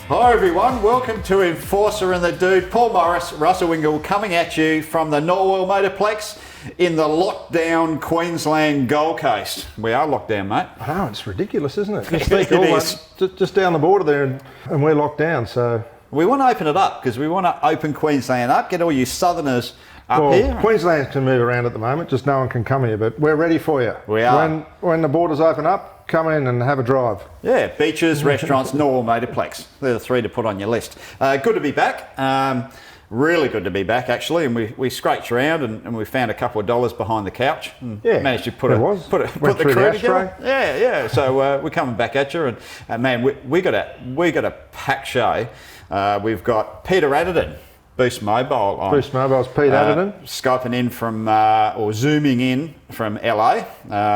Hi everyone, welcome to Enforcer and the Dude. Paul Morris, Russell Ingall coming at you from the Norwell Motorplex in the lockdown Queensland Gold Coast. We are locked down, mate. Oh, it's ridiculous, isn't it? Just down the border there and we're locked down, so... We want to open it up because we want to open Queensland up, get all you southerners up here. Queensland can move around at the moment, just no one can come here, but we're ready for you. We are. When the borders open up, come in and have a drive. Yeah, beaches, restaurants, Norwell Motorplex. They're the three to put on your list. Good to be back. Really good to be back, actually. And we scratched around and we found a couple of dollars behind the couch. And managed to put the crew together. Yeah. So we're coming back at you, and man, we got a packed show. We've got Peter Adderton, Boost Mobile on. Boost Mobile's Peter Adderton. Skyping in from, or zooming in from LA.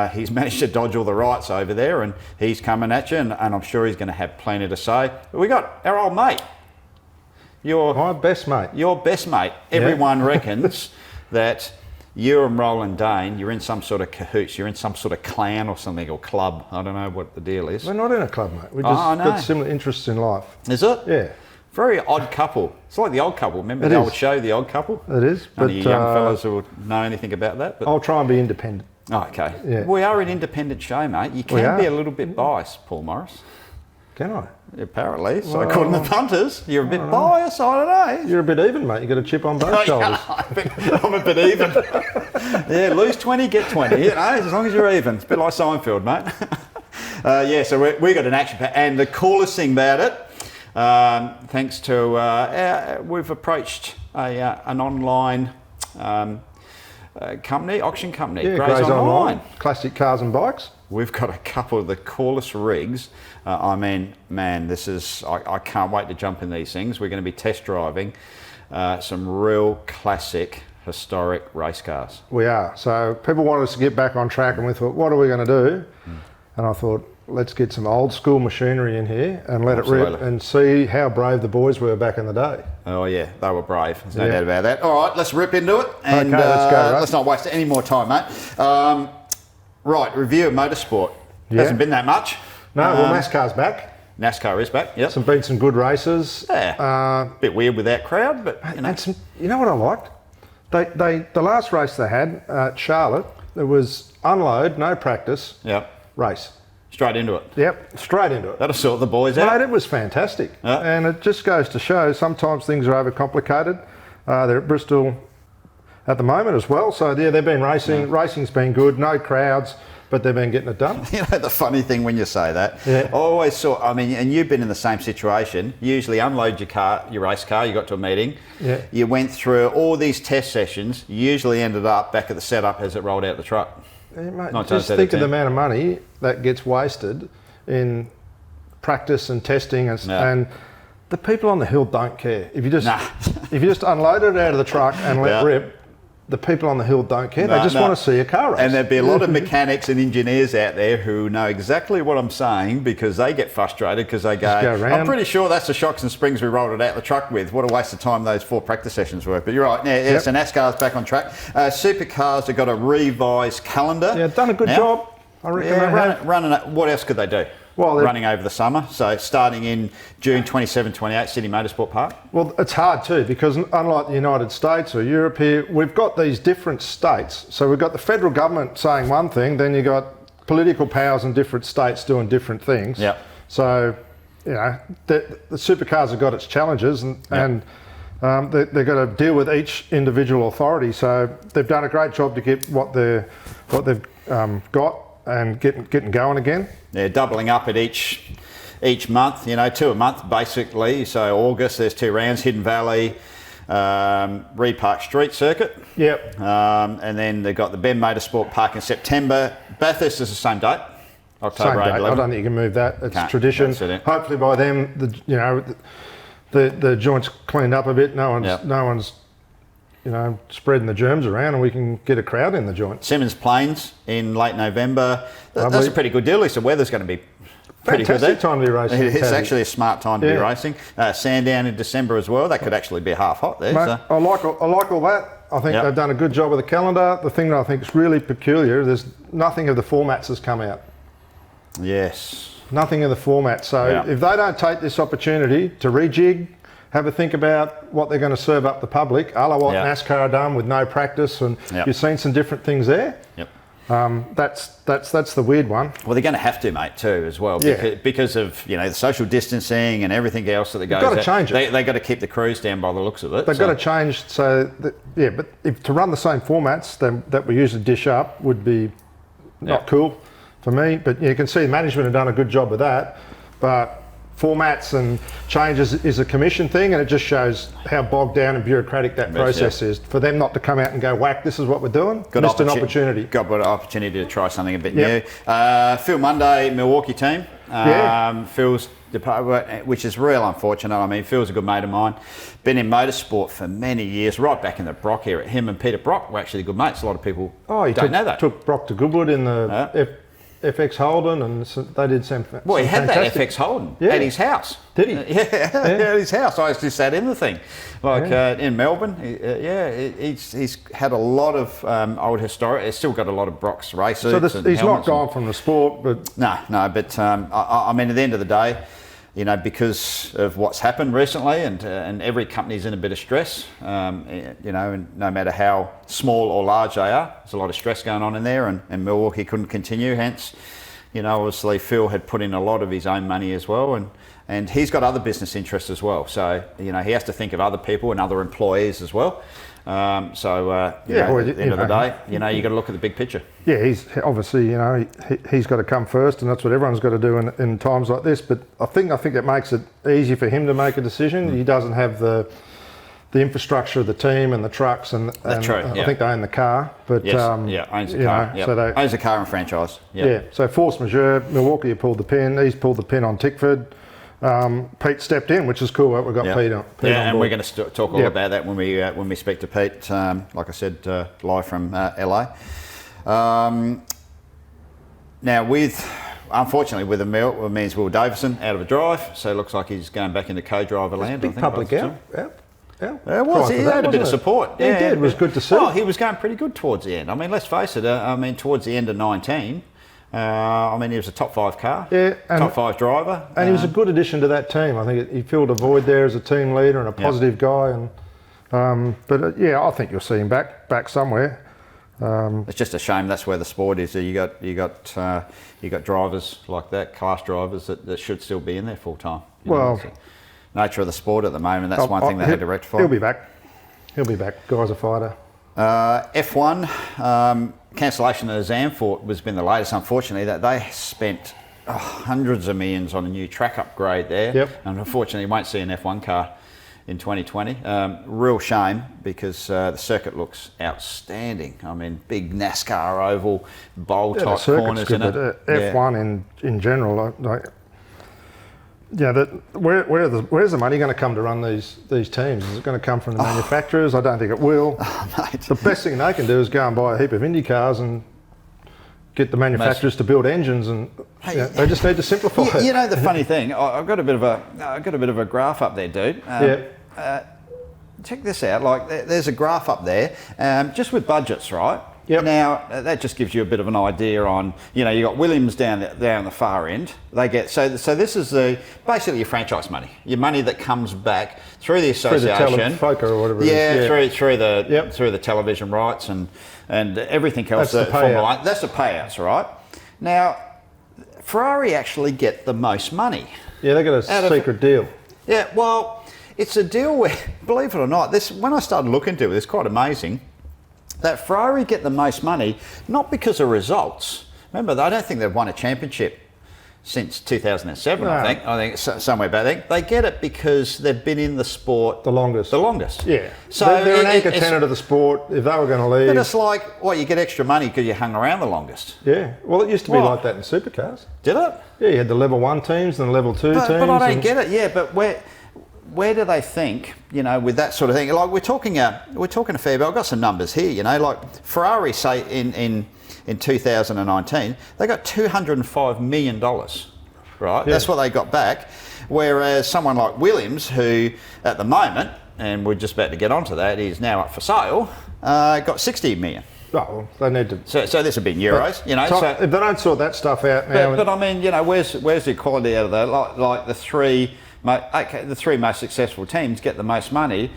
He's managed to dodge all the rights over there and he's coming at you, and I'm sure he's going to have plenty to say. But we got our old mate. My best mate. Your best mate. Everyone reckons that you and Roland Dane, you're in some sort of cahoots, you're in some sort of clan or something, or club. I don't know what the deal is. We're not in a club, mate. We just got similar interests in life. Is it? Yeah. Very odd couple. It's like The Old Couple. Remember the old show, The Old Couple? It is. None of you young fellas who would know anything about that. But I'll try and be independent. Oh, okay. Yeah. We are an independent show, mate. You can be a little bit biased, Paul Morris. Can I? Apparently. So according to the punters, you're a bit biased. I don't know. You're a bit even, mate. You got a chip on both shoulders. I'm a bit even. Yeah, lose 20, get 20. You know, as long as you're even. It's a bit like Seinfeld, mate. So we got an action pack. And the coolest thing about it, thanks to, we've approached an online auction company, Grays Online. Classic cars and bikes. We've got a couple of the coolest rigs. I mean, man, this is, I can't wait to jump in these things. We're going to be test driving some real classic historic race cars. We are. So people wanted us to get back on track, and we thought, what are we going to do? And I thought, let's get some old school machinery in here and let it rip and see how brave the boys were back in the day. Oh yeah, they were brave. There's no doubt about that. All right, let's rip into it. And okay, let's go. Let's not waste any more time, mate. Right, review of motorsport. Hasn't been that much. No, well, NASCAR's back. NASCAR is back, yep. Been some good races. Yeah, bit weird with that crowd, but you know. You know what I liked? The last race they had at Charlotte, it was unload, no practice, race. Straight into it. Yep, straight into it. That'll sort the boys out. Mate, it was fantastic. And it just goes to show sometimes things are overcomplicated. They're at Bristol at the moment as well. So yeah, they've been racing. Racing's been good, no crowds, but they've been getting it done. You know, the funny thing when you say that, I always saw, I mean, and you've been in the same situation, you usually unload your race car, you got to a meeting, you went through all these test sessions, you usually ended up back at the setup as it rolled out the truck. Yeah, mate, just think of the amount of money that gets wasted in practice and testing, and the people on the hill don't care. If you just unload it out of the truck and let rip, the people on the hill don't care. They just want to see a car race. And there'd be a lot of mechanics and engineers out there who know exactly what I'm saying, because they get frustrated because they go I'm pretty sure that's the shocks and springs we rolled it out the truck with. What a waste of time those 4 practice sessions were. But you're right. So NASCAR's back on track. Supercars have got a revised calendar. Yeah, done a good job. I reckon running. What else could they do? Well, running over the summer, so starting in June 27, 28, Sydney Motorsport Park. Well, it's hard too, because unlike the United States or Europe here, we've got these different states. So we've got the federal government saying one thing, then you've got political powers in different states doing different things. Yeah. So, you know, the supercars have got its challenges, and they've got to deal with each individual authority. So they've done a great job to get what they've got and getting going again. Yeah, doubling up at each month, you know, 2 a month basically. So August, there's 2 rounds, Hidden Valley, Reed Park Street Circuit. Yep. And then they've got the Ben Motorsport Park in September. Bathurst is the same date, October 8, 11. I don't think you can move that. It's tradition. Hopefully by then, the joint's cleaned up a bit. No one's spreading the germs around, and we can get a crowd in the joint. Symmons Plains in late November. That's a pretty good deal. At least the weather's going to be pretty good there. Fantastic time to be racing. It's actually a smart time to be racing. Sandown in December as well. That could actually be half hot there. Mate, I like all that. I think they've done a good job with the calendar. The thing that I think is really peculiar, there's nothing of the formats has come out. Yes. Nothing in the format. So if they don't take this opportunity to rejig, have a think about what they're going to serve up the public, a la what NASCAR done with no practice, and you've seen some different things there. Yep. That's the weird one. Well, they're going to have to, mate, too, as well, because of the social distancing and everything else that they go. They've got to change it. They've got to keep the crews down by the looks of it. They've got to change. But to run the same formats that we usually dish up would be not cool for me. But you can see management have done a good job with that. But formats and changes is a commission thing, and it just shows how bogged down and bureaucratic that process is. For them not to come out and go, whack, this is what we're doing, missed an opportunity. Got an opportunity to try something a bit new. Phil Monday, Milwaukee team. Phil's departed, which is real unfortunate. I mean, Phil's a good mate of mine. Been in motorsport for many years, right back in the Brock era. Him and Peter Brock were actually good mates. A lot of people don't know that. Took Brock to Goodwood in the FX Holden, and they did some. Well, he had that FX Holden at his house. Did he? At his house. I actually sat in the thing, in Melbourne. He's had a lot of old historic. He's still got a lot of Brock's races. So he's not gone from the sport, but no. But I mean, at the end of the day, because of what's happened recently, and every company's in a bit of stress, and no matter how small or large they are, there's a lot of stress going on in there, and Milwaukee couldn't continue. Hence, obviously Phil had put in a lot of his own money as well, and he's got other business interests as well. So, he has to think of other people and other employees as well. At the end of the day, you got to look at the big picture. Yeah, he's obviously, he's got to come first, and that's what everyone's got to do in times like this. But I think it makes it easy for him to make a decision. He doesn't have the infrastructure of the team and the trucks, and that's true. I think they own the car. But owns the car. So owns the car and franchise. Yeah. So force majeure, Milwaukee pulled the pin. He's pulled the pin on Tickford. Pete stepped in, which is cool. We've got Pete on. And we're going to talk all about that when we speak to Pete. Like I said, live from LA. Now, unfortunately, with the mill, it means Will Davison out of a drive, so it looks like he's going back into co-driver land. Big public out. It was. He had a bit of support. He did. It was good to see. Well, he was going pretty good towards the end. I mean, let's face it. Towards the end of 19. He was a top 5 car, top 5 driver. And he was a good addition to that team. I think he filled a void there as a team leader and a positive guy. And I think you'll see him back somewhere. It's just a shame that's where the sport is. You got drivers like that, class drivers that should still be in there full time. Nature of the sport at the moment. That's one thing they had to rectify. He'll be back. Guy's a fighter. F1. Cancellation of Zandvoort has been the latest, unfortunately, that they spent hundreds of millions on a new track upgrade there. And unfortunately, you won't see an F1 car in 2020. Real shame, because the circuit looks outstanding. I mean, big NASCAR oval, bowl type corners in it. F1 in general, where's the money going to come to run these teams? Is it going to come from the manufacturers? I don't think it will. The best thing they can do is go and buy a heap of Indy cars and get the manufacturers to build engines, and they just need to simplify it. The funny thing, I've got a bit of a graph up there, dude. Check this out. Like, there's a graph up there, just with budgets, right? Now that just gives you a bit of an idea on, you got Williams down the far end. They get so this is basically your franchise money, your money that comes back through the association, or whatever. Through the television rights and everything else. That's the payouts, right? Now, Ferrari actually get the most money. Yeah, they got a secret deal. Yeah, well, it's a deal where, believe it or not, when I started looking into it, it's quite amazing. That Ferrari get the most money, not because of results. Remember, I don't think they've won a championship since 2007, no. I think somewhere back then. They get it because they've been in the sport the longest. Yeah. So they're an anchor tenant of the sport. If they were going to leave, but it's like, you get extra money because you hung around the longest. Yeah. Well, it used to be like that in supercars. Did it? Yeah, you had the level 1 teams and the level 2 teams. But I don't get it. Yeah, but where do they think, with that sort of thing? Like, we're talking a fair bit. I've got some numbers here, like Ferrari, say in 2019, they got $205 million, right? Yeah. That's what they got back. Whereas someone like Williams, who at the moment, and we're just about to get onto that, is now up for sale, got $60 million. well, they need to. So this would be in euros, you know. So if they don't sort that stuff out now, but I mean, you know, where's the equality out of that? Like the three most successful teams get the most money.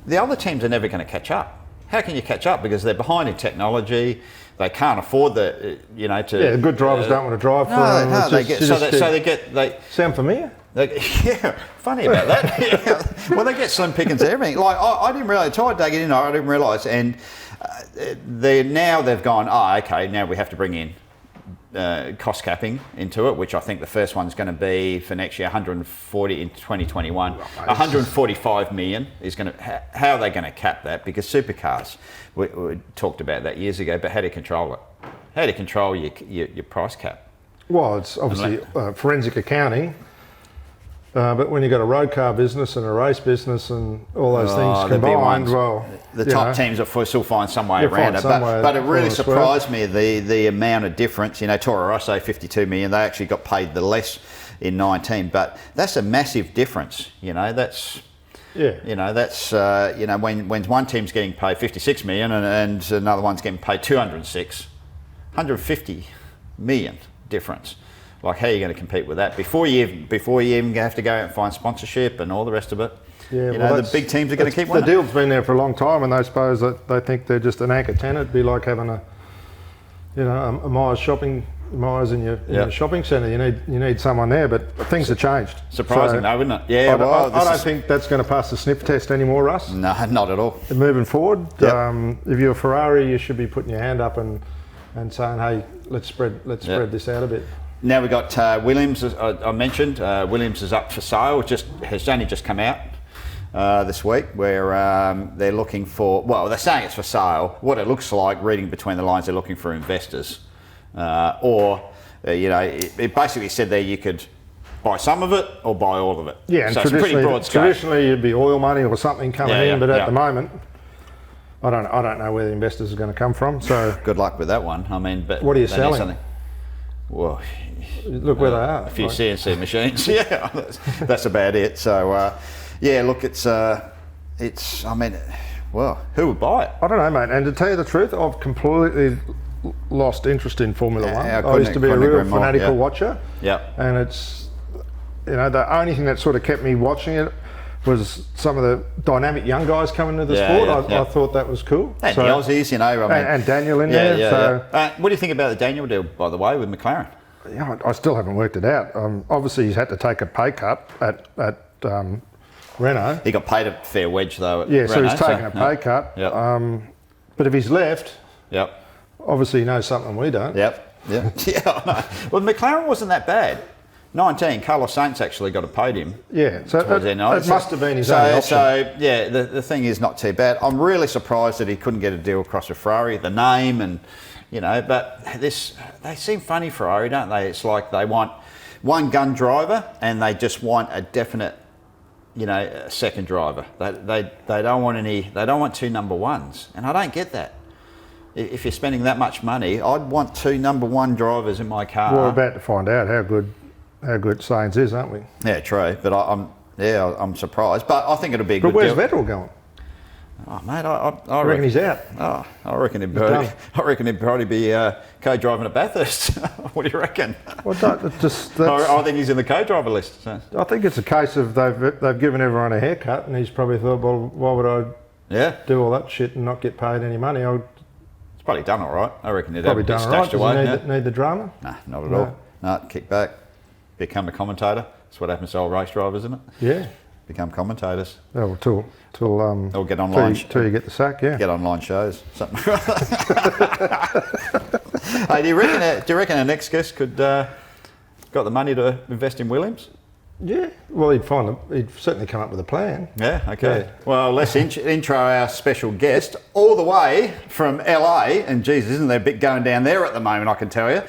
The other teams are never going to catch up. How can you catch up? Because they're behind in technology. They can't afford the, you know, to. Yeah, good drivers don't want to drive for them. No, they sound familiar? Yeah, funny about that. Yeah. Well, they get slim pickings and everything. Like I didn't realise. Until I dug it in, I didn't realise. And they've gone. Oh, okay. Now we have to bring in cost capping into it, which I think the first one's going to be for next year 140 in 2021. 145 million is going to. How are they going to cap that? Because supercars, we talked about that years ago. But how do you control it? How do you control your price cap? Well, it's obviously forensic accounting. But when you've got a road car business and a race business and all those things combined, the top teams will still find some way around it. But it really surprised me the amount of difference. You know, Toro Rosso 52 million. They actually got paid the less in 19, but that's a massive difference. You know, that's. Yeah. You know, that's you know, when one team's getting paid 56 million and another one's getting paid 206, 150 million difference. Like, how are you going to compete with that before you even have to go out and find sponsorship and all the rest of it? Yeah, you know, the big teams are going to keep winning. The deal's been there for a long time, and they suppose that they think they're just an anchor tenant. It'd be like having a Myers in your shopping centre. You need someone there, but things have changed. Surprising though, wouldn't it? Yeah. I don't think that's going to pass the sniff test anymore, Russ. No, not at all. Moving forward, if you're a Ferrari, you should be putting your hand up and saying, "Hey, let's spread this out a bit." Now we've got Williams, as I mentioned. Williams is up for sale. Has only just come out this week, where they're looking for. Well, they're saying it's for sale. What it looks like, reading between the lines, they're looking for investors, you know, it basically said there you could buy some of it or buy all of it. Yeah, so and it's a pretty broad scope. Traditionally, it'd be oil money or something coming in, but at the moment. I don't know where the investors are going to come from. So good luck with that one. I mean, but what are you selling? Well, look where they are. A few CNC machines. Yeah, that's about it. So, yeah, look, it's. I mean, well, who would buy it? I don't know, mate. And to tell you the truth, I've completely lost interest in Formula One. I used to be a real fanatical watcher. Yeah. And it's, you know, the only thing that sort of kept me watching it was some of the dynamic young guys coming to the sport. I thought that was cool. And the Aussies, you know. I mean, and Daniel in there. What do you think about the Daniel deal, by the way, with McLaren? Yeah, I still haven't worked it out. Obviously, he's had to take a pay cut at Renault. He got paid a fair wedge, though, at Renault, so he's taken a pay cut. Yep. But if he's left, obviously he knows something we don't. Yeah. Well, McLaren wasn't that bad. 19, Carlos Sainz actually got paid him. Yeah, so it must have been his only option. So, yeah, the thing is not too bad. I'm really surprised that he couldn't get a deal across with Ferrari, the name and, you know, but they seem funny, Ferrari, don't they? It's like they want one gun driver and they just want a definite, you know, a second driver. They don't want two number ones, and I don't get that. If you're spending that much money, I'd want two number one drivers in my car. Well, we're about to find out how good Sainz is, aren't we? Yeah, true. But I'm surprised. But I think it'll be a good deal. But where's Vettel going? Oh, mate, I reckon he's out. Oh, I reckon he'd probably be co-driving at Bathurst. What do you reckon? Well, I think he's in the co-driver list. So. I think it's a case of they've given everyone a haircut, and he's probably thought, well, why would I do all that shit and not get paid any money? It's probably done all right. I reckon he'd probably have done all right. Away, Does he need the drama? Nah, not at all. No, kick back. Become a commentator. That's what happens to old race drivers, isn't it? Yeah. Become commentators. Oh, or get online. Till you get the sack, yeah. Get online shows. Something. Hey, do you reckon our next guest could got the money to invest in Williams? Yeah. Well, he'd certainly come up with a plan. Yeah. Okay. Yeah. Well, let's intro our special guest all the way from LA. And Jesus, isn't there a bit going down there at the moment? I can tell you.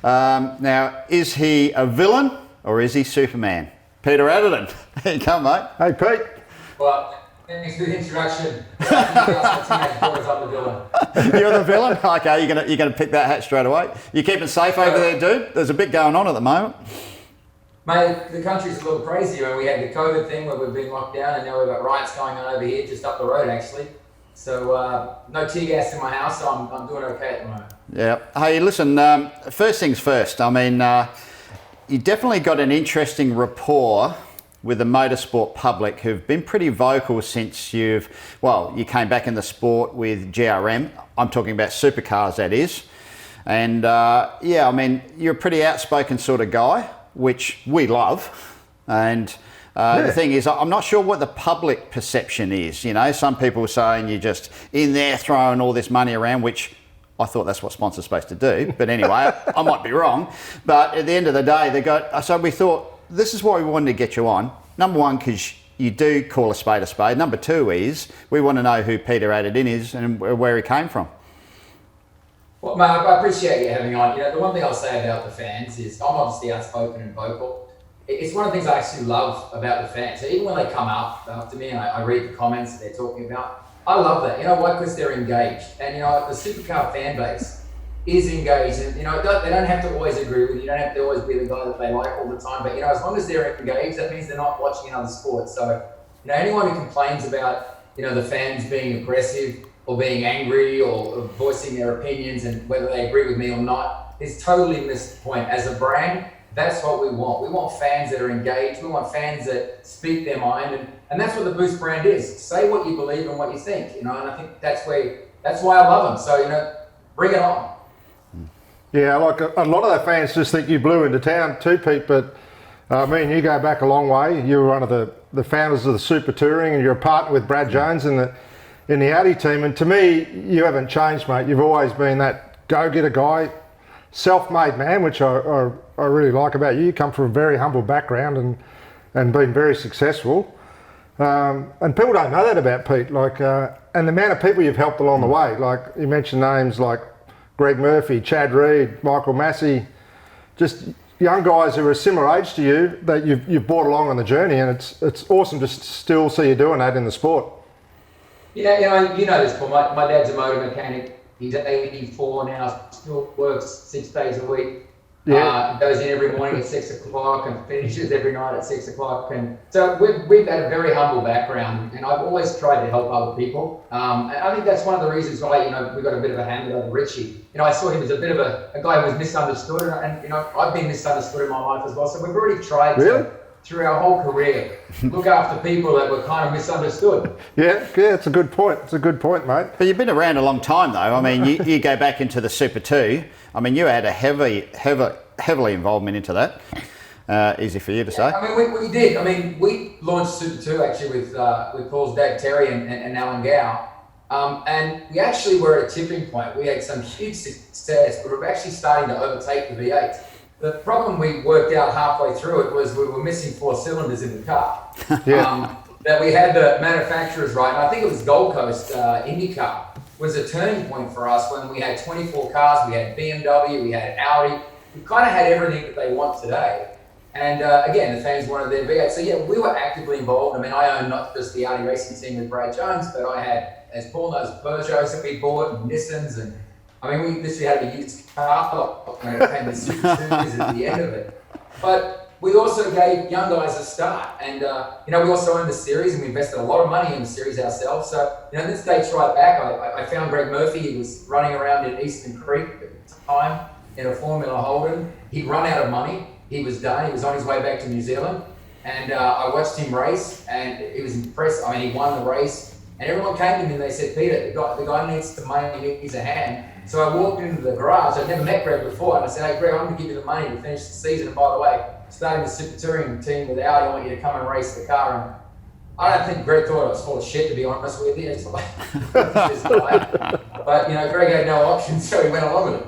Now, is he a villain or is he Superman? Peter Adderton. There you come, mate. Hey, Pete. Well, thanks for the introduction. I'm the villain. You're the villain? Okay, you're gonna pick that hat straight away. You keeping safe over there, dude? There's a bit going on at the moment. Mate, the country's a little crazy. We had the COVID thing where we've been locked down, and now we've got riots going on over here, just up the road, actually. So no tear gas in my house, so I'm doing okay at the moment. Yeah. Hey, listen, first things first. I mean, you definitely got an interesting rapport with the motorsport public who've been pretty vocal since you came back in the sport with GRM. I'm talking about supercars, that is. And yeah, I mean, you're a pretty outspoken sort of guy, which we love. And the thing is, I'm not sure what the public perception is. You know, some people are saying you're just in there throwing all this money around, which I thought that's what sponsors are supposed to do. But anyway, I might be wrong. But at the end of the day, so we thought, this is why we wanted to get you on. Number one, because you do call a spade a spade. Number two is, we want to know who Peter Adderton is and where he came from. Well, mate, I appreciate you having me on. You know, the one thing I'll say about the fans is, I'm obviously outspoken and vocal. It's one of the things I actually love about the fans. So even when they come up after me and I read the comments that they're talking about, I love that. You know why? Because they're engaged. And, you know, the supercar fan base is engaged. And, you know, they don't have to always agree with you. You don't have to always be the guy that they like all the time. But, you know, as long as they're engaged, that means they're not watching another sport. So, you know, anyone who complains about, you know, the fans being aggressive or being angry or voicing their opinions and whether they agree with me or not is totally missed the point. As a brand, that's what we want. We want fans that are engaged. We want fans that speak their mind. And that's what the Boost brand is. Say what you believe and what you think, you know, and I think that's why I love them. So, you know, bring it on. Yeah, like a lot of the fans just think you blew into town too, Pete, but me and you go back a long way. You were one of the founders of the Super Touring and you're a partner with Brad Jones in the Audi team. And to me, you haven't changed, mate. You've always been that go-getter guy, self-made man, which I really like about you. You come from a very humble background and been very successful. And people don't know that about Pete. Like, and the amount of people you've helped along the way. Like you mentioned names like Greg Murphy, Chad Reed, Michael Massey, just young guys who are a similar age to you that you've brought along on the journey, and it's awesome to still see you doing that in the sport. Yeah, you know this, Paul. My dad's a motor mechanic. He's 84 now, still works 6 days a week. Yeah. Goes in every morning at 6 o'clock and finishes every night at 6 o'clock. And so we've had a very humble background, and I've always tried to help other people. And I think that's one of the reasons why, you know, we got a bit of a hand over Richie. You know, I saw him as a bit of a guy who was misunderstood, and you know, I've been misunderstood in my life as well. So we've already tried to, through our whole career, look after people that were kind of misunderstood. Yeah, it's a good point. It's a good point, mate. But you've been around a long time, though. I mean, you go back into the Super 2. I mean, you had a heavily involvement into that. Easy for you to say. I mean, we did. I mean, we launched Super 2 actually with Paul's dad, Terry, and Alan Gow. And we actually were at a tipping point. We had some huge success, but we were actually starting to overtake the V8. The problem we worked out halfway through it was we were missing 4 cylinders in the car. That we had the manufacturers right. And I think it was Gold Coast IndyCar was a turning point for us when we had 24 cars. We had BMW, we had Audi. We kind of had everything that they want today. And again, the fans wanted their V8. So yeah, we were actively involved. I mean, I owned not just the Audi racing team with Brad Jones, but I had, as Paul knows, Peugeots that we bought and Nissans. And I mean, we literally had a used car when it came to Super 2s at the end of it. But we also gave young guys a start. And, you know, we also owned the series and we invested a lot of money in the series ourselves. So, you know, this dates right back. I found Greg Murphy. He was running around in Eastern Creek at the time in a Formula Holden. He'd run out of money. He was done. He was on his way back to New Zealand. And I watched him race and he was impressed. I mean, he won the race. And everyone came to me and they said, Peter, the guy needs the money, he needs a hand. So I walked into the garage. I'd never met Greg before. And I said, hey, Greg, I'm going to give you the money to finish the season. And by the way, starting the Super Touring team with Audi, I want you to come and race the car. And I don't think Greg thought I was full of shit, to be honest with you. It's like, but, you know, Greg had no options, so he went along with it.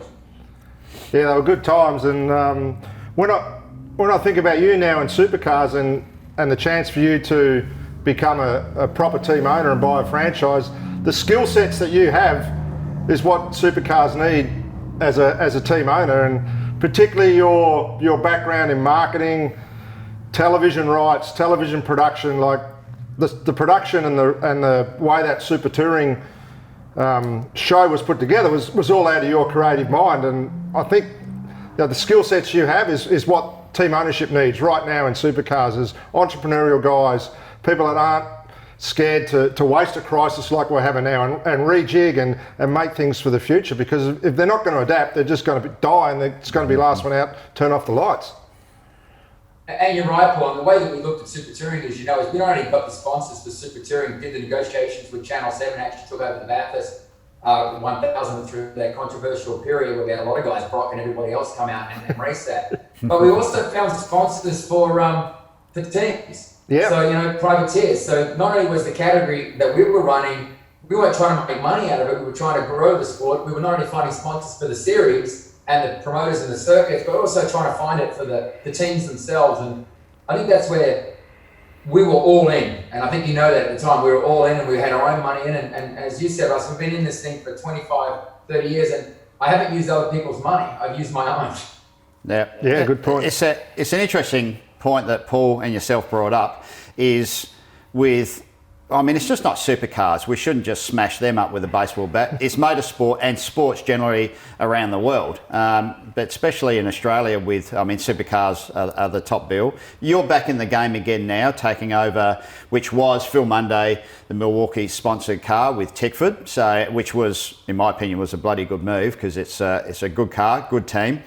Yeah, they were good times. And when I think about you now in supercars and the chance for you to become a proper team owner and buy a franchise, the skill sets that you have is what supercars need as a team owner, and particularly your background in marketing, television rights, television production, like the production and the way that Super Touring show was put together was all out of your creative mind. And I think the skill sets you have is what team ownership needs right now in supercars, is entrepreneurial guys, people that aren't scared to waste a crisis like we're having now and rejig and make things for the future, because if they're not going to adapt, they're just going to die, and it's going to be last one out, turn off the lights. And you're right, Paul. And the way that we looked at Super Touring, as you know, is we not only got the sponsors for Super Touring, did the negotiations with Channel 7, actually took over the Bathurst 1000 through that controversial period where we had a lot of guys, Brock and everybody else, come out and race that. But we also found sponsors for teams. Yeah. So, privateers. So not only was the category that we were running, we weren't trying to make money out of it, we were trying to grow the sport. We were not only finding sponsors for the series and the promoters and the circuits, but also trying to find it for the teams themselves. And I think that's where we were all in. And I think you know that at the time, we were all in and we had our own money in. And as you said, Russ, we've been in this thing for 25, 30 years, and I haven't used other people's money. I've used my own. Yeah, good point. It's an interesting point that Paul and yourself brought up, is with, it's just not supercars. We shouldn't just smash them up with a baseball bat. It's motorsport and sports generally around the world, but especially in Australia with, supercars are the top bill. You're back in the game again now, taking over, which was Phil Munday, the Milwaukee sponsored car with Tickford, which was, in my opinion, was a bloody good move, because it's a good car, good team.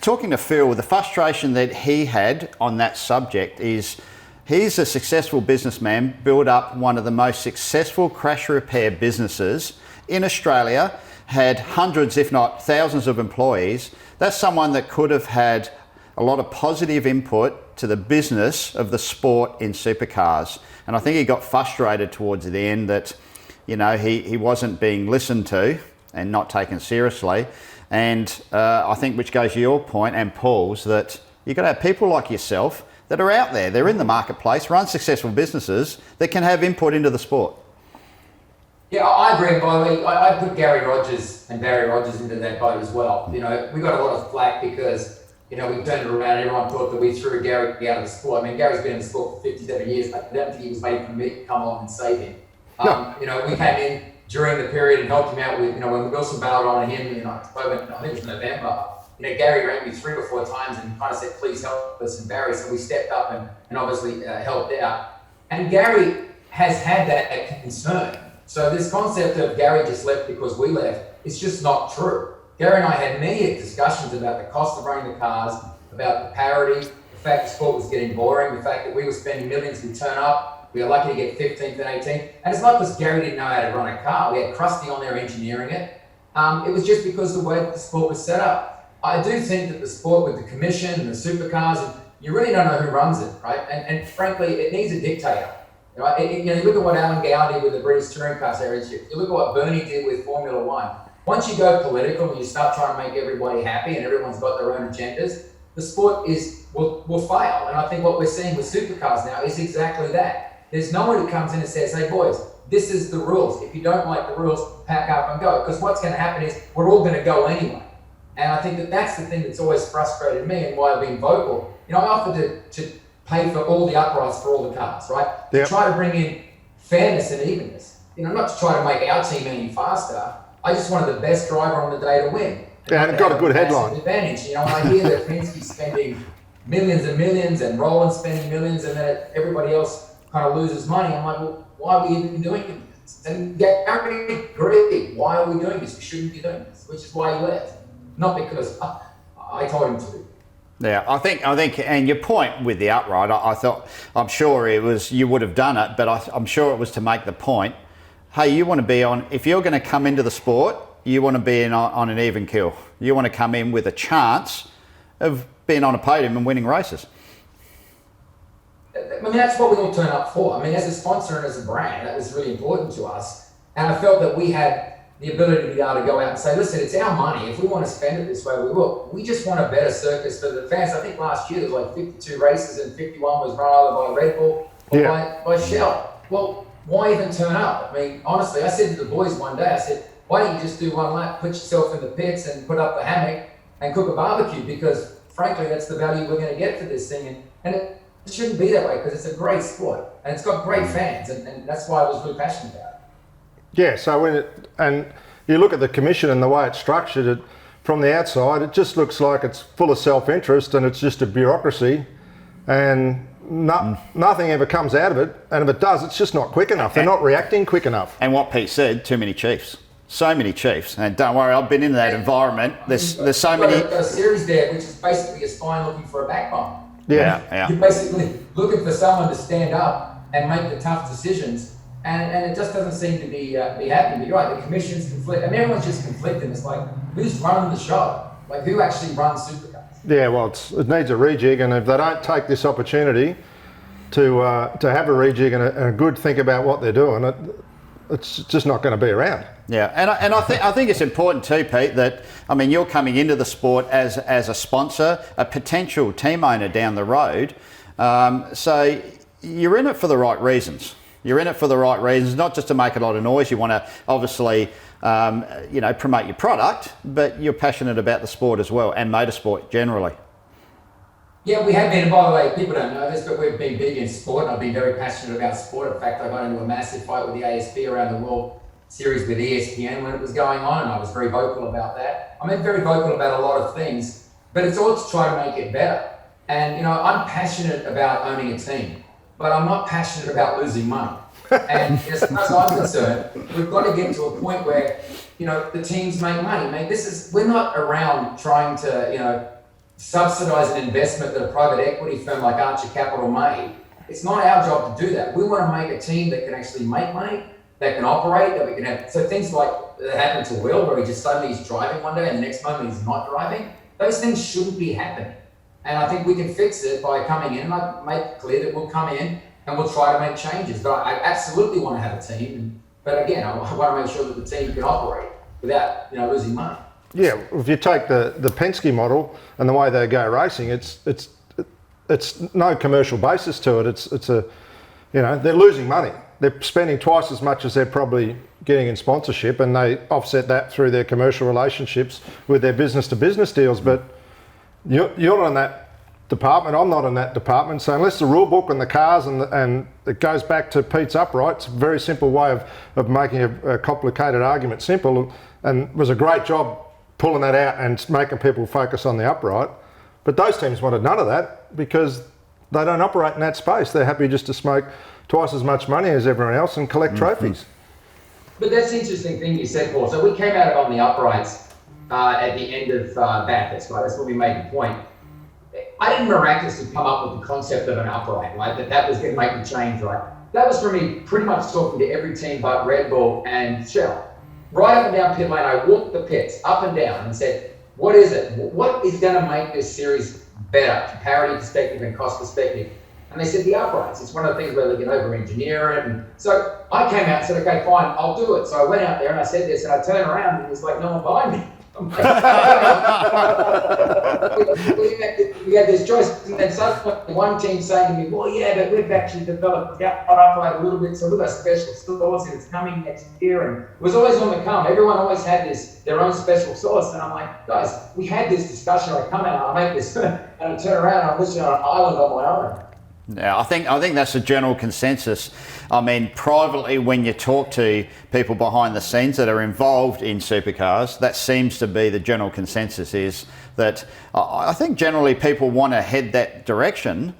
Talking to Phil, the frustration that he had on that subject is he's a successful businessman, built up one of the most successful crash repair businesses in Australia, had hundreds, if not thousands of employees. That's someone that could have had a lot of positive input to the business of the sport in supercars. And I think he got frustrated towards the end that, he wasn't being listened to and not taken seriously. And I think, which goes to your point and Paul's, that you've got to have people like yourself that are out there, they're in the marketplace, run successful businesses that can have input into the sport. Yeah, I agree. By the way, I put Gary Rogers and Barry Rogers into that boat as well. We got a lot of flack because, we turned it around. Everyone thought that we threw Gary out of the sport. Gary's been in the sport for 57 years. I don't think he was waiting for me to come on and save him. We came in during the period and helped him out with, when Wilson bailed on him in October, I think it was November, Gary rang me 3 or 4 times and kind of said, please help us and Barry. So we stepped up and obviously helped out. And Gary has had that concern. So this concept of Gary just left because we left, it's just not true. Gary and I had many discussions about the cost of running the cars, about the parity, the fact the sport was getting boring, the fact that we were spending millions to turn up. We were lucky to get 15th and 18th. And it's not because Gary didn't know how to run a car. We had Krusty on there engineering it. It was just because the way the sport was set up. I do think that the sport with the commission and the supercars, and you really don't know who runs it, right? And frankly, it needs a dictator. You look at what Alan Gow did with the British Touring Car Series. You look at what Bernie did with Formula One. Once you go political and you start trying to make everybody happy and everyone's got their own agendas, the sport will fail. And I think what we're seeing with supercars now is exactly that. There's no one who comes in and says, hey boys, this is the rules. If you don't like the rules, pack up and go. Because what's going to happen is we're all going to go anyway. And I think that's the thing that's always frustrated me and why I've been vocal. I offered to pay for all the uprights for all the cars, right? Yep. To try to bring in fairness and evenness. Not to try to make our team any faster. I just wanted the best driver on the day to win. And it got a good headline. Advantage. I hear that Penske's spending millions and millions and Roland's spending millions and then everybody else kind of loses money. I'm like, well, why are we even doing this? And Gary agreed. Why are we doing this? We shouldn't be doing this, which is why he left. Not because I told him to. Yeah, I think, and your point with the outright, I'm sure it was, you would have done it, but I'm sure it was to make the point, hey, you want to be on, if you're going to come into the sport, you want to be on an even keel. You want to come in with a chance of being on a podium and winning races. That's what we all turn up for. As a sponsor and as a brand, that was really important to us. And I felt that we had the ability to be able to go out and say, listen, it's our money. If we want to spend it this way, we will. We just want a better circus for the fans. I think last year there was like 52 races and 51 was run either by Red Bull or by Shell. Well, why even turn up? Honestly, I said to the boys one day, I said, why don't you just do one lap, put yourself in the pits and put up the hammock and cook a barbecue? Because frankly, that's the value we're going to get for this thing. And it shouldn't be that way because it's a great sport and it's got great fans. And that's why I was really passionate about it. Yeah, so and you look at the commission and the way it's structured, from the outside, it just looks like it's full of self-interest and it's just a bureaucracy. And nothing ever comes out of it, and if it does, it's just not quick enough. They're not reacting quick enough. And what Pete said, too many chiefs. So many chiefs. And don't worry, I've been in that environment. There's so many... Got a series there, which is basically a spine looking for a backbone. Yeah. You're basically looking for someone to stand up and make the tough decisions, and it just doesn't seem to be happening. But you're right, the commission's conflict, and everyone's just conflicting. It's like, who's running the show? Like, who actually runs Supercars? Yeah, well, it needs a rejig, and if they don't take this opportunity to have a rejig and a good think about what they're doing, it's just not going to be around. Yeah, and I think it's important too, Pete, that, I mean, you're coming into the sport as a sponsor, a potential team owner down the road, so you're in it for the right reasons. You're in it for the right reasons, not just to make a lot of noise. You want to obviously, promote your product, but you're passionate about the sport as well, and motorsport generally. Yeah, we have been, and by the way, people don't know this, but we've been big in sport, and I've been very passionate about sport. In fact, I got into a massive fight with the ASB around the World Series with ESPN when it was going on, and I was very vocal about that. I'm very vocal about a lot of things, but it's all to try to make it better. And, I'm passionate about owning a team, but I'm not passionate about losing money. And as far as I'm concerned, we've got to get to a point where, the teams make money. We're not around trying to, subsidise an investment that a private equity firm like Archer Capital made. It's not our job to do that. We want to make a team that can actually make money, that can operate, that we can have. So things like that happened to Will, where he just suddenly he's driving one day and the next moment he's not driving. Those things shouldn't be happening. And I think we can fix it by coming in, and I make it clear that we'll come in and we'll try to make changes. But I absolutely want to have a team. But again, I want to make sure that the team can operate without, losing money. Yeah, if you take the Penske model and the way they go racing, it's no commercial basis to it. It's they're losing money. They're spending twice as much as they're probably getting in sponsorship, and they offset that through their commercial relationships with their business-to-business deals. But you're not in that department. I'm not in that department. So unless the rule book and the cars and it goes back to Pete's upright, it's a very simple way of making a complicated argument simple, and it was a great job pulling that out and making people focus on the upright. But those teams wanted none of that because they don't operate in that space. They're happy just to smoke twice as much money as everyone else and collect trophies. But that's the interesting thing you said, Paul. So we came out on the uprights at the end of Bathurst, right? That's when we made the point. I didn't miraculously come up with the concept of an upright, right? That was going to make the change, right? That was from me pretty much talking to every team but Red Bull and Shell. Right up and down pit lane, I walked the pits up and down and said, what is it? What is going to make this series better from parity perspective and cost perspective? And they said the uprights. It's one of the things where they can over-engineer it. And so I came out and said, okay, fine, I'll do it. So I went out there and I said this, and I turned around and it was like, no one behind me. I'm like, we had this choice, and then suddenly one team saying to me, well, yeah, but we've actually developed that upright a little bit, so we've got special sauce and it's coming next year. And it was always on the come. Everyone always had their own special sauce. And I'm like, guys, we had this discussion. I come out, I make this, and I turn around and I'm listening on an island on my own. Yeah, I think that's a general consensus. I mean, privately, when you talk to people behind the scenes that are involved in supercars, that seems to be the general consensus, is that I think generally people want to head that direction,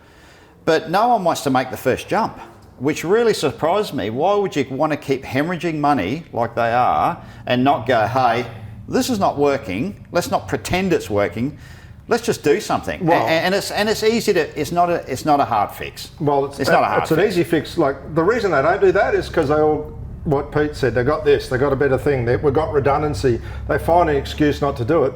but no one wants to make the first jump, which really surprised me. Why would you want to keep hemorrhaging money like they are and not go, hey, this is not working, let's not pretend it's working, let's just do something. Well, and it's easy to. It's not a hard fix. Well, it's not a hard fix. It's an easy fix. Like, the reason they don't do that is because they all, what Pete said, they got this, they got a better thing, we've got redundancy. They find an excuse not to do it.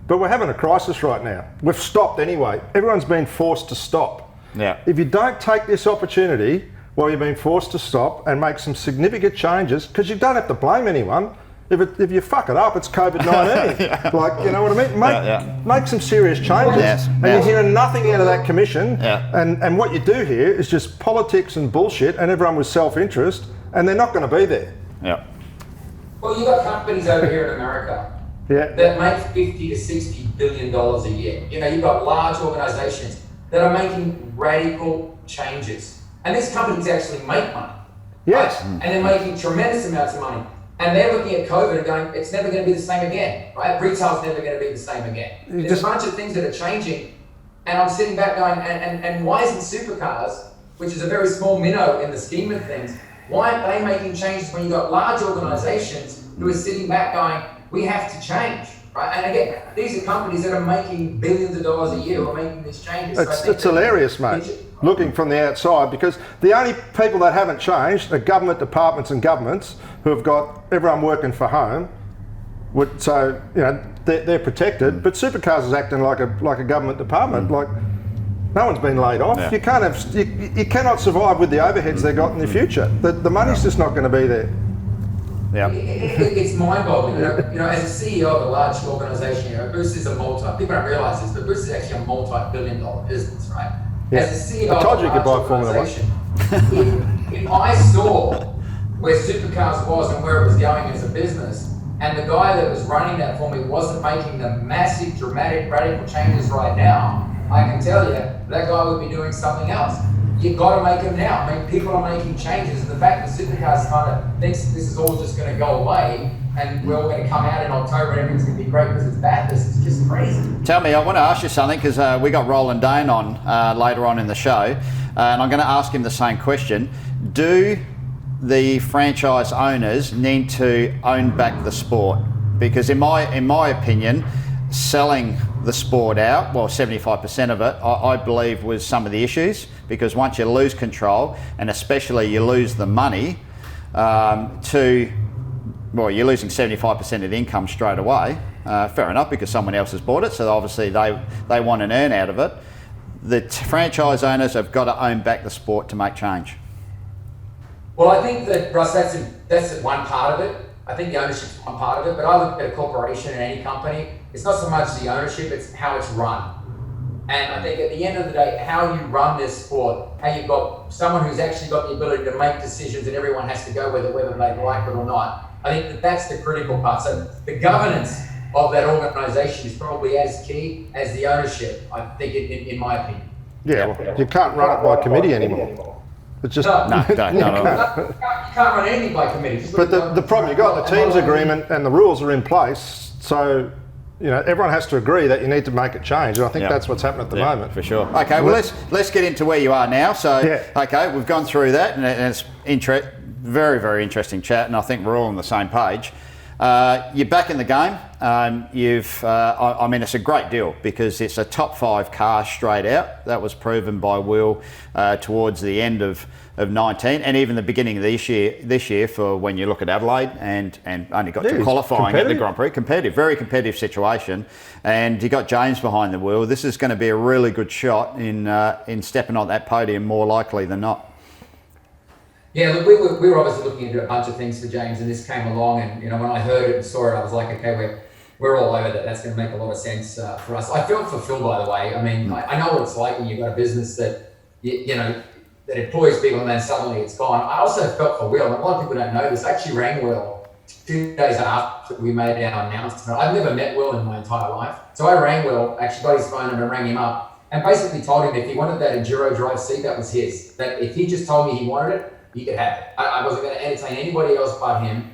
But we're having a crisis right now. We've stopped anyway. Everyone's been forced to stop. Yeah. If you don't take this opportunity while you've been forced to stop and make some significant changes, because you don't have to blame anyone. If you fuck it up, it's COVID-19. Yeah. Like, you know what I mean? Make some serious changes. Yes. And you're hearing nothing out of that commission. Yeah. And what you do here is just politics and bullshit, and everyone with self-interest, and they're not going to be there. Yeah. Well, you've got companies over here in America that make $50 to $60 billion a year. You've got large organizations that are making radical changes. And these companies actually make money. Yes. Right? And they're making tremendous amounts of money. And they're looking at COVID and going, it's never going to be the same again, right? Retail's never going to be the same again. There's a bunch of things that are changing, And I'm sitting back going, and why isn't Supercars, which is a very small minnow in the scheme of things, why aren't they making changes when you've got large organisations who are sitting back going, we have to change, right? And again, these are companies that are making billions of dollars a year who are making these changes. It's hilarious, mate, looking from the outside, because the only people that haven't changed are government departments and governments who have got everyone working for home. So, you know, they're protected, but Supercars is acting like a government department. Like, no one's been laid off. Yeah. You can't have, you cannot survive with the overheads they got in the future. The money's just not going to be there. Yeah. It's mind-boggling. You know, as a CEO of a large organisation, you know, Bruce is people don't realise this, but Bruce is actually a multi-billion-dollar business, right? Yeah. As a CEO I told of you a you could large buy Formula organisation, if I saw where Supercars was and where it was going as a business, and the guy that was running that for me wasn't making the massive, dramatic, radical changes right now, I can tell you that guy would be doing something else. You've got to make them now. I mean, people are making changes, and the fact that Supercars kind of thinks this is all just going to go away and we're all going to come out in October and everything's going to be great because it's Bathurst, it's just crazy. Tell me, I want to ask you something, because we got Roland Dane on later on in the show, and I'm going to ask him the same question. Do the franchise owners need to own back the sport? Because in my opinion, selling the sport out, well, 75% of it, I believe, was some of the issues, because once you lose control, and especially you lose the money, you're losing 75% of the income straight away. Fair enough, because someone else has bought it, so obviously they want an earn out of it. The franchise owners have got to own back the sport to make change. Well, I think that, Russ, that's one part of it. I think the ownership's one part of it, but I look at a corporation and any company, it's not so much the ownership, it's how it's run. And I think at the end of the day, how you run this sport, how you've got someone who's actually got the ability to make decisions and everyone has to go with it, whether they like it or not. I think that's the critical part. So the governance of that organisation is probably as key as the ownership, I think, in my opinion. Yeah, well, you can't run it by committee anymore. It's just No. You can't run anything by committee. But the problem you got, the teams agreement and the rules are in place, so you know everyone has to agree that you need to make it change, and I think that's what's happening at the moment. For sure. Okay, well let's get into where you are now. So okay, we've gone through that, and it's very, very interesting chat, and I think we're all on the same page. You're back in the game. I mean, it's a great deal because it's a top 5 car straight out. That was proven by Will towards the end of 19, and even the beginning of this year for when you look at Adelaide, and only got to qualifying at the Grand Prix. Very competitive situation, and you got James behind the wheel. This is going to be a really good shot in stepping on that podium, more likely than not. Yeah, look, we were obviously looking into a bunch of things for James, and this came along, and you know, when I heard it and saw it, I was like, okay, we're all over that. That's going to make a lot of sense for us. I felt for Phil, by the way. I mean, I know what it's like when you've got a business that you know that employs people and then suddenly it's gone. I also felt for Will, and a lot of people don't know this. I actually rang Will 2 days after we made our announcement. I've never met Will in my entire life, so I rang Will. Actually, got his phone and I rang him up, and basically told him if he wanted that enduro drive seat, that was his. That if he just told me he wanted it, he could have it. I wasn't going to entertain anybody else but him.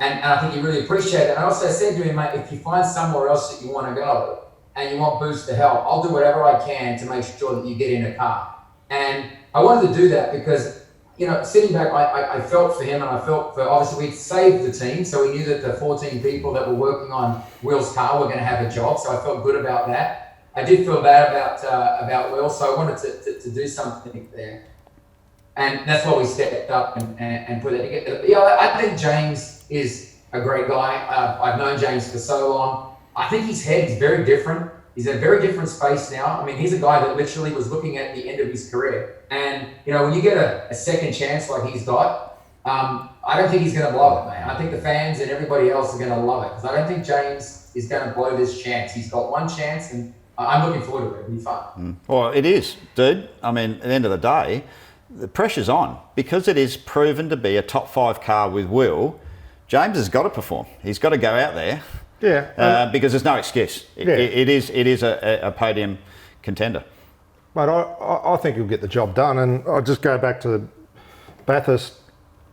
And I think he really appreciated it. And I also said to him, mate, if you find somewhere else that you want to go and you want Boost to help, I'll do whatever I can to make sure that you get in a car. And I wanted to do that because, you know, sitting back, I felt for him, and I felt for, obviously we'd saved the team. So we knew that the 14 people that were working on Will's car were going to have a job. So I felt good about that. I did feel bad about Will. So I wanted to do something there. And that's why we stepped up and put it together. Yeah, I think James is a great guy. I've known James for so long. I think his head is very different. He's in a very different space now. I mean, he's a guy that literally was looking at the end of his career. And, you know, when you get a second chance like he's got, I don't think he's going to blow it, man. I think the fans and everybody else are going to love it, because I don't think James is going to blow this chance. He's got one chance, and I'm looking forward to it. It'll be fun. Well, it is, dude. I mean, at the end of the day, the pressure's on, because it is proven to be a top 5 car with Will. James has got to perform. He's got to go out there. Yeah. Because there's no excuse. It is a podium contender. Mate, I think he'll get the job done, and I'll just go back to Bathurst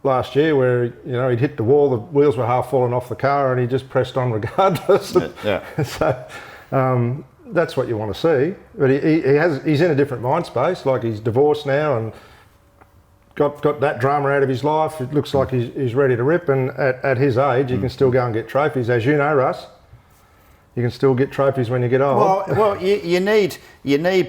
last year where, you know, he'd hit the wall, the wheels were half falling off the car, and he just pressed on regardless. Yeah. So, that's what you want to see. But he's in a different mind space. Like, he's divorced now and got that drama out of his life. It looks like he's ready to rip. And at his age, he can still go and get trophies, as you know, Russ. You can still get trophies when you get old. Well, you need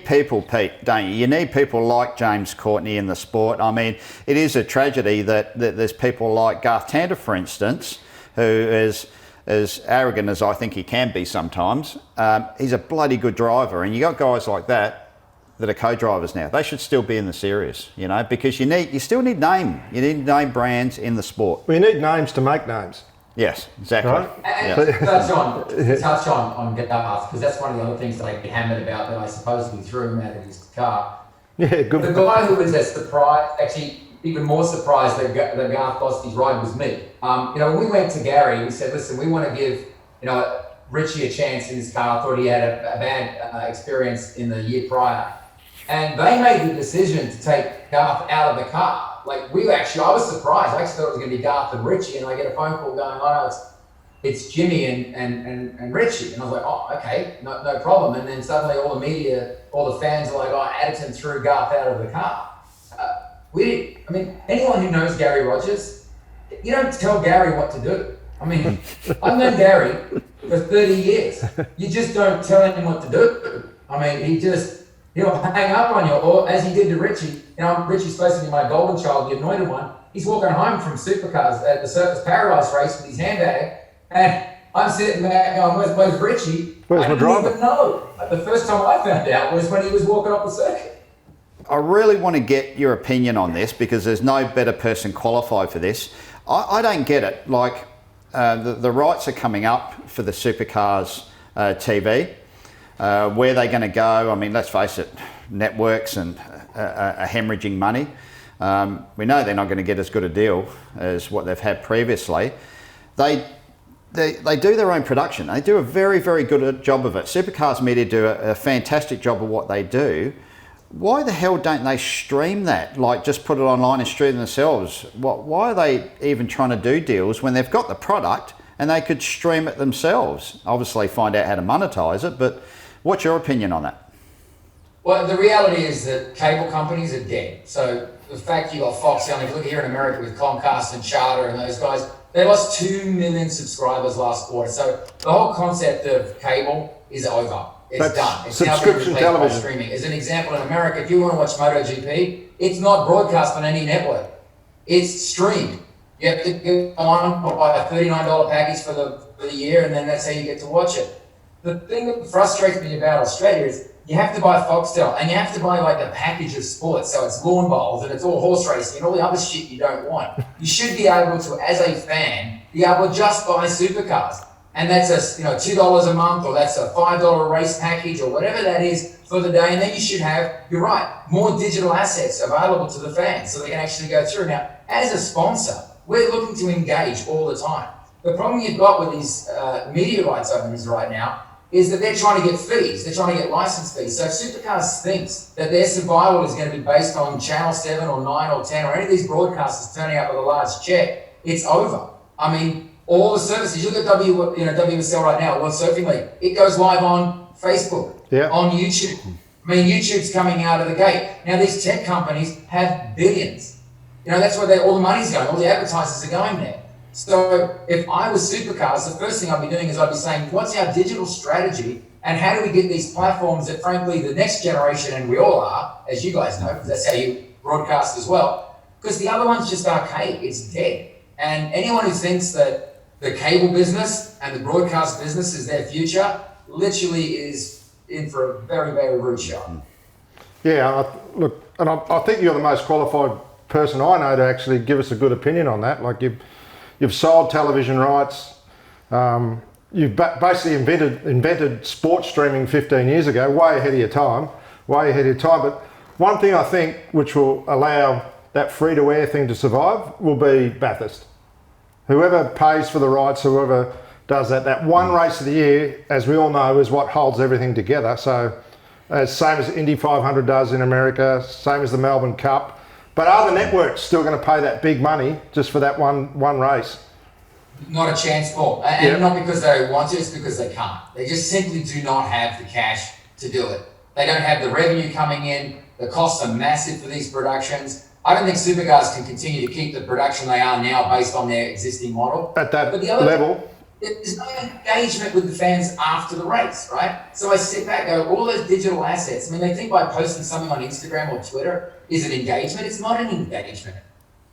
people, Pete, don't you? You need people like James Courtney in the sport. I mean, it is a tragedy that there's people like Garth Tander, for instance, who is as arrogant as I think he can be sometimes. He's a bloody good driver, and you got guys like that are co-drivers now. They should still be in the series, you know, because you still need name. You need name brands in the sport. Well, you need names to make names. Yes, exactly. Right? And touch on Garth, because that's one of the other things that I get hammered about, that I supposedly threw him out of his car. Yeah, good. The guy who was as surprised, actually even more surprised that Garth lost his ride was me. When we went to Gary, we said, listen, we want to give, Richie a chance in his car. I thought he had a bad experience in the year prior. And they made the decision to take Garth out of the car. Like, I was surprised. I actually thought it was going to be Garth and Richie, and I get a phone call going, oh, no, it's Jimmy and Richie. And I was like, oh, okay, no problem. And then suddenly all the media, all the fans are like, oh, Adderton threw Garth out of the car. Anyone who knows Gary Rogers, you don't tell Gary what to do. I mean, I've known Gary for 30 years. You just don't tell him what to do. I mean, he'll hang up on you, or as he did to Richie. Richie's supposed to be my golden child, the anointed one. He's walking home from Supercars at the Surfers Paradise race with his handbag, and I'm sitting there going, where's Richie? Where's my driver? I didn't even know. The first time I found out was when he was walking up the circuit. I really want to get your opinion on this, because there's no better person qualified for this. I don't get it. Like, the rights are coming up for the Supercars TV. Where they're going to go, I mean, let's face it, networks and are hemorrhaging money. We know they're not going to get as good a deal as what they've had previously. They do their own production. They do a very, very good job of it. Supercars Media do a fantastic job of what they do. Why the hell don't they stream that? Like, just put it online and stream themselves? Why are they even trying to do deals when they've got the product and they could stream it themselves? Obviously find out how to monetize it, but what's your opinion on that? Well, the reality is that cable companies are dead. So the fact you got Fox, if you look here in America with Comcast and Charter and those guys, they lost 2 million subscribers last quarter. So the whole concept of cable is over. It's done. It's subscription now television. Streaming. As an example, in America, if you want to watch MotoGP, it's not broadcast on any network. It's streamed. You have to go on or buy a $39 package for the year, and then that's how you get to watch it. The thing that frustrates me about Australia is you have to buy Foxtel, and you have to buy like a package of sports. So it's lawn bowls, and it's all horse racing, and all the other shit you don't want. You should be able to, as a fan, be able to just buy Supercars. And that's $2 a month, or that's a $5 race package, or whatever that is for the day. And then you should have, you're right, more digital assets available to the fans so they can actually go through. Now, as a sponsor, we're looking to engage all the time. The problem you've got with these media rights owners right now is that they're trying to get fees. They're trying to get license fees. So if Supercars thinks that their survival is going to be based on Channel 7 or 9 or 10 or any of these broadcasters turning up with a large check, it's over. I mean, all the services, you look at WSL right now, World Surfing League, it goes live on Facebook, on YouTube. I mean, YouTube's coming out of the gate. Now, these tech companies have billions. That's where all the money's going, all the advertisers are going there. So if I was Supercars, the first thing I'd be doing is I'd be saying, what's our digital strategy, and how do we get these platforms that, frankly, the next generation, and we all are, as you guys know, because that's how you broadcast as well, because the other one's just archaic, it's dead. And anyone who thinks that the cable business and the broadcast business is their future literally is in for a very, very rude shot. Yeah, I think you're the most qualified person I know to actually give us a good opinion on that. Like, you've sold television rights. You've basically invented sports streaming 15 years ago, way ahead of your time. But one thing I think which will allow that free-to-air thing to survive will be Bathurst. Whoever pays for the rights, whoever does that one race of the year, as we all know, is what holds everything together. So, same as Indy 500 does in America, same as the Melbourne Cup. But are the networks still going to pay that big money just for that one race? Not a chance, Paul. And not because they want to, it's because they can't. They just simply do not have the cash to do it. They don't have the revenue coming in. The costs are massive for these productions. I don't think supercars can continue to keep the production they are now based on their existing model. At that level. There's no engagement with the fans after the race, right? So I sit back and go, all those digital assets, I mean, they think by posting something on Instagram or Twitter is an engagement. It's not an engagement.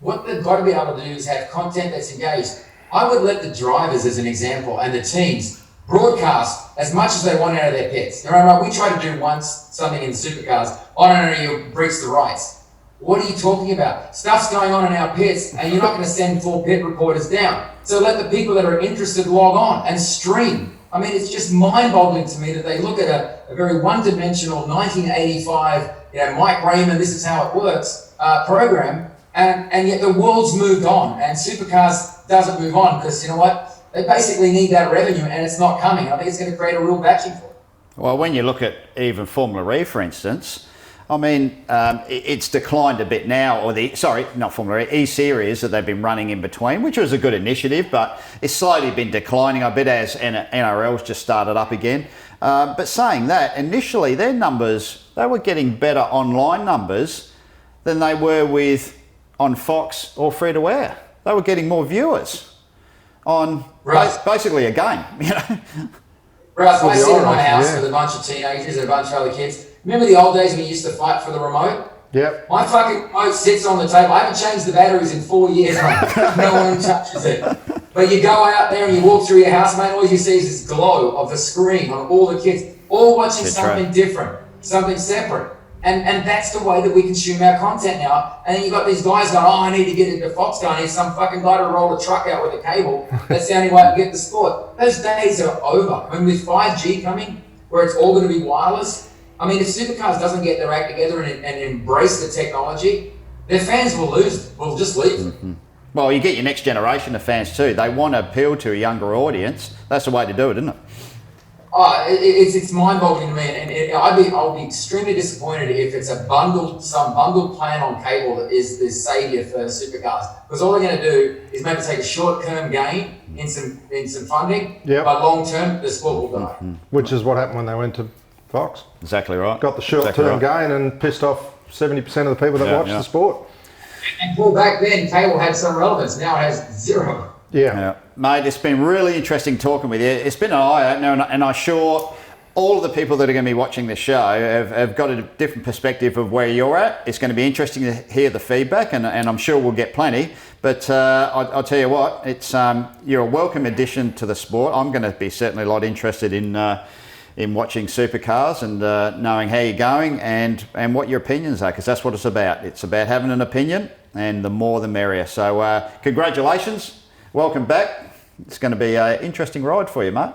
What they've got to be able to do is have content that's engaged. I would let the drivers, as an example, and the teams broadcast as much as they want out of their pits. We tried to do once something in supercars. I don't know who breaks the rights. What are you talking about? Stuff's going on in our pits, and you're not going to send 4 pit reporters down. So let the people that are interested log on and stream. I mean, it's just mind-boggling to me that they look at a very one-dimensional 1985, Mike Raymond, this is how it works, program, and yet the world's moved on, and supercars doesn't move on because, you know what? They basically need that revenue, and it's not coming. I think it's going to create a real vacuum for it. Well, when you look at even Formula E, for instance, I mean, it's declined a bit now, or not Formula E, E-Series that they've been running in between, which was a good initiative, but it's slowly been declining a bit as NRL's just started up again. But saying that, initially their numbers, they were getting better online numbers than they were on Fox or free-to-air. They were getting more viewers on basically a game. Russ, I sit in my house with a bunch of teenagers and a bunch of other kids. Remember the old days when you used to fight for the remote? Yep. My fucking remote sits on the table. I haven't changed the batteries in 4 years. No one touches it. But you go out there and you walk through your house, mate, all you see is this glow of the screen on all the kids, all watching something different, something separate. And that's the way that we consume our content now. And then you've got these guys going, I need to get into Fox, I need some fucking guy to roll a truck out with a cable. That's the only way to get the sport. Those days are over. I mean, with 5G coming, where it's all going to be wireless, I mean, if Supercars doesn't get their act together and embrace the technology, their fans will just leave. Mm-hmm. Well, you get your next generation of fans too. They want to appeal to a younger audience. That's the way to do it, isn't it? It's mind-boggling to me, and I'll be extremely disappointed if it's some bundled plan on cable that is the saviour for supercars. Because all they're going to do is maybe take a short-term gain in some funding, but long-term the sport will die. Mm-hmm. Which is what happened when they went to Fox. Exactly right. Got the short-term gain and pissed off 70% of the people that watch the sport. And well, back then cable had some relevance. Now it has zero. Yeah. Mate, it's been really interesting talking with you. It's been an eye-opener, and I'm sure all of the people that are going to be watching this show have got a different perspective of where you're at. It's going to be interesting to hear the feedback, and I'm sure we'll get plenty. But I'll tell you what, it's you're a welcome addition to the sport. I'm going to be certainly a lot interested in watching supercars and knowing how you're going and what your opinions are, because that's what it's about. It's about having an opinion, and the more the merrier. So congratulations. Welcome back. It's going to be an interesting ride for you, mate.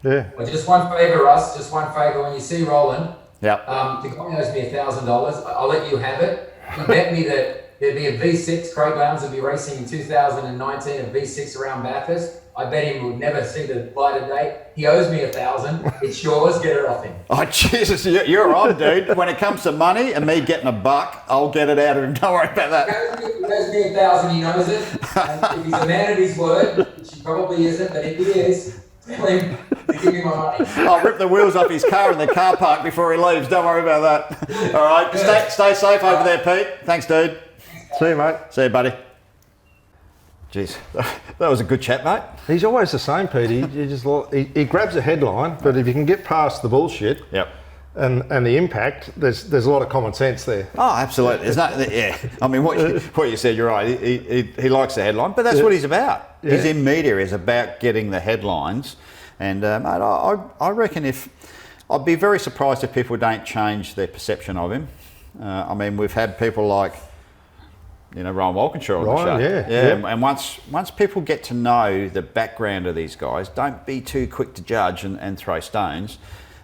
Yeah. Well, just one favour, Russ. Just one favour. When you see Roland, the guy owes me $1,000. I'll let you have it. He bet me that there'd be a V6. Craig Lowndes would be racing in 2019, a V6 around Bathurst. I bet him would never see the light of day. He owes me $1,000. It's yours. Get it off him. Oh, Jesus, you're on, dude. When it comes to money and me getting $1, I'll get it out of him. Don't worry about that. He owes me $1,000. He knows it. And if he's a man of his word, which he probably isn't, but if he is, tell him to give me my money. I'll rip the wheels off his car in the car park before he leaves. Don't worry about that. All right. Stay safe over there, Pete. Thanks, dude. See you, mate. See you, buddy. Jeez, that was a good chat, mate. He's always the same, Pete. He grabs a headline, but if you can get past the bullshit and the impact, there's a lot of common sense there. Oh, absolutely. There's I mean, what you said, you're right. He likes the headline, but that's what he's about. Yeah. He's in media. He's about getting the headlines. And mate, I reckon I'd be very surprised if people don't change their perception of him. I mean, we've had people like Ryan Walkinshaw on the show. Yeah. And once people get to know the background of these guys, don't be too quick to judge and throw stones.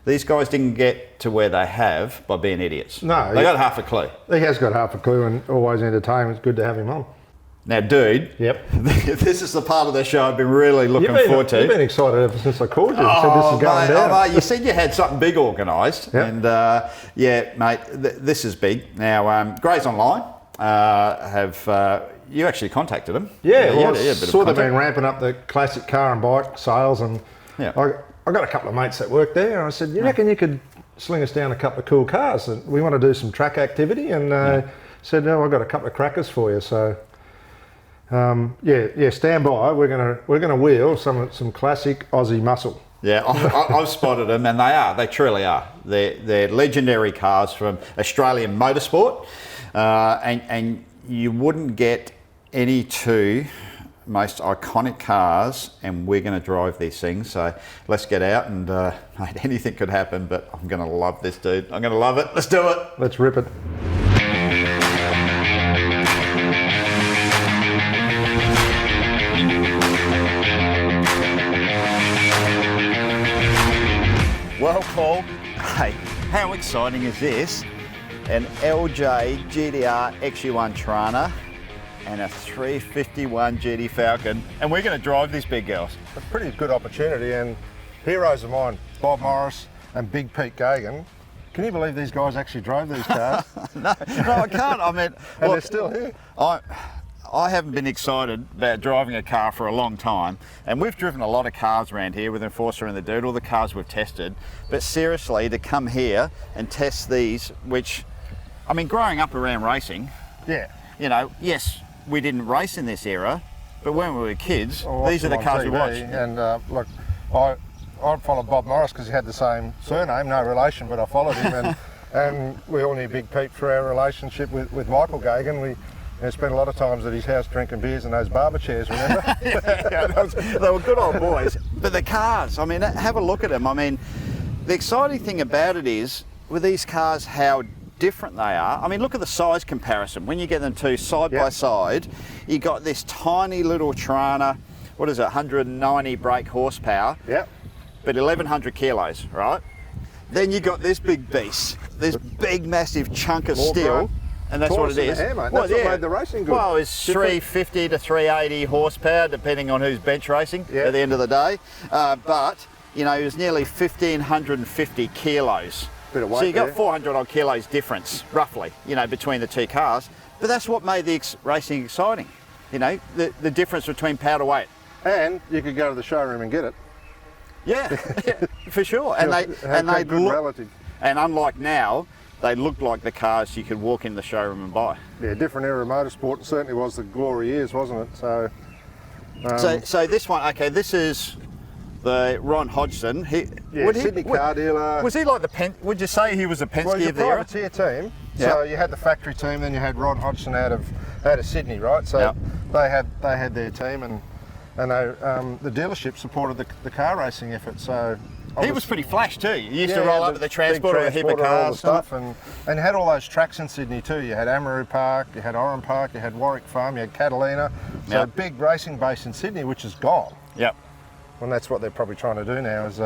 These guys didn't get to where they have by being idiots. No. They got half a clue. He has got half a clue and always entertaining. It's good to have him on. Now, dude, this is the part of the show I've been really looking forward to. You've been excited ever since I called you and said this is going down. You said you had something big organised. Yep. And, mate, this is big. Now, Gray's online. you actually contacted them. Yeah, well, sort of been ramping up the classic car and bike sales, and I got a couple of mates that work there, and I said, you reckon you could sling us down a couple of cool cars? And we want to do some track activity, and said, no, I've got a couple of crackers for you. So stand by. We're gonna wheel some classic Aussie muscle. Yeah, I've spotted them, and they truly are. They're legendary cars from Australian motorsport, and you wouldn't get any two most iconic cars, and we're going to drive these things. So let's get out, and mate, anything could happen, but I'm going to love this, dude. I'm going to love it. Let's do it. Let's rip it. Well, Paul, hey, how exciting is this? An LJ GTR XU1 Trana and a 351 GT Falcon, and we're going to drive these big girls. A pretty good opportunity, and heroes of mine, Bob Morris and Big Pete Gagan. Can you believe these guys actually drove these cars? No, I can't. I mean, and they're still here. I haven't been excited about driving a car for a long time, and we've driven a lot of cars around here with Enforcer and the Dude, all the cars we've tested, but seriously, to come here and test these, which, I mean, growing up around racing, you know, yes, we didn't race in this era, but when we were kids, these are the cars we watched. And look, I followed Bob Morris because he had the same surname, no relation, but I followed him, and we all knew Big Pete through our relationship with Michael Gagan. We spent a lot of times at his house drinking beers in those barber chairs, remember? They were good old boys. But the cars, I mean, have a look at them. I mean, the exciting thing about it is, with these cars, how different they are. I mean, look at the size comparison. When you get them two side by side, you got this tiny little Trana, what is it, 190 brake horsepower, but 1,100 kilos, right? Then you got this big beast, this big, massive chunk of steel. And that's what it is. Air, mate. That's what made the racing good. Well, it's 350 to 380 horsepower, depending on who's bench racing at the end of the day. But, you know, it was nearly 1,550 kilos. Bit of weight so you got 400 odd kilos difference, roughly, you know, between the two cars. But that's what made the racing exciting. You know, the difference between power to weight. And you could go to the showroom and get it. Yeah, for sure. And they good relative. And unlike now, they looked like the cars you could walk in the showroom and buy. Yeah, different era of motorsport. It certainly was the glory years, wasn't it? So this one, okay, this is the Ron Hodgson. Sydney car dealer. Was he like would you say he was a Penske of the era? Well, he was a privateer team. So you had the factory team, then you had Ron Hodgson out of Sydney, right? So they had their team, and the dealership supported the car racing effort. So he was pretty flash too. You used to roll up with the transporter with a heap of cars stuff, and you had all those tracks in Sydney too. You had Amaru Park, you had Oran Park, you had Warwick Farm, you had Catalina. So a big racing base in Sydney, which is gone. Yep. And that's what they're probably trying to do now, is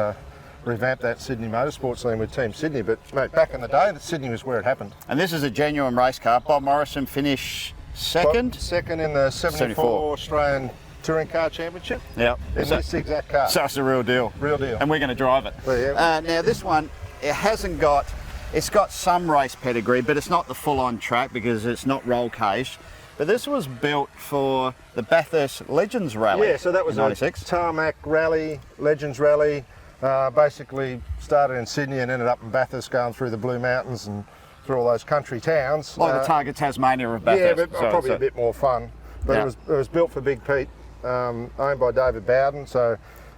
revamp that Sydney motorsport scene with Team Sydney. But mate, back in the day, Sydney was where it happened. And this is a genuine race car. Bob Morrison finished second. Second in the 74 Australian Touring Car Championship. Yeah. In this exact car. So it's a real deal. Real deal. And we're going to drive it. Now this one, it's got some race pedigree, but it's not the full-on track because it's not roll caged. But this was built for the Bathurst Legends Rally. Yeah, so that was a tarmac rally, Legends Rally. Basically started in Sydney and ended up in Bathurst, going through the Blue Mountains and through all those country towns. Like the Target Tasmania of Bathurst. Yeah, but probably a bit more fun. But it was built for Big Pete, owned by David Bowden. So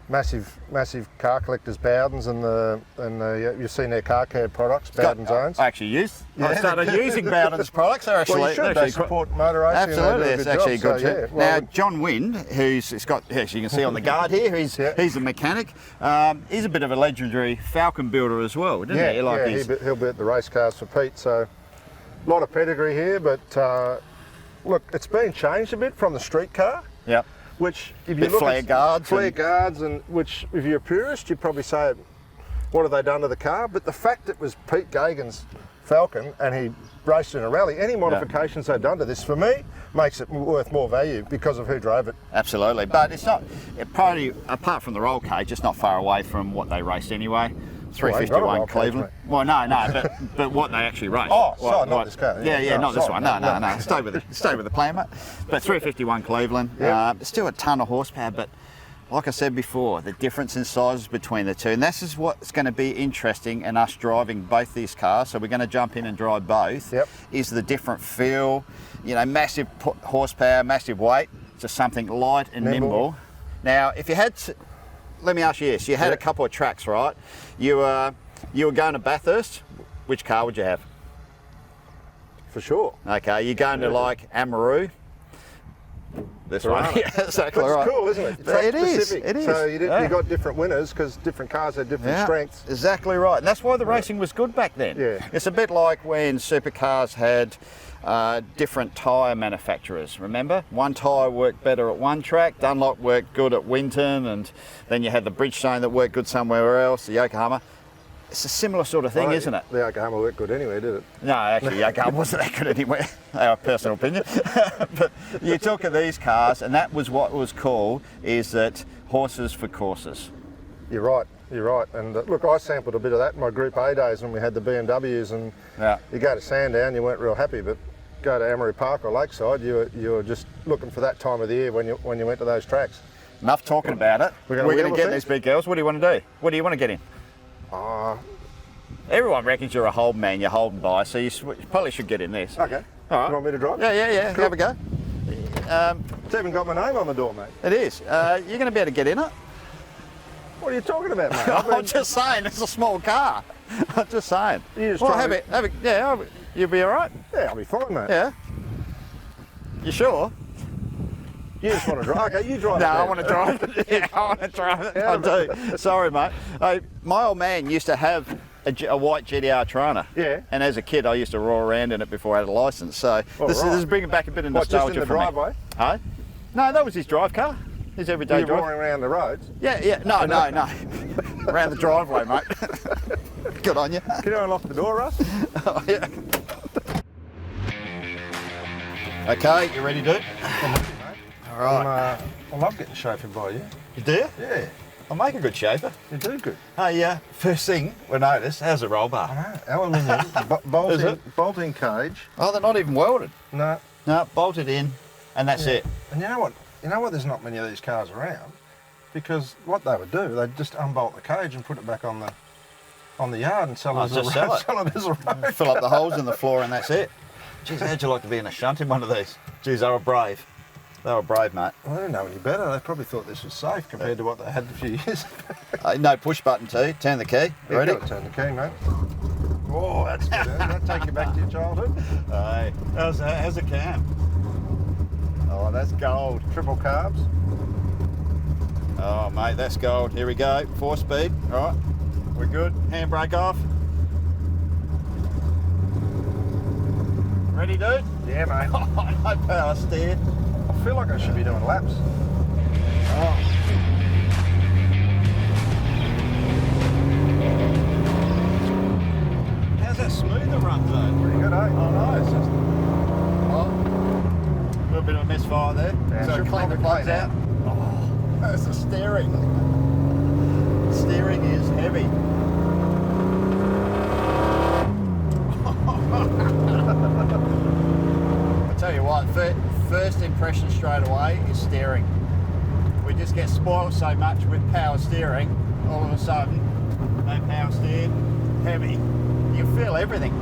massive car collectors, Bowdens, and you've seen their car care products, Bowden's owns. I started using Bowden's products. They're actually, well, you should. They support motor racing. Absolutely, it's actually a good job. Now, John Wind, as you can see on the guard here, he's a mechanic. He's a bit of a legendary Falcon builder as well, didn't he? He'll build the race cars for Pete. So a lot of pedigree here, but look, it's been changed a bit from the street car. Yep. Which, if you look at flare guards, and which, if you're a purist, you'd probably say, what have they done to the car? But the fact it was Pete Gagan's Falcon and he raced in a rally, any modifications they've done to this, for me, makes it worth more value because of who drove it. Absolutely, but it's not, probably, apart from the roll cage, it's not far away from what they raced anyway. 351 Cleveland. Well, no, but what they actually race. Oh, sorry, not this car. Yeah, not this one. No. Stay with the plan, mate. But 351 Cleveland. Still a ton of horsepower, but like I said before, the difference in sizes between the two, and this is what's going to be interesting in us driving both these cars. So we're going to jump in and drive both. Is the different feel, massive horsepower, massive weight, just something light and nimble. Now, if you had, let me ask you this: you had a couple of tracks, right? You were going to Bathurst. Which car would you have? For sure. Okay, you're going to like Amaroo. This one. Yeah, exactly right. It's cool, isn't it? It is. So you got different winners because different cars have different strengths. Exactly right. And that's why the racing was good back then. Yeah. It's a bit like when supercars had different tyre manufacturers, remember? One tyre worked better at one track, Dunlop worked good at Winton, and then you had the Bridgestone that worked good somewhere else, the Yokohama. It's a similar sort of thing, isn't it? The Yokohama worked good anyway, did it? No, actually, Yokohama wasn't that good anywhere. Our personal opinion. But you talk of these cars, and that was what was cool, is that horses for courses. You're right. And look, I sampled a bit of that in my Group A days when we had the BMWs, and you go to Sandown, you weren't real happy, but go to Amaroo Park or Lakeside, you were just looking for that time of the year when you went to those tracks. Enough talking about it. We're going to get these big girls. What do you want to do? What do you want to get in? Everyone reckons you're a Holden man, you're Holden by, so you probably should get in this. Okay. All right. You want me to drive? Yeah. Cool. Have a go. It's even got my name on the door, mate. It is. You're going to be able to get in it. What are you talking about, mate? I'm just saying, it's a small car. I'm just saying. You just you'll be all right? Yeah, I'll be fine, mate. Yeah. You sure? You just want to drive? Okay, you drive. No, I want to drive it. Yeah, I want to drive it. I do. Sorry, mate. My old man used to have a white GTR Trana. Yeah. And as a kid, I used to roar around in it before I had a licence. So this is bringing back a bit of nostalgia for me. Just in the driveway? Huh? No, that was his drive car. His everyday drive. Roaring around the roads? Yeah. No. Around the driveway, mate. Good on you. Can you unlock the door, Russ? Oh, yeah. Okay, you ready, dude? All right. I love getting chauffeured by you. You do? Yeah. I make a good chauffeur. You do good. Hey, first thing we noticed, how's the roll bar? I know. Aluminium, bolt-in cage. Oh, they're not even welded. No. No, bolted in, and that's it. And you know what? There's not many of these cars around, because what they would do, they'd just unbolt the cage and put it back on the yard and sell it as a road. Fill up the holes in the floor and that's it. Geez, how'd you like to be in a shunt in one of these? Geez, they were brave. They were brave, mate. Well, they didn't know any better. They probably thought this was safe compared to what they had a few years ago. No push button too. Turn the key. Ready? You've got to turn the key, mate. Oh, that's good. That'll take you back to your childhood. Hey, how's the cam? Oh, that's gold. Triple carbs. Oh, mate, that's gold. Here we go. 4-speed. All right. We're good. Handbrake off. Ready, dude? Yeah, mate. No power steer. I feel like I should be doing laps. Oh. How's that smooth the run, though? Pretty good, eh? Oh, no, it's just... Oh. A little bit of a misfire there. Yeah, so clean the plugs out. Oh, that's the steering. Steering is heavy. I tell you what, first impression straight away is steering. We just get spoiled so much with power steering. All of a sudden, no power steer, heavy. You feel everything.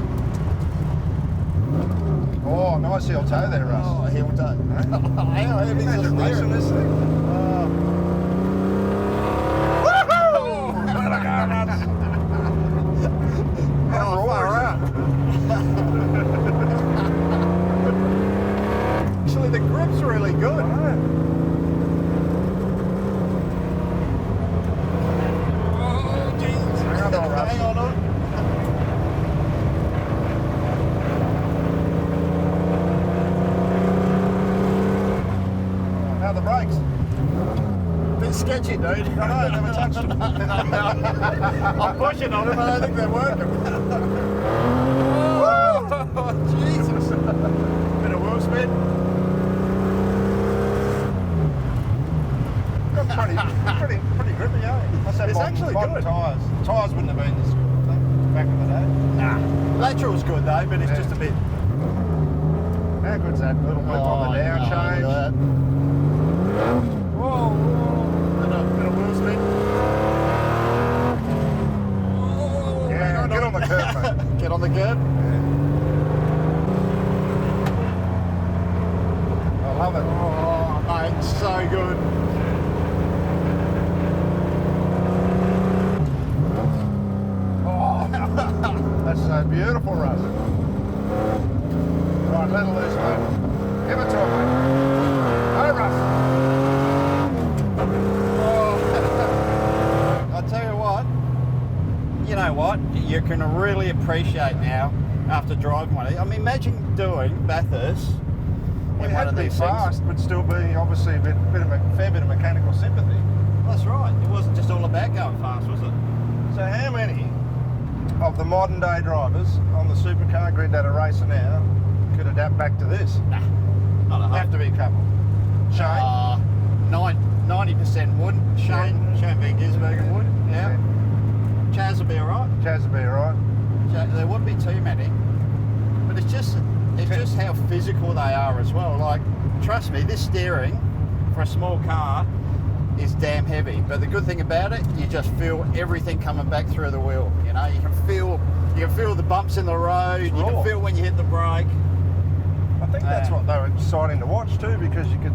Oh, nice heel toe there, Russ. Oh, heel toe. How heavy is the steering? This thing. Woohoo! How far out? Actually, the grip's really good. Oh, jeez. Hang on. How are the brakes? Bit sketchy, dude. I know, never touched them. I'm pushing on them, I don't think they're working. Oh, Jesus. Bit of wheel spin. Pretty grippy, eh? It's actually good. Tyres wouldn't have been as today, but it's just a bit... How good's that little blip on the down change? Whoa, bit of wheel spin. Yeah, get on the curb, mate. Get on the curb. I love it. Oh, mate, so good. Oh, that's so beautiful, Russ. Right, let it loose, mate. Give it to him, mate. Hey, Russ. Oh. I'll tell you what, you know what, you can really appreciate now after driving one of these. I mean, imagine doing Bathurst Well, in you one had of to be these fast, things. but still be obviously a fair bit of mechanical sympathy. That's right, it wasn't just all about going fast, was it? So how many of the modern day drivers on the supercar grid that are racing now could adapt back to this? Nah, not a Have to be a couple. Shane? 90% would. Shane Van Gisbergen would, yeah. Chaz will be alright. Chaz will be alright. There wouldn't be too many. But it's just how physical they are as well. Like, trust me, this steering for a small car is damn heavy. But the good thing about it, you just feel everything coming back through the wheel. You know, you can feel the bumps in the road. You can feel when you hit the brake. I think that's what they were exciting to watch too, because you could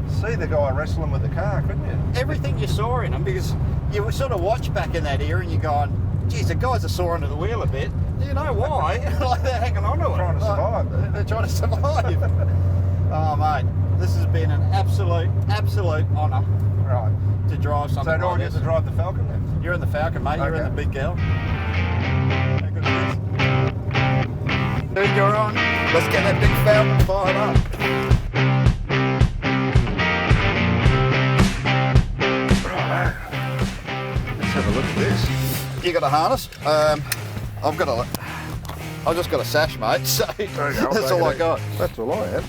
see the guy wrestling with the car, couldn't you? Everything you saw in them, because you would sort of watch back in that era and you're going, geez, the guys are sore under the wheel a bit. Do you know why? Like, they're hanging on to it. Trying to survive. They're trying to survive. Oh, mate, this has been an absolute honour. Right. To drive something So do I like get this. to drive the Falcon then? You're in the Falcon, mate. You're in Okay. the big girl. How good is this? Dude, you're on. Let's get that big Falcon fired up. Let's have a look at this. You got a harness? I've just got a sash, mate. So that's all I got. That's all I had.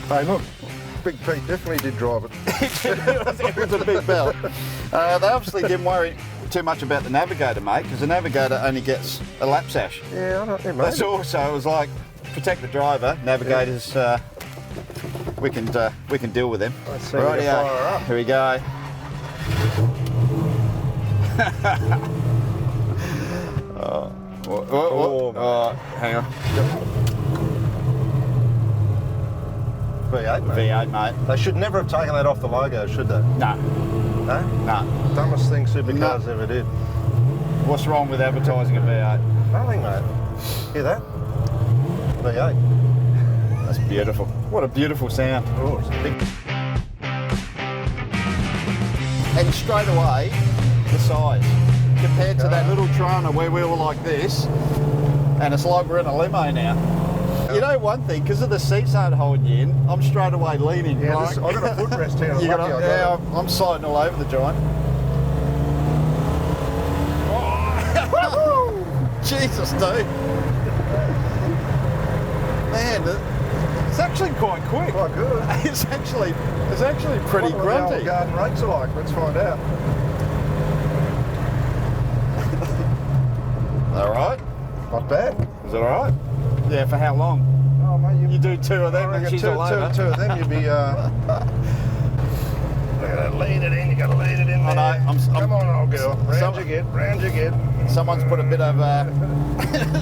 Hey, look, Big Pete definitely did drive it. It was a big belt. They obviously didn't worry too much about the Navigator, mate, because the Navigator only gets a lap sash. Yeah, I don't know. That's all. So it was like, protect the driver. Navigators, we can deal with them. Let's see if we can fire her up. Here we go. Hang on. V8, mate. V8, mate. They should never have taken that off the logo, should they? No, No? no. Dumbest thing supercars ever did. What's wrong with advertising a V8? Nothing, mate. Hear that? V8. That's beautiful. What a beautiful sound. Oh, it's a big... And straight away, the size. Compared to that little Trona where we were like this, and it's like we're in a limo now. You know one thing, because of the seats aren't holding you in, I'm straight away leaning. Yeah, like, I've got a footrest here. you got yeah, I'm sliding all over the joint. Oh. Jesus, dude. Man, it's actually quite quick. Quite good. It's actually pretty What grunty. the old garden rakes are like? Let's find out. All right. Not bad. Is it all right? Yeah. For how long? Oh, mate, You do two of them I and reckon she's all over. two of them, you'd be. You gotta lean it in. You gotta lean it in I there. know, Come on, old girl. Round you get. Someone's put a bit of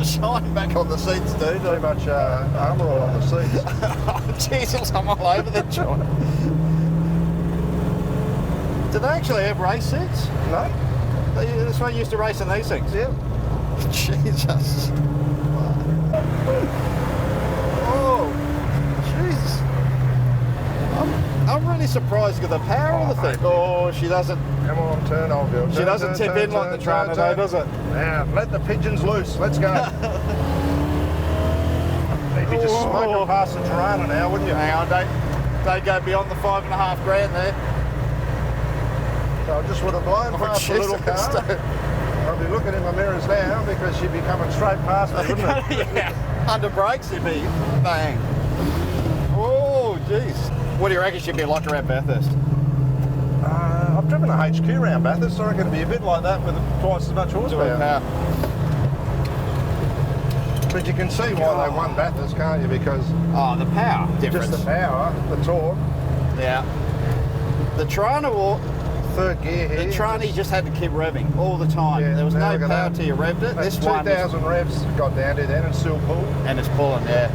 shine back on the seats, dude. Too much armour all on the seats. Oh, Jesus, I'm all over the joint. Do they actually have race seats? No? That's why you used to race in these things. Yeah. Jesus. Oh, jeez. I'm really surprised at the power of the thing. Oh, she doesn't. Come on, turn, old girl. She doesn't tip in like the Trona, though, does it? Now, let the pigeons loose. Let's go. You'd be just smoking past the Trona now, wouldn't you? Hang on, don't go beyond the $5.5 grand there. So I just would have blown past the little Jesus. car. I'll be looking in my mirrors now because she'd be coming straight past me, wouldn't it? Yeah. Under brakes, it'd be bang. Oh, jeez. What do you reckon she'd be like around Bathurst? I've driven a HQ around Bathurst, so I reckon it'd be a bit like that with twice as much horsepower. But you can see why they won Bathurst, can't you? Because the power difference. Just the power, the torque. Yeah. The Toronto third gear here. The tranny just had to keep revving all the time. Yeah, there was no power till you revved it. This 2,000 revs got down to then and still pulled. And it's pulling, yeah.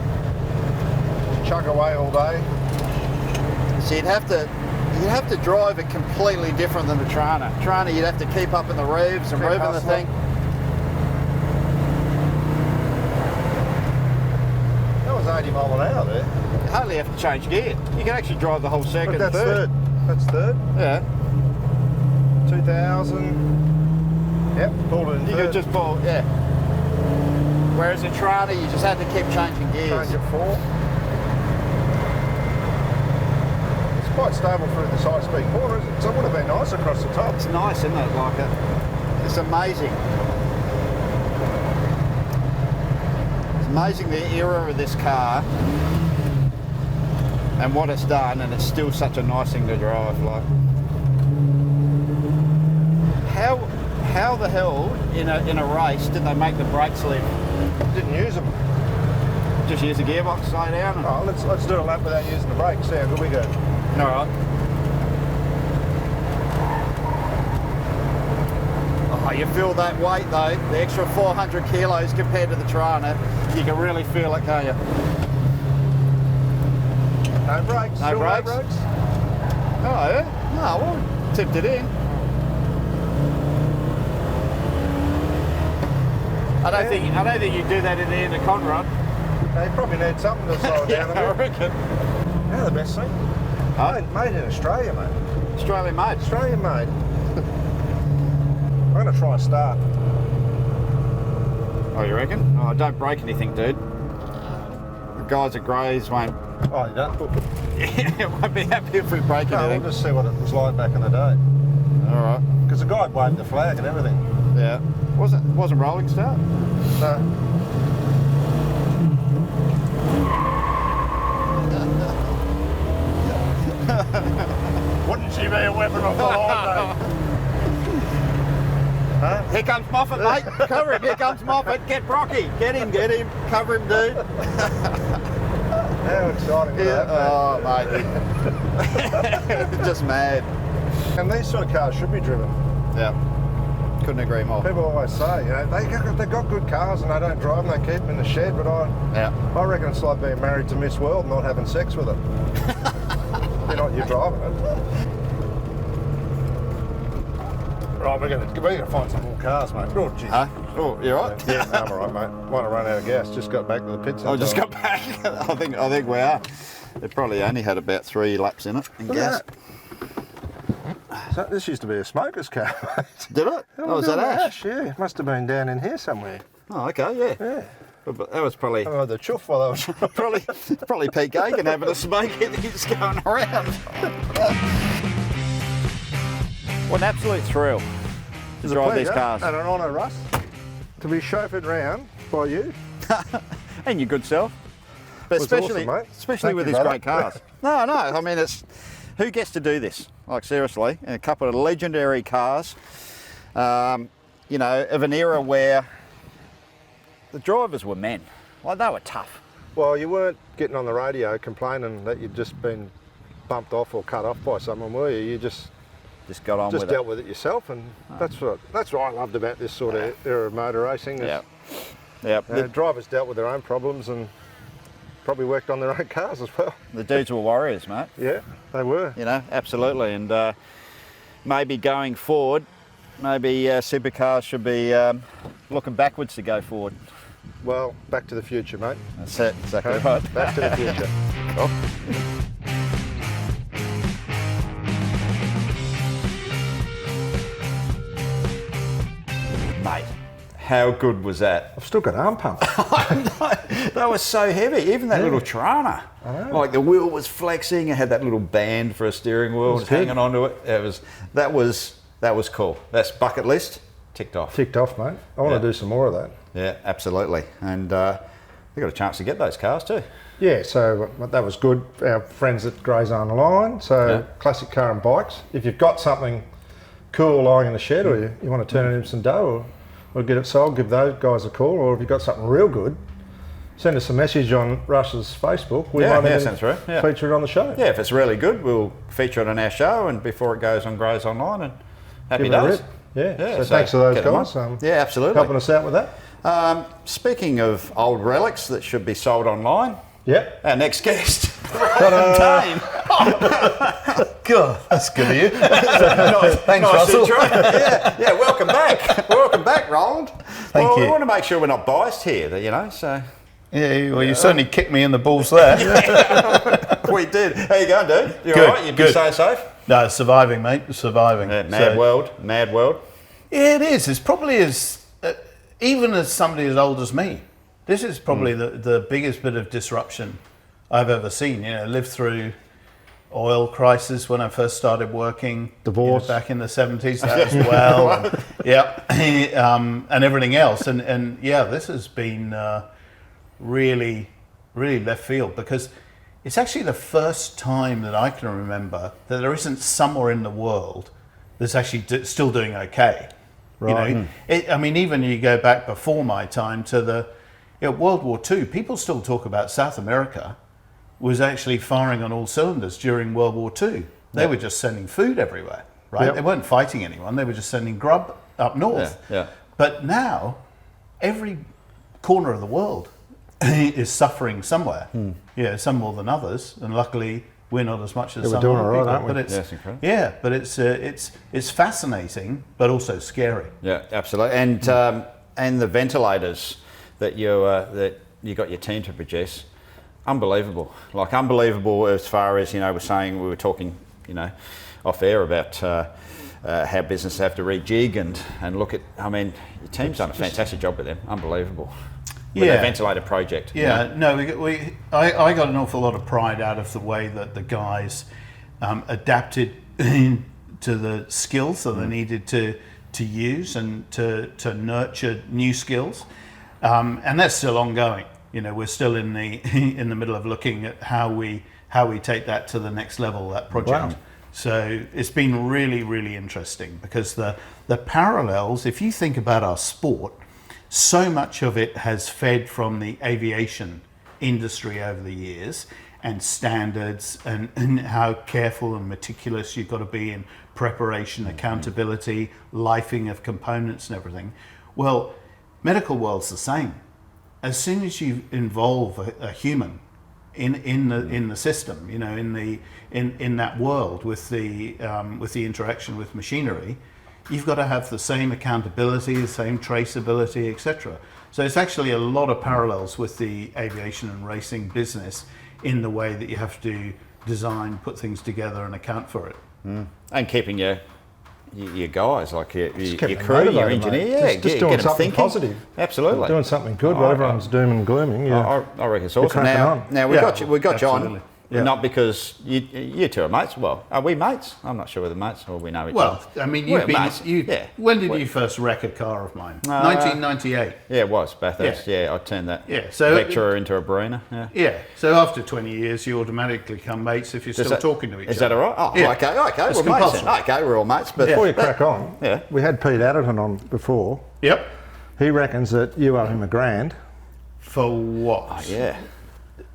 Chug away all day. So you'd have to drive it completely different than the Trana. Trana, you'd have to keep up in the revs and revving the thing. That was 80 mile an hour there. You hardly have to change gear. You can actually drive the whole circuit. But that's third. That's third. Yeah. 2,000. Yep, pulled it in You third. could just pull, yeah. Whereas in Trana, you just had to keep changing gears. Change it 4. It's quite stable through this high-speed corner, isn't it? So it would have been nice across the top. It's nice, isn't it? Like it's amazing. It's amazing the era of this car and what it's done, and it's still such a nice thing to drive. Like, how the hell in a race did they make the brakes live? Didn't use them. Just use the gearbox, slow down. Oh, let's do a lap without using the brakes. See how good we go. All right. Oh, you feel that weight though, the extra 400 kilos compared to the Trana. You can really feel it, can't you? No brakes. No brakes? No brakes? Oh, yeah? No, well, tipped it in. I don't think you do that in the end of Conrod. They probably need something to slow it down a bit. I reckon. How the best thing? Huh? Made in Australia, mate. Australian made. Australian made. I'm going to try a start. Oh, you reckon? Oh, don't break anything, dude. The guys at Grays won't. Oh, you don't? Won't be happy if we break anything. We'll just see what it was like back in the day. All right. Because the guy waved the flag and everything. Yeah. Wasn't rolling start? No. Wouldn't she be a weapon of the Lord, huh? Here comes Moffat, mate. Cover him. Here comes Moffat. Get Brocky. Get him. Cover him, dude. How exciting is that, mate. Just mad. And these sort of cars should be driven. Yeah. Couldn't agree more. People always say, you know, they've got good cars and they don't drive them, they keep them in the shed, but I reckon it's like being married to Miss World and not having sex with her. You're driving it. Right, we're gonna find some more cars, mate. Oh, geez. Huh? Oh, you all right? Yeah, no, I'm all right, mate. Might have run out of gas. Just got back to the pits. I just got back. I think we are. It probably only had about 3 laps in it in gas. So this used to be a smoker's car, mate. Did it? Oh, was that Ash? Yeah, it must have been down in here somewhere. Oh, okay, yeah. Yeah. But that was probably... Oh, the chuff while I was... probably Pete Gagan having a smoke and he's going around. What an absolute thrill to drive these cars. And an honour, Russ, to be chauffeured round by you. And your good self. But especially with these great cars. No, I mean, who gets to do this? Like, seriously, a couple of legendary cars, of an era where the drivers were men. Like, they were tough. Well, you weren't getting on the radio complaining that you'd just been bumped off or cut off by someone, were you? You just got on with it. Just dealt with it yourself, and that's what I loved about this sort of era of motor racing. Yeah. The drivers dealt with their own problems and probably worked on their own cars as well. The dudes were warriors, mate. Yeah, they were. Absolutely. And maybe going forward, supercars should be looking backwards to go forward. Well, back to the future, mate. That's it, exactly right. Back to the future. Cool. Mate, how good was that? I've still got arm pump. That was so heavy. Even that little Trana. Like, the wheel was flexing. It had that little band for a steering wheel. It was hanging onto it. That was cool. That's bucket list. Ticked off. Ticked off, mate. I want to do some more of that. Yeah, absolutely. And we got a chance to get those cars too. Yeah, so that was good. Our friends at Grays Online. So classic car and bikes. If you've got something cool lying in the shed, or you want to turn it into some dough, or get it sold, give those guys a call. Or if you've got something real good, send us a message on Russ's Facebook. We might even feature it on the show. Yeah, if it's really good, we'll feature it on our show, and before it goes online, and happy days. Yeah. So thanks to those guys. Yeah, absolutely. Helping us out with that. Speaking of old relics that should be sold online, our next guest, Roland Dane. God, that's good of you. Thanks, Russell. Yeah, welcome back. Welcome back, Roland. Thank you. We want to make sure we're not biased here, so... Yeah, well, you certainly kicked me in the balls there. We did. How you going, dude? You all right? You been staying safe? No, surviving, mate. Surviving. Yeah, mad world. Yeah, it is. It's probably even as somebody as old as me, this is probably the biggest bit of disruption I've ever seen. Lived through oil crisis when I first started working. Divorce. Back in the 70s, that as well. And everything else. And this has been really, really left field, because it's actually the first time that I can remember that there isn't somewhere in the world that's actually still doing okay. Right. Even you go back before my time to World War II, people still talk about South America was actually firing on all cylinders during World War II. They were just sending food everywhere, right? They weren't fighting anyone. They were just sending grub up north. But now, every corner of the world is suffering somewhere. Some more than others, and luckily we're not as much as some doing other all right, people. aren't we? But it's fascinating, but also scary. Yeah, absolutely. And the ventilators that you got your team to produce, unbelievable. Like unbelievable as far as we were talking off air about how businesses have to rejig and look at. Your team's done a fantastic job with them. Unbelievable. With the ventilator project. I got an awful lot of pride out of the way that the guys adapted to the skills that they needed to use and to nurture new skills, and that's still ongoing. We're still in the middle of looking at how we take that to the next level, that project. Wow. So it's been really, really interesting, because the parallels, if you think about our sport, so much of it has fed from the aviation industry over the years, and standards, and how careful and meticulous you've got to be in preparation, accountability, lifing of components and everything. Well, medical world's the same. As soon as you involve a human in the system, in that world with the interaction with machinery, you've got to have the same accountability, the same traceability, etc. So it's actually a lot of parallels with the aviation and racing business in the way that you have to design, put things together, and account for it. And keeping your guys, like your crew, your engineer, just doing something positive. Absolutely, doing something good. While everyone's doom and glooming, I reckon it's awesome. Now we got John. Yeah. Not because you two are mates. Well, are we mates? I'm not sure whether mates or we know each other. Well, you've been mates. When did you first wreck a car of mine? 1998. Yeah, it was Bathurst. Yeah, I turned that so lecturer into a Brina. Yeah. So after 20 years, you automatically become mates if you're still talking to each other. Is that all right? Oh, okay. It's we're mates. Okay, we're all mates. But before you crack on, we had Peter Adderton on before. Yep. He reckons that you owe him $1,000. For what? Oh, yeah.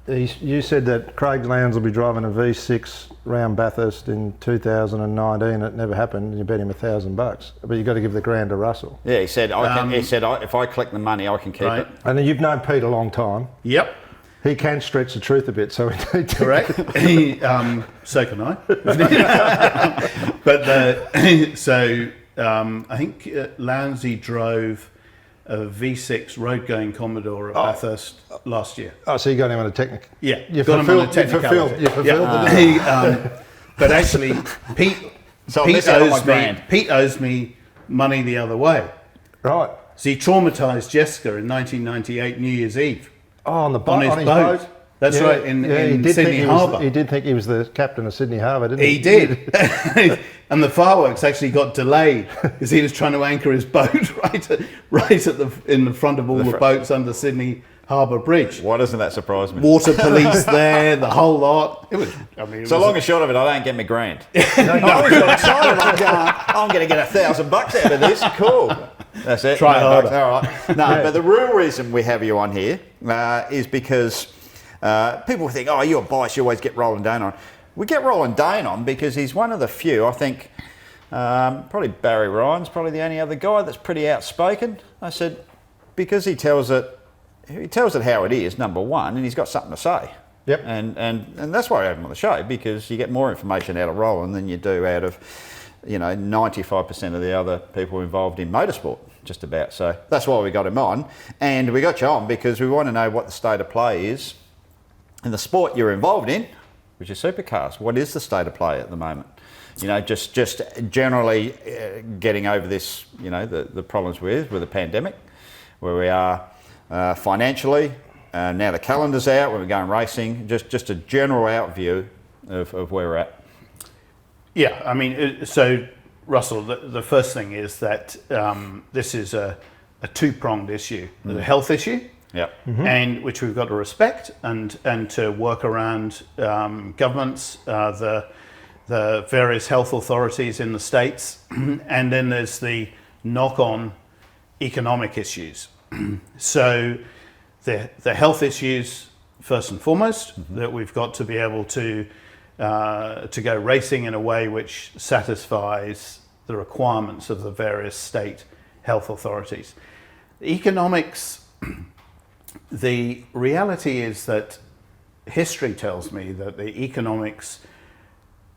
You said that Craig Lowndes will be driving a V6 round Bathurst in 2019. It never happened. You bet him $1,000, but you got to give the $1,000 to Russell. Yeah, he said. If I collect the money, I can keep it. And you've known Pete a long time. Yep. He can stretch the truth a bit, so we need to. Correct. So can I. But I think Lowndesy drove a V6 road-going Commodore at Bathurst last year. Oh, so you got him on a technical? Yeah, you fulfilled the but actually, Pete owes me money the other way. Right. So he traumatised Jessica in 1998 New Year's Eve. Oh, on his boat. That's right, in Sydney Harbour. He did think he was the captain of Sydney Harbour, didn't he? He did. And the fireworks actually got delayed because he was trying to anchor his boat in the front of all the boats under Sydney Harbour Bridge. Why doesn't that surprise me? Water police there, the whole lot. Long and short of it, I don't get $1,000. I'm excited. I'm going to get $1,000 out of this. Cool. That's it. Try harder. All right. No, but the real reason we have you on here is because people think, oh, you're biased, you always get Roland Dane on. We get Roland Dane on because he's one of the few, I think, probably Barry Ryan's probably the only other guy that's pretty outspoken. I said, because he tells it how it is, number one, and he's got something to say. Yep. And that's why I have him on the show, because you get more information out of Roland than you do out of 95% of the other people involved in motorsport, just about. So that's why we got him on. And we got you on because we want to know what the state of play is in the sport you're involved in, which is supercars. What is the state of play at the moment? Just generally getting over this, the problems with the pandemic, where we are financially. Now the calendar's out, when we're going racing, just a general out view of where we're at. Yeah, I mean, so Russell, the first thing is that this is a two-pronged issue. There's a health issue, and which we've got to respect and to work around governments, the various health authorities in the states, and then there's the knock-on economic issues. So the health issues first and foremost, that we've got to be able to go racing in a way which satisfies the requirements of the various state health authorities. The economics, the reality is that history tells me that the economics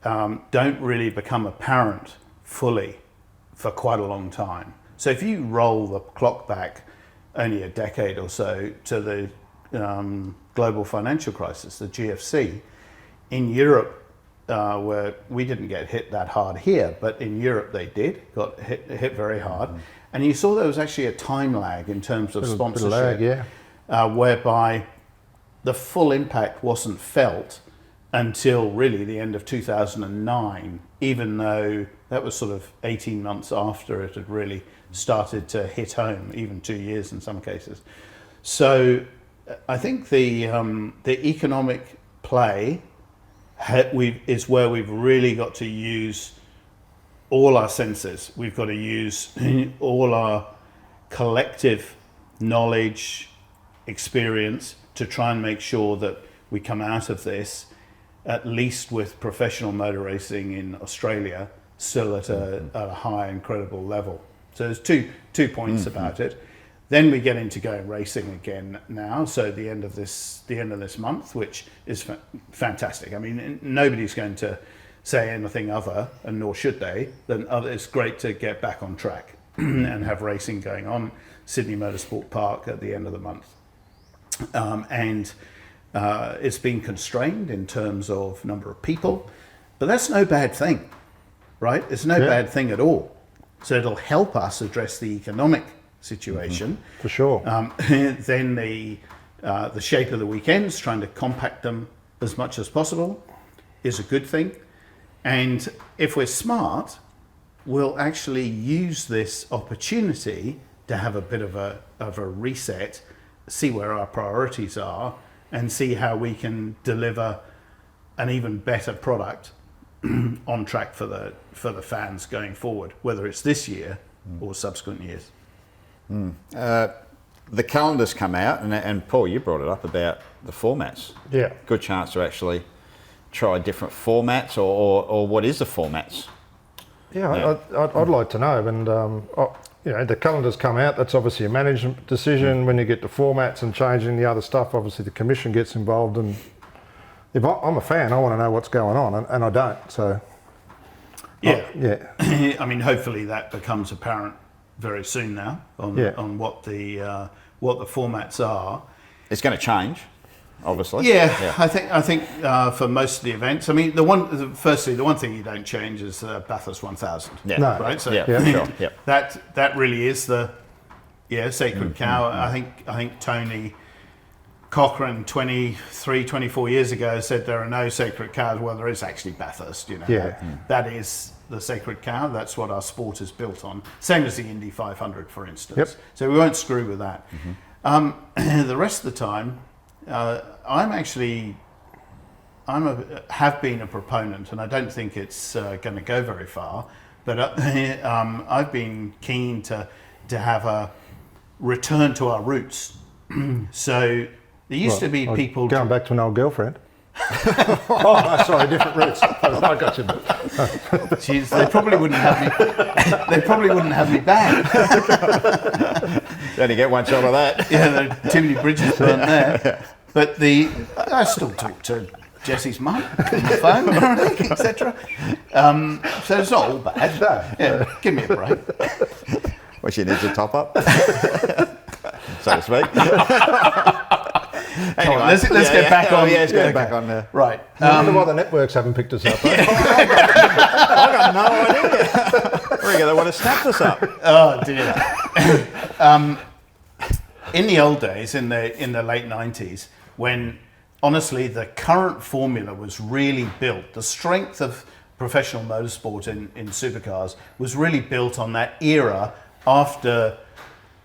don't really become apparent fully for quite a long time. So if you roll the clock back only a decade or so to the global financial crisis, the GFC, in Europe, where we didn't get hit that hard here, but in Europe they got hit very hard. And you saw there was actually a time lag in terms of sponsorship, whereby the full impact wasn't felt until really the end of 2009, even though that was sort of 18 months after it had really started to hit home, even 2 years in some cases. So I think the economic play is where we've really got to use all our senses. We've got to use all our collective knowledge, experience to try and make sure that we come out of this, at least with professional motor racing in Australia, still at a high and credible level. So there's two points about it. Then we get into going racing again now. So the end of this month, which is fantastic. I mean, nobody's going to say anything other, and nor should they, than it's great to get back on track and have racing going on Sydney Motorsport Park at the end of the month. It's been constrained in terms of number of people, but that's no bad thing, right? It's no bad thing at all. So it'll help us address the economic situation. For sure. Then the shape of the weekends, trying to compact them as much as possible, is a good thing. And if we're smart, we'll actually use this opportunity to have a bit of a reset, see where our priorities are, and see how we can deliver an even better product on track for the fans going forward, whether it's this year or subsequent years. The calendars come out, and Paul, you brought it up about the formats. Yeah. Good chance to actually try different formats, or what is the formats? Yeah. I'd like to know. And the calendars come out. That's obviously a management decision. When you get to formats and changing the other stuff, obviously the commission gets involved. And if I'm a fan, I want to know what's going on, and I don't. So I mean, hopefully that becomes apparent very soon now on what the formats are. It's going to change, obviously. Yeah. I think for most of the events, I mean, the one thing you don't change is Bathurst 1000. Yeah. No. Right. So sure. Yeah. That really is the sacred cow. I think Tony Cochrane 24 years ago said there are no sacred cows. Well, there is actually Bathurst, That is the sacred cow. That's what our sport is built on. Same as the Indy 500, for instance. Yep. So we won't screw with that. The rest of the time, have been a proponent, and I don't think it's going to go very far, but I've been keen to to have a return to our roots. So there used to be people going back to an old girlfriend. Oh, sorry, different routes. I got you. Jeez, they probably wouldn't have me. They probably wouldn't have me back. You only get one shot of that. Yeah, the too many bridges burned there. But I still talk to Jesse's mum on the phone, etc. So it's not all bad. Yeah, give me a break. Well, she needs a top up, so to speak. Anyway, let's get back on. Yeah, let's get back on there. Right. I wonder why the networks haven't picked us up. I got no idea. I reckon they want to snap us up. Oh dear. In the old days, in the late 90s, when honestly the current formula was really built, the strength of professional motorsport in supercars was really built on that era after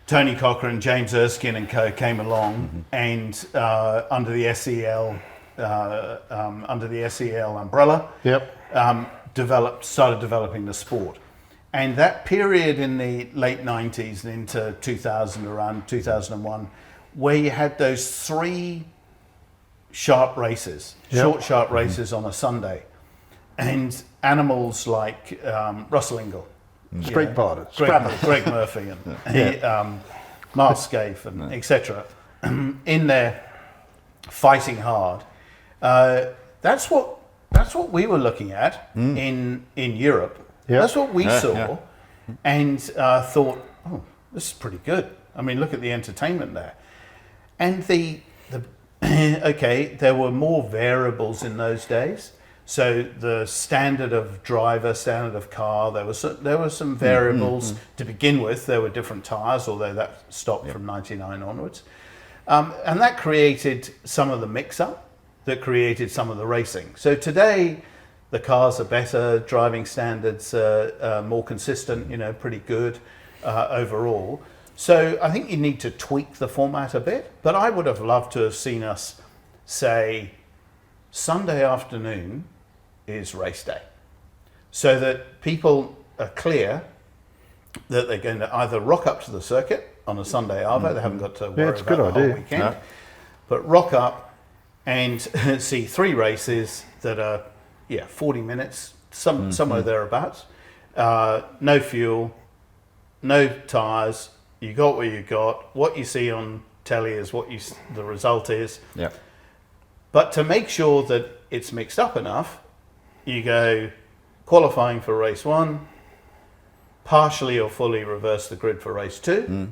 Tony Cochran, James Erskine and co came along, and under the SEL umbrella, started developing the sport. And that period in the late 90s and into 2000, around 2001, where you had those 3 sharp races, short sharp races on a Sunday, and animals like Russell Ingall, Street fighters, Greg Murphy, and Mark Scaife, and etc. in there fighting hard. That's what we were looking at in Europe. Yep. That's what we saw, and thought, oh, this is pretty good. I mean, look at the entertainment there, and the okay, there were more variables in those days. So the standard of driver, standard of car, there were some variables to begin with. There were different tyres, although that stopped from '99 onwards, and that created some of the mix-up, that created some of the racing. So today, the cars are better, driving standards are more consistent, pretty good overall. So I think you need to tweak the format a bit, but I would have loved to have seen us say Sunday afternoon is race day, so that people are clear that they're going to either rock up to the circuit on a Sunday arvo, they haven't got to worry about the whole weekend, but rock up and see 3 races that are 40 minutes, somewhere thereabouts, no fuel, no tyres, you got what you got, what you see on telly is what the result is. Yeah. But to make sure that it's mixed up enough, you go qualifying for race 1, partially or fully reverse the grid for race 2,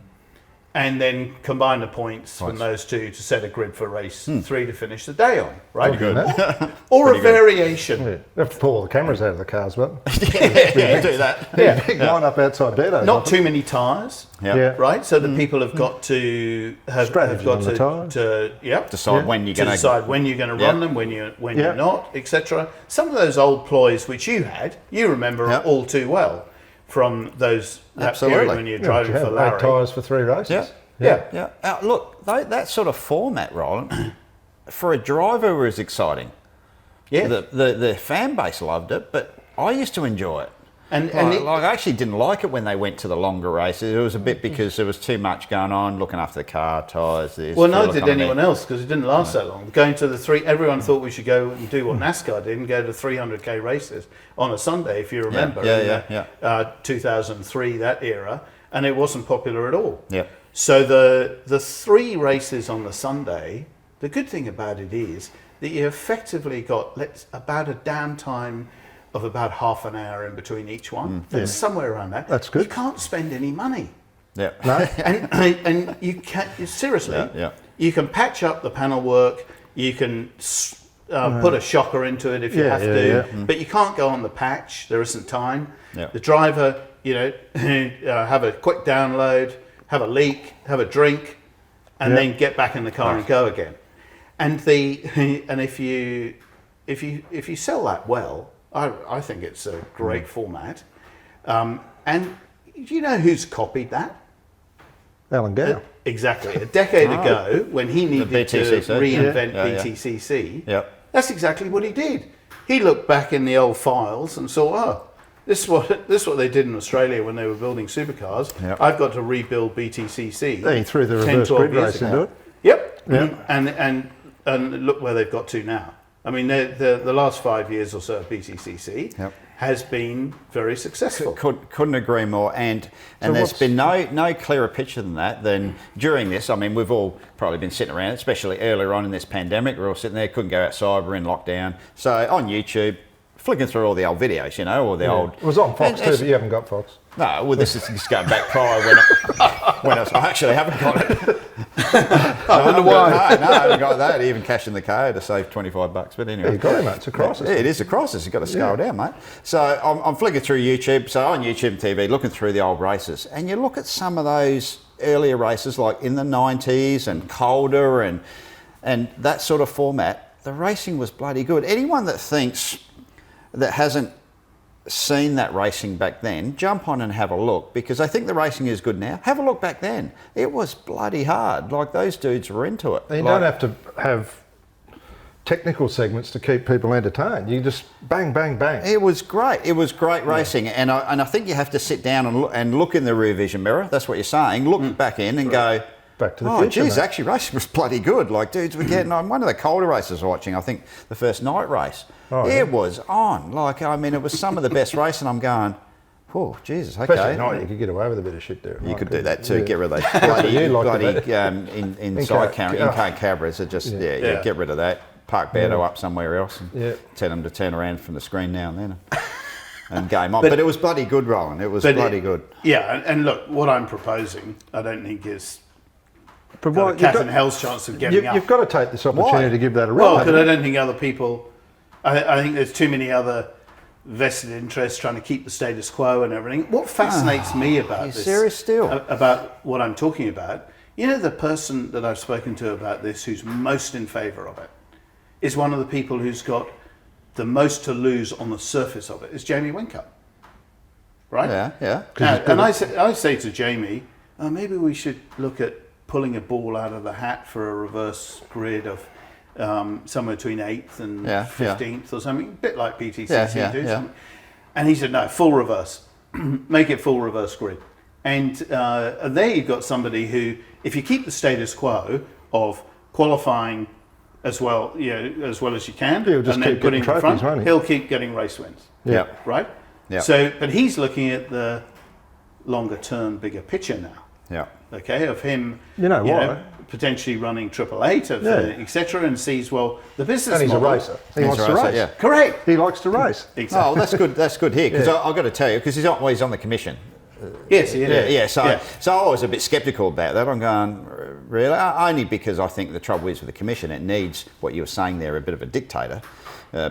and then combine the points from those 2 to set a grid for race 3 to finish the day on, right? Good. Or a variation. Yeah. You have to pull all the cameras out of the cars, but do that. big line up outside Beto. Not too many tyres, right? So that people have got to decide when you're going to run them, when you're not, etc. Some of those old ploys which you remember all too well from that period when you're driving for Larry. 8 tyres for 3 races. Yeah. Look, that sort of format, Roland, for a driver was exciting. Yeah. The fan base loved it, but I used to enjoy it. And I actually didn't like it when they went to the longer races. It was a bit because there was too much going on, looking after the car, tyres, this. Well, neither did anyone else, because it didn't last that long. Going to the 3, everyone thought we should go and do what NASCAR did and go to 300k races on a Sunday, if you remember. 2003, that era, and it wasn't popular at all. Yeah. So the 3 races on the Sunday, the good thing about it is that you effectively got about a downtime of about half an hour in between each one. That's somewhere around that. That's good. You can't spend any money. Yeah. No. and you can't, seriously, you can patch up the panel work, you can put a shocker into it if you have to, but you can't go on the patch, there isn't time. Yeah. The driver, have a quick download, have a leak, have a drink, and then get back in the car and go again. And if you sell that well, I think it's a great format. And do you know who's copied that? Alan Gow. Exactly. A decade ago, when he needed to reinvent BTCC, that's exactly what he did. He looked back in the old files and saw, This is what they did in Australia when they were building supercars. Yep. I've got to rebuild BTCC. They threw the reverse grid race into it. Yep. Yep. And look where they've got to now. I mean, the last 5 years or so of BTCC has been very successful. Couldn't agree more. And there's been no clearer picture than that than during this. I mean, we've all probably been sitting around, especially earlier on in this pandemic. We're all sitting there, couldn't go outside, we're in lockdown. So on YouTube, flicking through all the old videos, or the old... It was on Fox too, but you haven't got Fox. No, well, this is just going back prior when I actually haven't got it. I wonder why. No, I haven't got that. Even cashing the car to save $25. But anyway. Yeah, you got it, mate. It's a crisis. Yeah, it is a crisis. You've got to scale down, mate. So I'm flicking through YouTube. So on YouTube TV, looking through the old races. And you look at some of those earlier races, like in the 90s and Calder and that sort of format. The racing was bloody good. Anyone that hasn't seen that racing back then, jump on and have a look, because I think the racing is good now. Have a look back then. It was bloody hard. Like, those dudes were into it. And you don't have to have technical segments to keep people entertained. You just bang, bang, bang. It was great. It was great racing. And I think you have to sit down and look in the rear vision mirror. That's what you're saying. Look back in and go, back to the future, geez, mate. actually racing was bloody good. Like, dudes were getting on. One of the Calder races I was watching, I think the first night race, it was on. Like, I mean, it was some of the best racing. I'm going, oh, Jesus, okay. Especially at night, you could get away with a bit of shit there. You could do that too. Get rid of those bloody inside in-car cameras. Get rid of that. Park Beardo up somewhere else and tell them to turn around from the screen now and then. And game on. But it was bloody good, Roland. It was bloody good. Yeah, and look, what I'm proposing, I don't think is Provide, cat and hell's chance of getting up. You've got to take this opportunity to give that a run. Well, because I don't think other people... I think there's too many other vested interests trying to keep the status quo and everything. What fascinates me about this... serious still? About what I'm talking about, the person that I've spoken to about this who's most in favour of it is one of the people who's got the most to lose on the surface of it, is Jamie Whincup. Right? Yeah. And I say to Jamie, maybe we should look at pulling a ball out of the hat for a reverse grid of somewhere between 8th and 15th or something, a bit like BTCC do. And he said, no, full reverse. Make it full reverse grid. And there you've got somebody who, if you keep the status quo of qualifying as well as you can, he'll just and keep then putting getting in front, trophies, won't he? he'll keep getting race wins. Yeah. Right? Yeah. So, but he's looking at the longer term, bigger picture now. Yeah. Okay, of him, potentially running 888, etc., and sees, well, the business and he's model, a racer. He wants to race. Yeah. Correct. He likes to race. Exactly. Oh, that's good. That's good here, because I've got to tell you, because he's on the commission. Yes, he is. So I was a bit sceptical about that. I'm going, really? Only because I think the trouble is with the commission, it needs, what you were saying there, a bit of a dictator,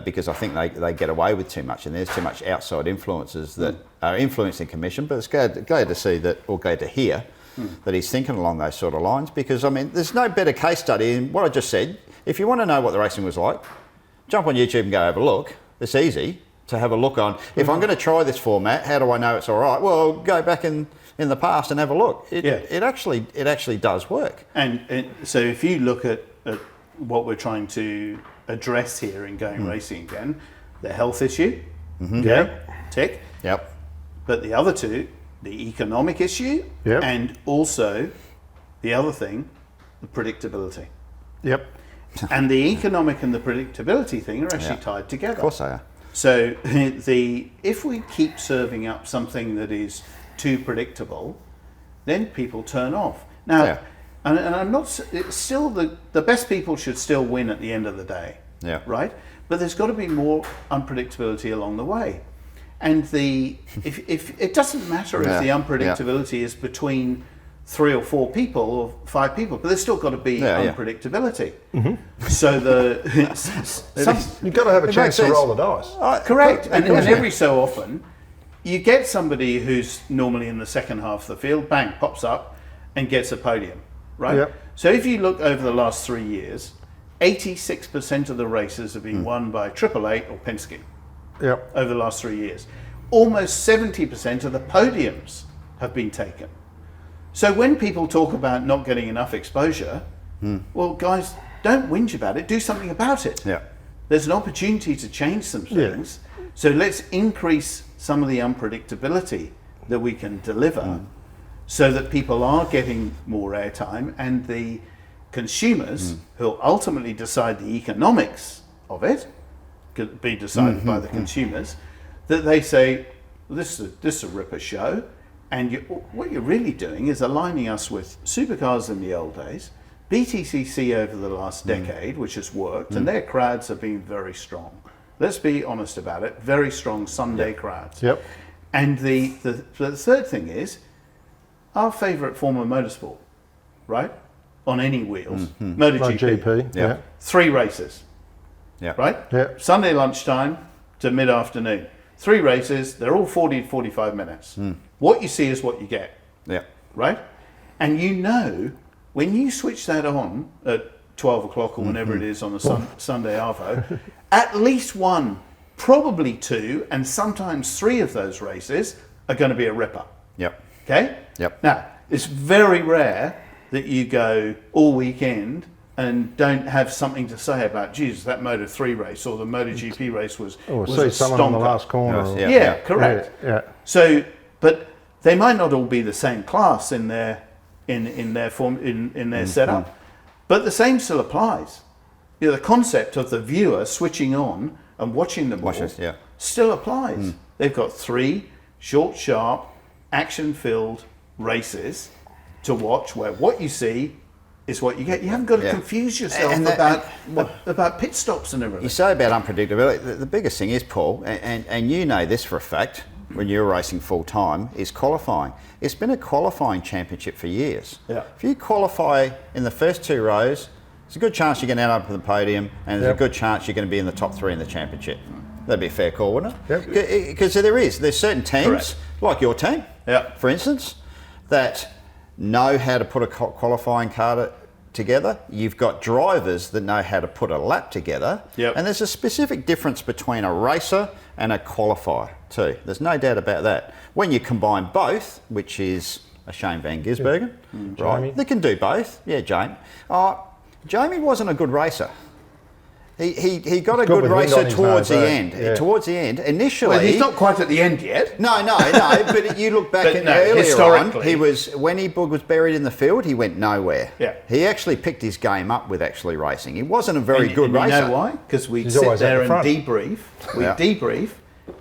because I think they get away with too much, and there's too much outside influences that are influencing commission. But it's glad to see that, or glad to hear that he's thinking along those sort of lines, because, I mean, there's no better case study in what I just said. If you want to know what the racing was like, jump on YouTube and go have a look. It's easy to have a look on. If I'm going to try this format, how do I know it's all right? Well, go back in the past and have a look. It actually does work. And so if you look at what we're trying to address here in Going Racing Again, the health issue, tick. Yep. But the other two, the economic issue, and also the other thing, the predictability. Yep. And the economic and the predictability thing are actually tied together. Of course they are. So if we keep serving up something that is too predictable, then people turn off. Now, and I'm not, it's still the best people should still win at the end of the day. Yeah. Right? But there's got to be more unpredictability along the way. And if it doesn't matter if the unpredictability is between 3 or 4 people or 5 people, but there's still got to be unpredictability. So you've got to have a chance to roll the dice. Correct. And every so often, you get somebody who's normally in the second half of the field, bang, pops up and gets a podium, right? Yep. So if you look over the last 3 years, 86% of the races have been won by 888 or Penske. Yep. Over the last 3 years. Almost 70% of the podiums have been taken. So when people talk about not getting enough exposure, well, guys, don't whinge about it. Do something about it. Yeah. There's an opportunity to change some things. So let's increase some of the unpredictability that we can deliver so that people are getting more airtime, and the consumers who ultimately decide the economics of it could be decided by the consumers, that they say, this is a ripper show, and what you're really doing is aligning us with supercars in the old days, BTCC over the last decade, which has worked, and their crowds have been very strong. Let's be honest about it, very strong Sunday crowds. Yep. And the third thing is our favourite form of motorsport, right? On any wheels, MotoGP. GP, yeah. 3 races, right? Yeah. Sunday lunchtime to mid-afternoon. 3 races, they're all 40 to 45 minutes. What you see is what you get, right? And you know, when you switch that on at 12 o'clock or whenever it is on a Sunday arvo, at least 1, probably 2, and sometimes 3 of those races are going to be a ripper. Okay? Now, it's very rare that you go all weekend and don't have something to say about, Jesus, that Moto3 race or the MotoGP race was see a someone on the stonker. last corner. Yeah, correct. Yeah. So, but they might not all be the same class in their form in their setup, but the same still applies. You know, the concept of the viewer switching on and watching them all still applies. They've got 3 short, sharp, action-filled races to watch, where what you see is what you get. You haven't got to confuse yourself about pit stops and everything. You say about unpredictability. The biggest thing is, Paul, and you know this for a fact, when you're racing full time, is qualifying. It's been a qualifying championship for years. If you qualify in the first 2 rows, there's a good chance you're going to end up on the podium, and there's a good chance you're going to be in the top 3 in the championship. That'd be a fair call, wouldn't it? Because there's certain teams, like your team, for instance, that know how to put a qualifying car together. You've got drivers that know how to put a lap together. And there's a specific difference between a racer and a qualifier too. There's no doubt about that. When you combine both, which is a Shane Van Gisbergen, right? They can do both. Yeah, Jamie. Jamie wasn't a good racer. He got a good racer towards the end. Towards the end, initially. Well, he's not quite at the end yet. No. But you look back earlier on, he was, when he was buried in the field, he went nowhere. He actually picked his game up with actually racing. He wasn't a very good racer. You know why? Because we'd sit there and debrief. We'd debrief,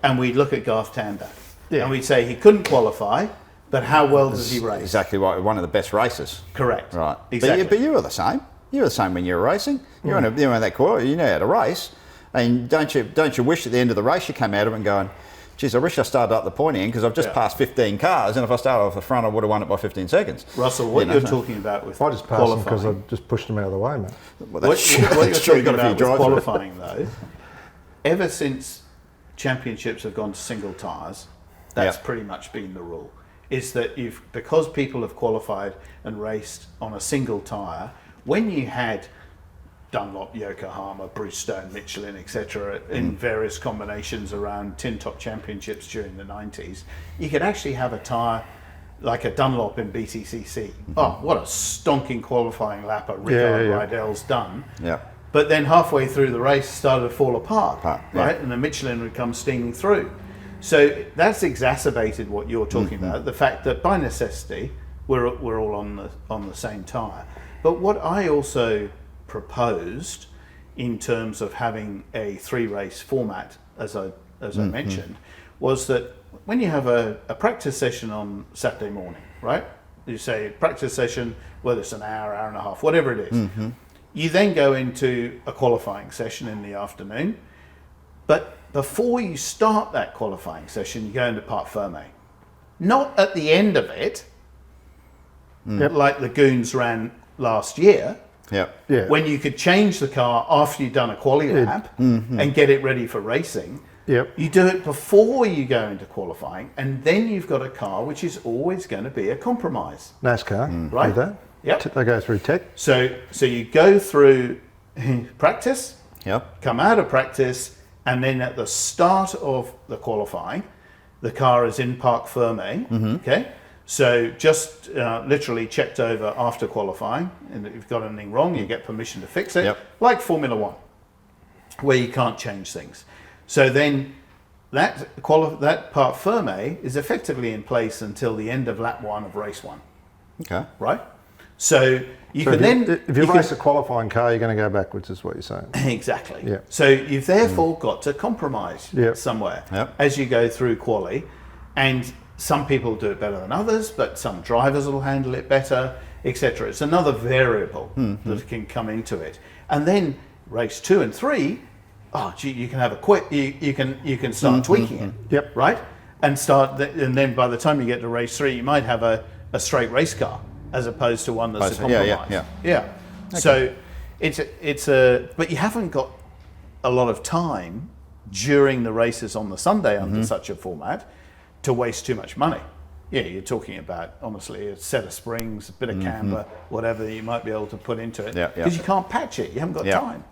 and we'd look at Garth Tander, and we'd say he couldn't qualify, but how well does he race? Exactly right. One of the best racers. Correct. Right. Exactly. But you were the same. You were the same when you were racing. You're in that car. You know how to race, and don't you wish at the end of the race you came out of it and going, geez, I wish I started up the point end because I've just passed 15 cars, and if I started off the front, I would have won it by 15 seconds. Russell, what you're talking about with I just passed them because I just pushed them out of the way, mate. What you're talking about with qualifying, though, ever since championships have gone to single tyres, that's pretty much been the rule. Is that because people have qualified and raced on a single tyre, when you had Dunlop, Yokohama, Bridgestone, Michelin, etc., in various combinations around tin top championships during the 90s, you could actually have a tyre like a Dunlop in BTCC. Oh, what a stonking qualifying lapper Rickard Rydell's done. But then halfway through the race started to fall apart, right? And the Michelin would come stinging through. So that's exacerbated what you're talking about, the fact that by necessity, we're all on the same tyre. But what I also proposed in terms of having a 3-race format, as I mentioned, was that when you have a practice session on Saturday morning, right? You say practice session, whether it's an hour, hour and a half, whatever it is. You then go into a qualifying session in the afternoon. But before you start that qualifying session, you go into Parc Fermé. Not at the end of it, like the Goons ran last year, when you could change the car after you've done a quali lap and get it ready for racing. You do it before you go into qualifying, and then you've got a car which is always going to be a compromise. NASCAR, right? Do that. They go through tech. So you go through practice, come out of practice, and then at the start of the qualifying, the car is in Parc Fermé. Okay. So just literally checked over after qualifying, and if you've got anything wrong, you get permission to fix it, like Formula One, where you can't change things. So then that part firme is effectively in place until the end of lap 1 of race 1. Okay. Right? So you can then... If you race a qualifying car, you're going to go backwards, is what you're saying. Exactly. Yeah. So you've therefore got to compromise somewhere as you go through quali. And some people do it better than others, but some drivers will handle it better, etc. It's another variable that can come into it. And then race 2 and 3, you can have a quick, you can start tweaking it. Yep. Right? And and then by the time you get to race 3, you might have a straight race car as opposed to one that's a compromise. Yeah. Okay. So but you haven't got a lot of time during the races on the Sunday under such a format to waste too much money. Yeah, you're talking about, honestly, a set of springs, a bit of camber, whatever you might be able to put into it. Because you can't patch it. You haven't got time.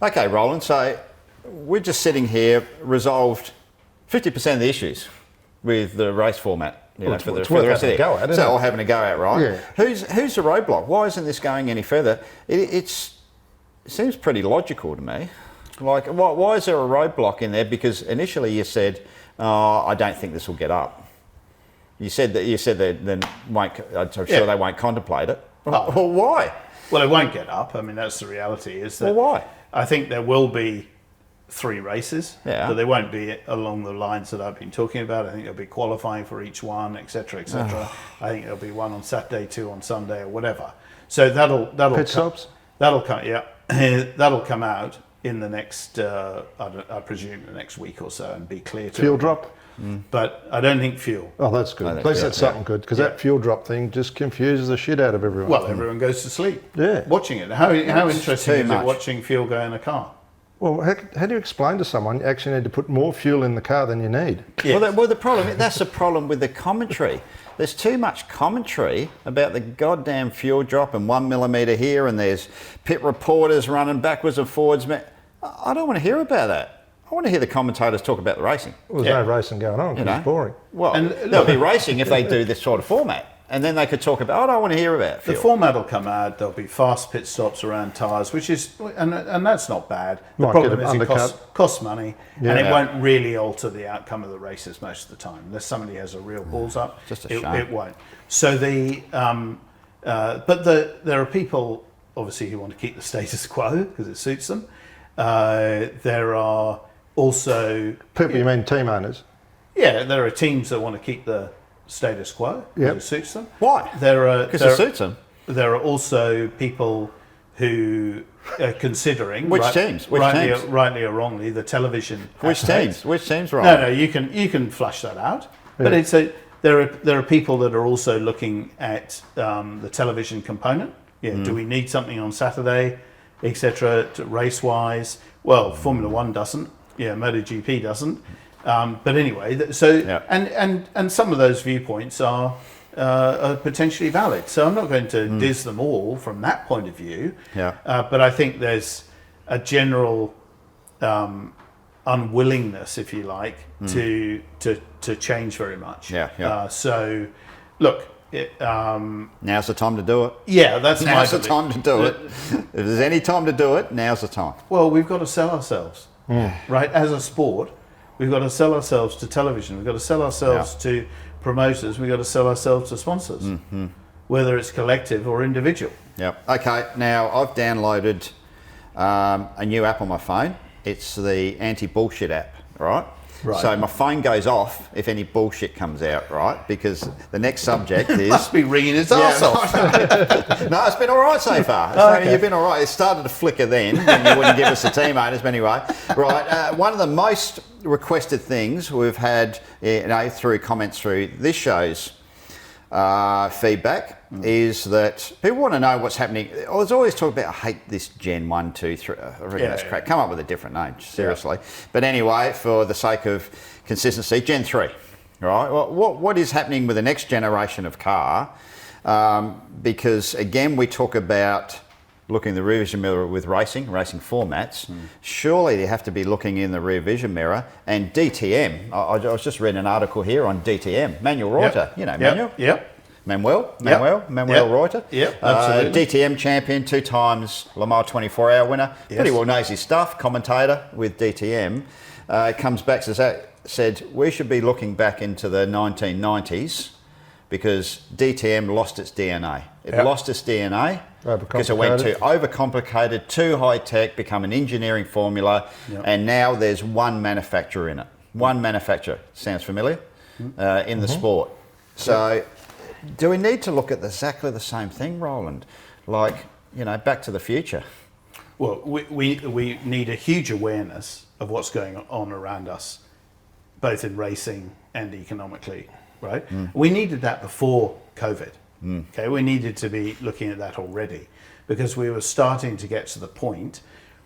Okay, Roland, so we're just sitting here, resolved 50% of the issues with the race format. For the rest of the year. So all having a go at, right? Yeah. Who's the roadblock? Why isn't this going any further? It seems pretty logical to me. Like, why is there a roadblock in there? Because initially you said, I don't think this will get up. You said they won't. I'm sure they won't contemplate it. Well, why? Well, it won't get up. I mean, that's the reality. Is that? Well, why? I think there will be 3 races, but they won't be along the lines that I've been talking about. I think there'll be qualifying for each one, etc., etc. I think there'll be 1 on Saturday, 2 on Sunday, or whatever. So that'll pit stops. That'll come, that'll come out in the next, I presume, the next week or so, and be clear to fuel drop. But I don't think fuel. Oh, that's good. At least that's something good, because that fuel drop thing just confuses the shit out of everyone. Well, everyone goes to sleep watching it. How interesting is it watching fuel go in a car? Well, how do you explain to someone you actually need to put more fuel in the car than you need? Yes. Well, that's the problem with the commentary. There's too much commentary about the goddamn fuel drop and 1 millimetre here, and there's pit reporters running backwards and forwards. I don't want to hear about that. I want to hear the commentators talk about the racing. Well, there's no racing going on, because it's boring. Well, there'll be racing if they do this sort of format. And then they could talk about, I don't want to hear about fuel. The format will come out, there'll be fast pit stops around tyres, which is, and that's not bad. The problem is it costs money, and it won't really alter the outcome of the races most of the time. Unless somebody has a real balls up, just a shame. It won't. So there are people, obviously, who want to keep the status quo because it suits them. There are also... People, you mean team owners? Yeah, there are teams that want to keep the status quo because it suits them. Why? Because it suits them. There are also people who are considering rightly or wrongly, the television. Which teams wrong? No, you can flush that out. But there are people that are also looking at the television component. Do we need something on Saturday, etc. Race wise? Well, Formula One doesn't. MotoGP doesn't. But anyway, and some of those viewpoints are potentially valid. So I'm not going to diss them all from that point of view. But I think there's a general unwillingness, if you like, to change very much. So, look. Now's the time to do it. Yeah, that's now's the time to do it. If there's any time to do it, now's the time. Well, we've got to sell ourselves, right? As a sport. We've got to sell ourselves to television. We've got to sell ourselves to promoters. We've got to sell ourselves to sponsors, whether it's collective or individual. Okay, now I've downloaded a new app on my phone. It's the anti-bullshit app, right? So my phone goes off if any bullshit comes out, right? Because the next subject is... must be ringing its arse off. No, it's been all right so far. You've been all right. It started to flicker then when you wouldn't give us the team owners, but anyway. Right, one of the most requested things we've had through comments through this show's feedback is that people want to know what's happening. I was always talking about, I hate this Gen 1, 2, 3. I reckon that's crap. Come up with a different name, seriously. But anyway, for the sake of consistency, Gen 3, right? Well, what is happening with the next generation of car? Because again, we talk about looking in the rear vision mirror with racing formats. Surely they have to be looking in the rear vision mirror. And DTM, I was just reading an article here on DTM. Manuel Reuter, Manuel? Manuel Reuter. Absolutely. DTM champion, 2 times Le Mans 24-hour winner. Pretty well knows his stuff, commentator with DTM. Comes back, says, said we should be looking back into the 1990s because DTM lost its DNA. It lost its DNA because it went too overcomplicated, too high tech, become an engineering formula, and now there's one manufacturer in it. One manufacturer. Sounds familiar? In the sport. So do we need to look at exactly the same thing, Roland? Like, you know, Back to the Future. Well, we need a huge awareness of what's going on around us, both in racing and economically, right? We needed that before COVID. Okay, we needed to be looking at that already because we were starting to get to the point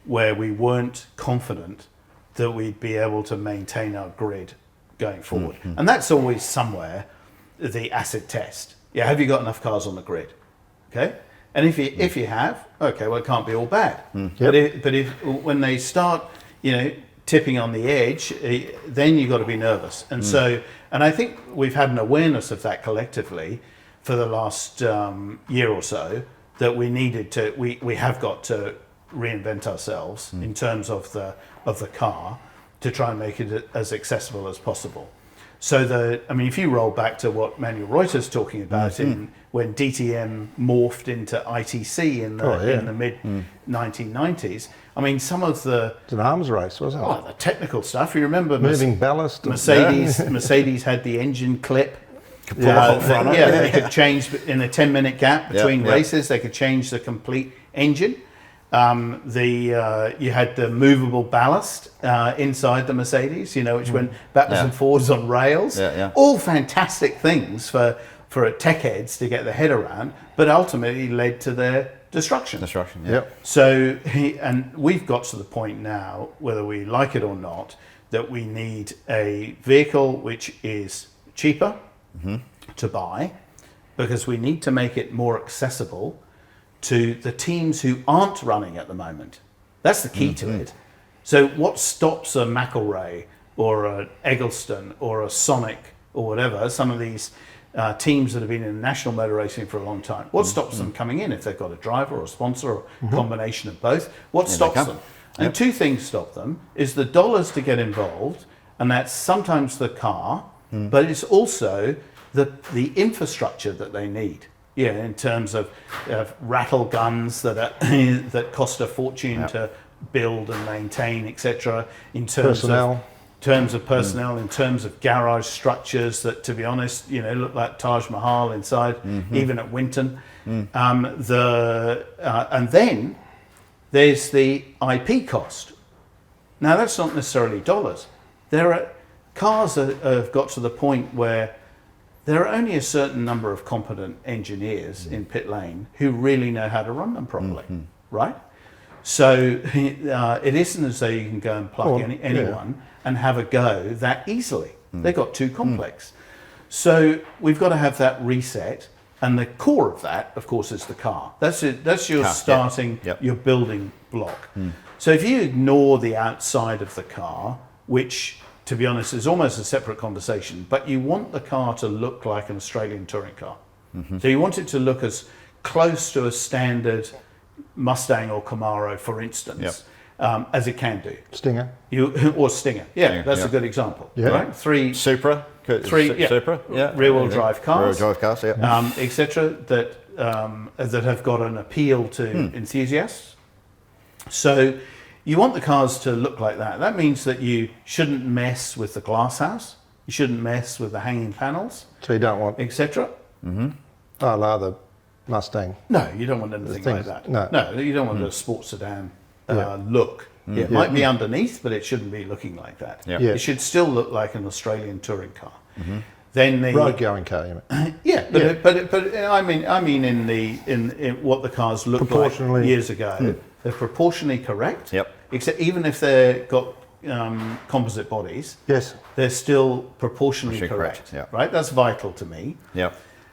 where we weren't confident that we'd be able to maintain our grid going forward. And that's always somewhere the acid test. Yeah, have you got enough cars on the grid? Okay. And if you have, okay, well, it can't be all bad. But if when they start, you know, tipping on the edge, then you've got to be nervous. And so, and I think we've had an awareness of that collectively for the last year or so, that we needed to, we have got to reinvent ourselves in terms of the car to try and make it as accessible as possible. So I mean, if you roll back to what Manuel Reuter's talking about when DTM morphed into ITC in the mid 1990s, I mean, some of the it's an arms race, wasn't it? The technical stuff. You remember moving ballast. Mercedes had the engine clip. They could change in a 10-minute gap between races. They could change the complete engine. You had the movable ballast inside the Mercedes, you know, which went backwards and forwards on rails. All fantastic things for tech heads to get their head around, but ultimately led to their destruction. So and we've got to the point now, whether we like it or not, that we need a vehicle which is cheaper to buy, because we need to make it more accessible to the teams who aren't running at the moment. That's the key to it. So what stops a McElrea or an Eggleston or a Sonic or whatever, some of these teams that have been in national motor racing for a long time, what stops them coming in if they've got a driver or a sponsor or a combination of both? What stops them? And two things stop them, is the dollars to get involved, and that's sometimes the car, but it's also the infrastructure that they need. Yeah, in terms of rattle guns that cost a fortune to build and maintain, etc. In terms of personnel, in terms of garage structures that, to be honest, you know, look like Taj Mahal inside, even at Winton. And then there's the IP cost. Now that's not necessarily dollars. There are cars that have got to the point where there are only a certain number of competent engineers in pit lane who really know how to run them properly, right? So it isn't as though you can go and pluck anyone and have a go that easily. They got too complex. So we've got to have that reset, and the core of that, of course, is the car. That's it. That's your starting, your building block. So if you ignore the outside of the car, which, to be honest, is almost a separate conversation, but you want the car to look like an Australian touring car. So you want it to look as close to a standard Mustang or Camaro, for instance, as it can do. Stinger. Or Stinger. That's a good example. Right? Supra. Supra. Rear-wheel drive cars. Rear-wheel drive cars, etc. that have got an appeal to enthusiasts. So you want the cars to look like that. That means that you shouldn't mess with the glass house. You shouldn't mess with the hanging panels. So you don't want... etc. Oh, no, the Mustang. No, you don't want anything like that. No, you don't want a sports sedan look. It might be underneath, but it shouldn't be looking like that. It should still look like an Australian touring car. Then the road-going car, you mean? But I mean in what the cars looked like years ago. They're proportionally correct. Except even if they've got composite bodies, they're still proportionally correct. Right? That's vital to me.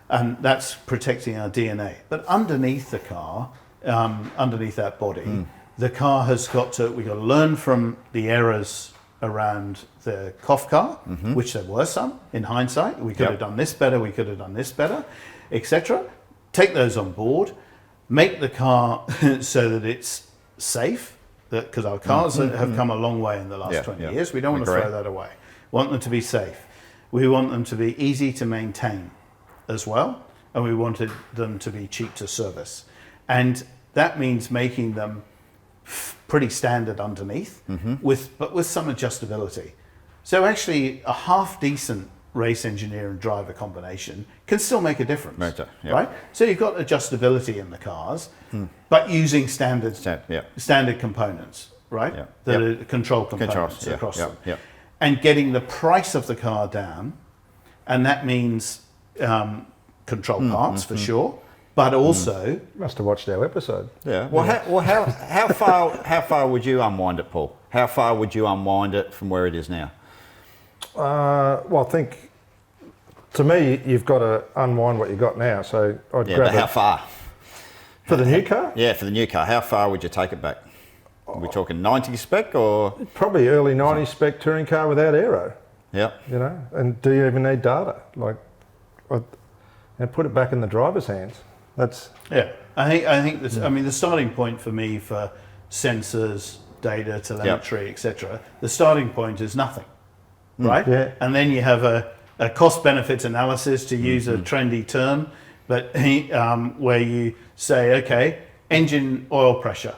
And that's protecting our DNA. But underneath the car, underneath that body, the car has got to, we've got to learn from the errors around the COF car, which there were some in hindsight. We could have done this better, we could have done this better, etc. Take those on board, make the car so that it's safe, because our cars have come a long way in the last 20 years. We don't want to throw that away. We want them to be safe. We want them to be easy to maintain as well, and we wanted them to be cheap to service. And that means making them pretty standard underneath, but with some adjustability. So actually, a half decent race engineer and driver combination can still make a difference, right? So you've got adjustability in the cars, but using standard components, right? That are control components across them, and getting the price of the car down, and that means control parts for sure, but also must have watched our episode. How far would you unwind it, Paul? How far would you unwind it from where it is now? Well, I think, to me, you've got to unwind what you got now. So I'd grab but how far? For the new car? Yeah, for the new car. How far would you take it back? Are we talking 90 spec or? Probably early 90s spec touring car without aero. Yeah. You know, and do you even need data? Like, and put it back in the driver's hands. That's I think that's, I mean, the starting point for me for sensors, data, telemetry, etc. The starting point is nothing. Right? Yeah. And then you have a cost-benefit analysis, to use a trendy term, but where you say, okay, engine oil pressure.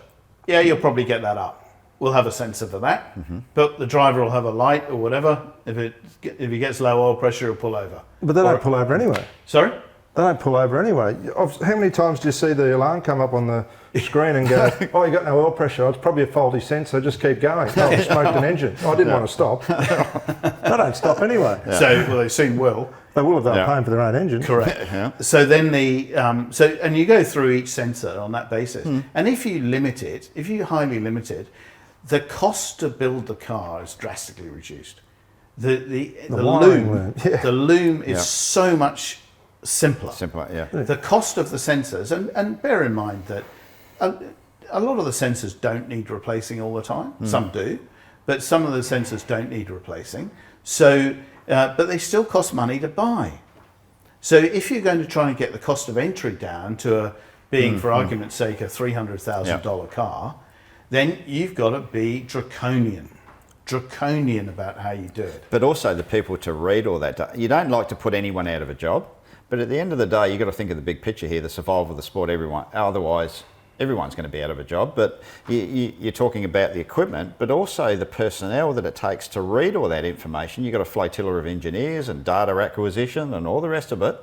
Yeah, you'll probably get that up. We'll have a sensor for that, but the driver will have a light or whatever. If he gets low oil pressure, he'll pull over. But they don't pull over anyway. Sorry? They don't pull over anyway. How many times do you see the alarm come up on the screen and go, oh, you got no oil pressure, it's probably a faulty sensor, just keep going. Oh, I smoked an engine. Oh, I didn't want to stop. They don't stop anyway. So, they soon will. They will if they're paying for their own engine. Correct. So then and you go through each sensor on that basis. And if you limit it, if you highly limit it, the cost to build the car is drastically reduced. The loom is so much simpler. The cost of the sensors, and bear in mind that a lot of the sensors don't need replacing all the time. Some do, but some of the sensors don't need replacing. So, but they still cost money to buy. So if you're going to try and get the cost of entry down to being, for argument's sake, a $300,000 car, then you've got to be draconian about how you do it. But also the people to read all that. You don't like to put anyone out of a job. But at the end of the day, you've got to think of the big picture here, the survival of the sport. Otherwise, everyone's going to be out of a job. But you're talking about the equipment, but also the personnel that it takes to read all that information. You've got a flotilla of engineers and data acquisition and all the rest of it.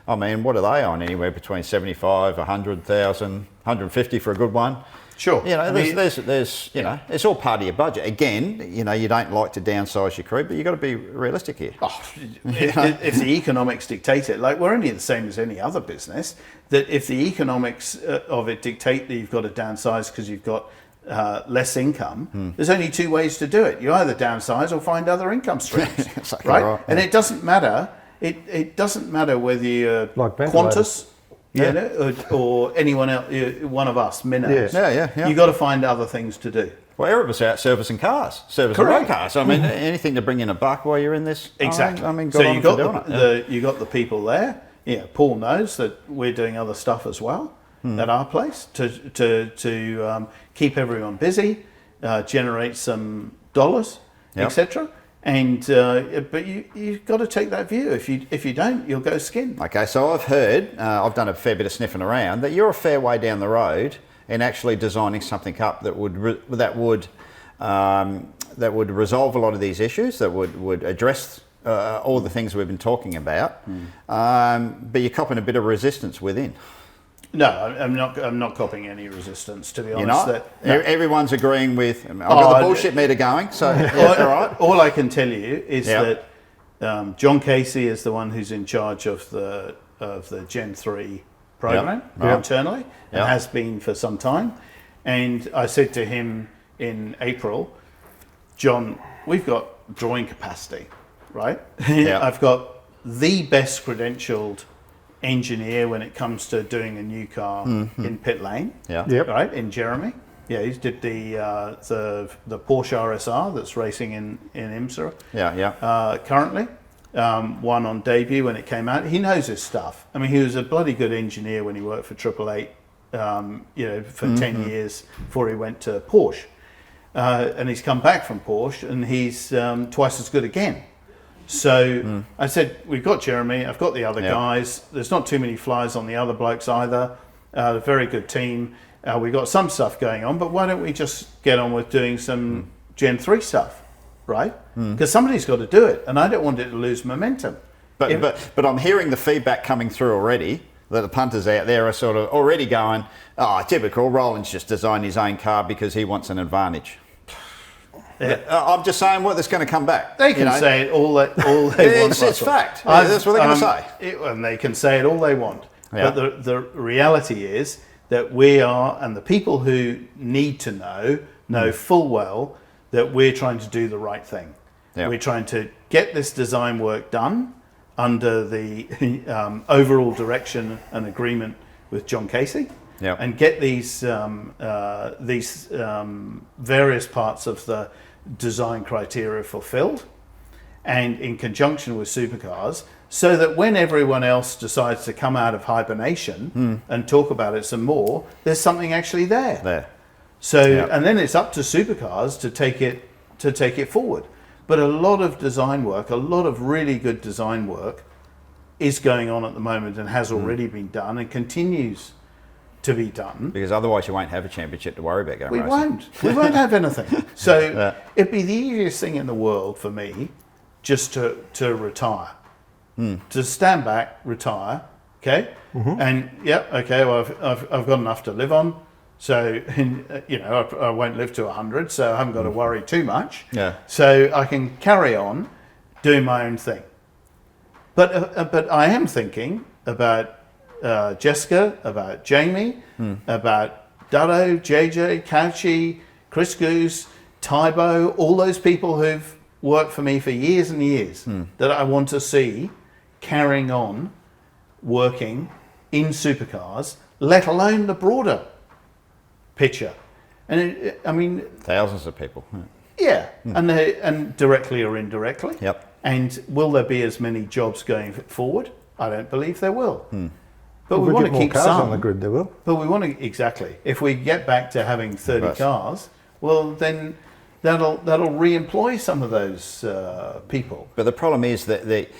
I mean, what are they on? Anywhere between 75, 100,000, 150 for a good one. Sure. You know, there's it's all part of your budget. Again, you don't like to downsize your crew, but you've got to be realistic here. If the economics dictate it, like we're only the same as any other business, that if the economics of it dictate that you've got to downsize because you've got less income, there's only two ways to do it. You either downsize or find other income streams, exactly right? And it doesn't matter. It doesn't matter whether you're like Qantas. Or anyone else, one of us, minnows. You've got to find other things to do. Well, Erebus out servicing cars, road cars. I mean, anything to bring in a buck while you're in this. Exactly. I mean, so you got the people there. Yeah, Paul knows that we're doing other stuff as well at our place to keep everyone busy, generate some dollars, etc. And but you've got to take that view. If you don't, you'll go skin. Okay, so I've heard, I've done a fair bit of sniffing around, that you're a fair way down the road in actually designing something up that would resolve a lot of these issues, that would address all the things we've been talking about. But you're copping a bit of resistance within. No, I'm not copying any resistance, to be honest. You're not? Everyone's agreeing with. I've got the bullshit meter going, so all right. All I can tell you is that John Casey is the one who's in charge of the Gen 3 program internally, and has been for some time. And I said to him in April, John, we've got drawing capacity, right? I've got the best credentialed engineer when it comes to doing a new car in pit lane, right, in Jeremy. Yeah, he did the Porsche RSR that's racing in IMSA currently. One on debut when it came out. He knows his stuff. I mean, he was a bloody good engineer when he worked for 888, for 10 years before he went to Porsche. and he's come back from Porsche, and he's twice as good again. So I said, we've got Jeremy, I've got the other guys. There's not too many flies on the other blokes either. A very good team. We've got some stuff going on, but why don't we just get on with doing some Gen 3 stuff, right? Because somebody's got to do it, and I don't want it to lose momentum. But I'm hearing the feedback coming through already, that the punters out there are sort of already going, oh, typical, Roland's just designed his own car because he wants an advantage. Yeah. I'm just saying what that's going to come back. They can say it all they want. It's fact. That's what they're going to say. And they can say it all they want. Yeah. But the reality is that we are, and the people who need to know full well that we're trying to do the right thing. Yeah. We're trying to get this design work done under the overall direction and agreement with John Casey. Yep. And get these various parts of the design criteria fulfilled, and in conjunction with supercars, so that when everyone else decides to come out of hibernation and talk about it some more, there's something actually there. So, and then it's up to supercars to take it forward. But a lot of design work, a lot of really good design work, is going on at the moment and has already been done and continues to be done, because otherwise you won't have a championship to worry about going racing. We won't have anything. So it'd be the easiest thing in the world for me just to retire, to stand back, retire, okay, and well, I've got enough to live on, so I won't live to 100, so I haven't got to worry too much. So I can carry on doing my own thing. But I am thinking about Jessica, about Jamie, about Duddo, JJ, Couchy, Chris Goose, Tybo, all those people who've worked for me for years and years that I want to see carrying on working in supercars, let alone the broader picture. And I mean, thousands of people. And directly or indirectly. Yep. And will there be as many jobs going forward? I don't believe there will. But we want to keep cars on the grid, there will. But we want to, exactly. If we get back to having 30 cars, well, then that'll re-employ some of those people. But the problem is that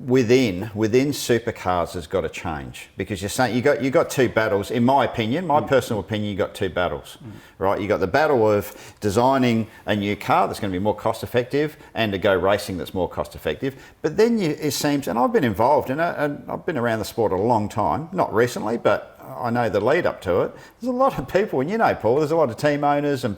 within supercars has got to change, because you're saying you got two battles. In my opinion, my personal opinion, you got two battles, right? You got the battle of designing a new car that's going to be more cost effective, and to go racing that's more cost effective. But then it seems, and I've been involved in it, and I've been around the sport a long time, not recently, but I know the lead up to it. There's a lot of people, and Paul, there's a lot of team owners and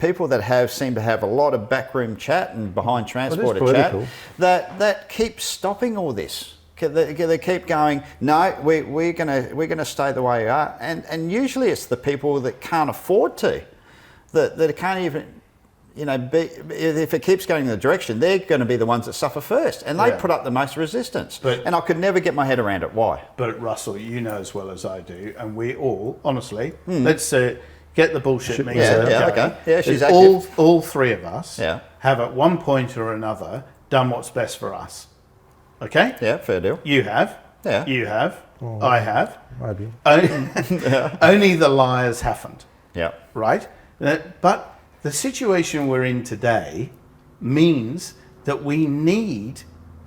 people that seem to have a lot of backroom chat and behind transporter chat that keep stopping all this. They keep going, no, we're gonna stay the way we are, and usually it's the people that can't afford to, that can't even. If it keeps going in the direction, they're going to be the ones that suffer first, and they put up the most resistance. And I could never get my head around it. Why? But Russell, you know as well as I do, and we all, honestly, let's get the bullshit meter. Okay. Yeah, she's active. All three of us have at one point or another done what's best for us. Okay? Yeah, fair deal. You have. Yeah. You have. I have. Maybe. Only the liars haven't. Yeah. Right? But the situation we're in today means that we need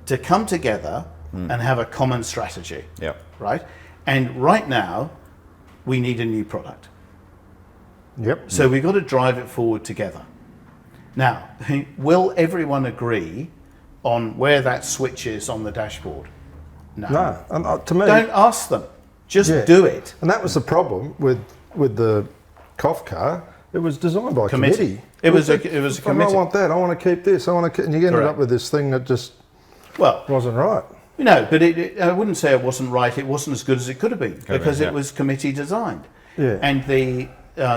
to come together and have a common strategy. Yeah. Right? And right now, we need a new product. Yep. So we've got to drive it forward together. Now, will everyone agree on where that switch is on the dashboard? No. To me, don't ask them. Just do it. And that was the problem with the COF car. It was designed by a committee. It was a committee. I want that. I want to keep this. And you ended up with this thing that just wasn't right. No, but I wouldn't say it wasn't right. It wasn't as good as it could have been because it was committee designed. Yeah. And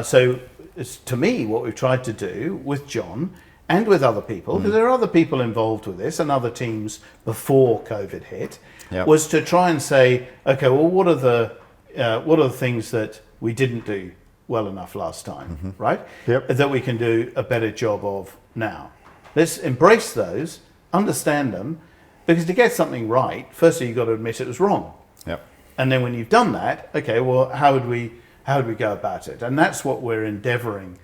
so it's, to me, what we've tried to do with John and with other people, because there are other people involved with this and other teams before COVID hit, was to try and say, okay, well, what are the things that we didn't do well enough last time, right? Yep. That we can do a better job of now. Let's embrace those, understand them, because to get something right, firstly you've got to admit it was wrong. Yep. And then when you've done that, okay, well, how would we go about it? And that's what we're endeavouring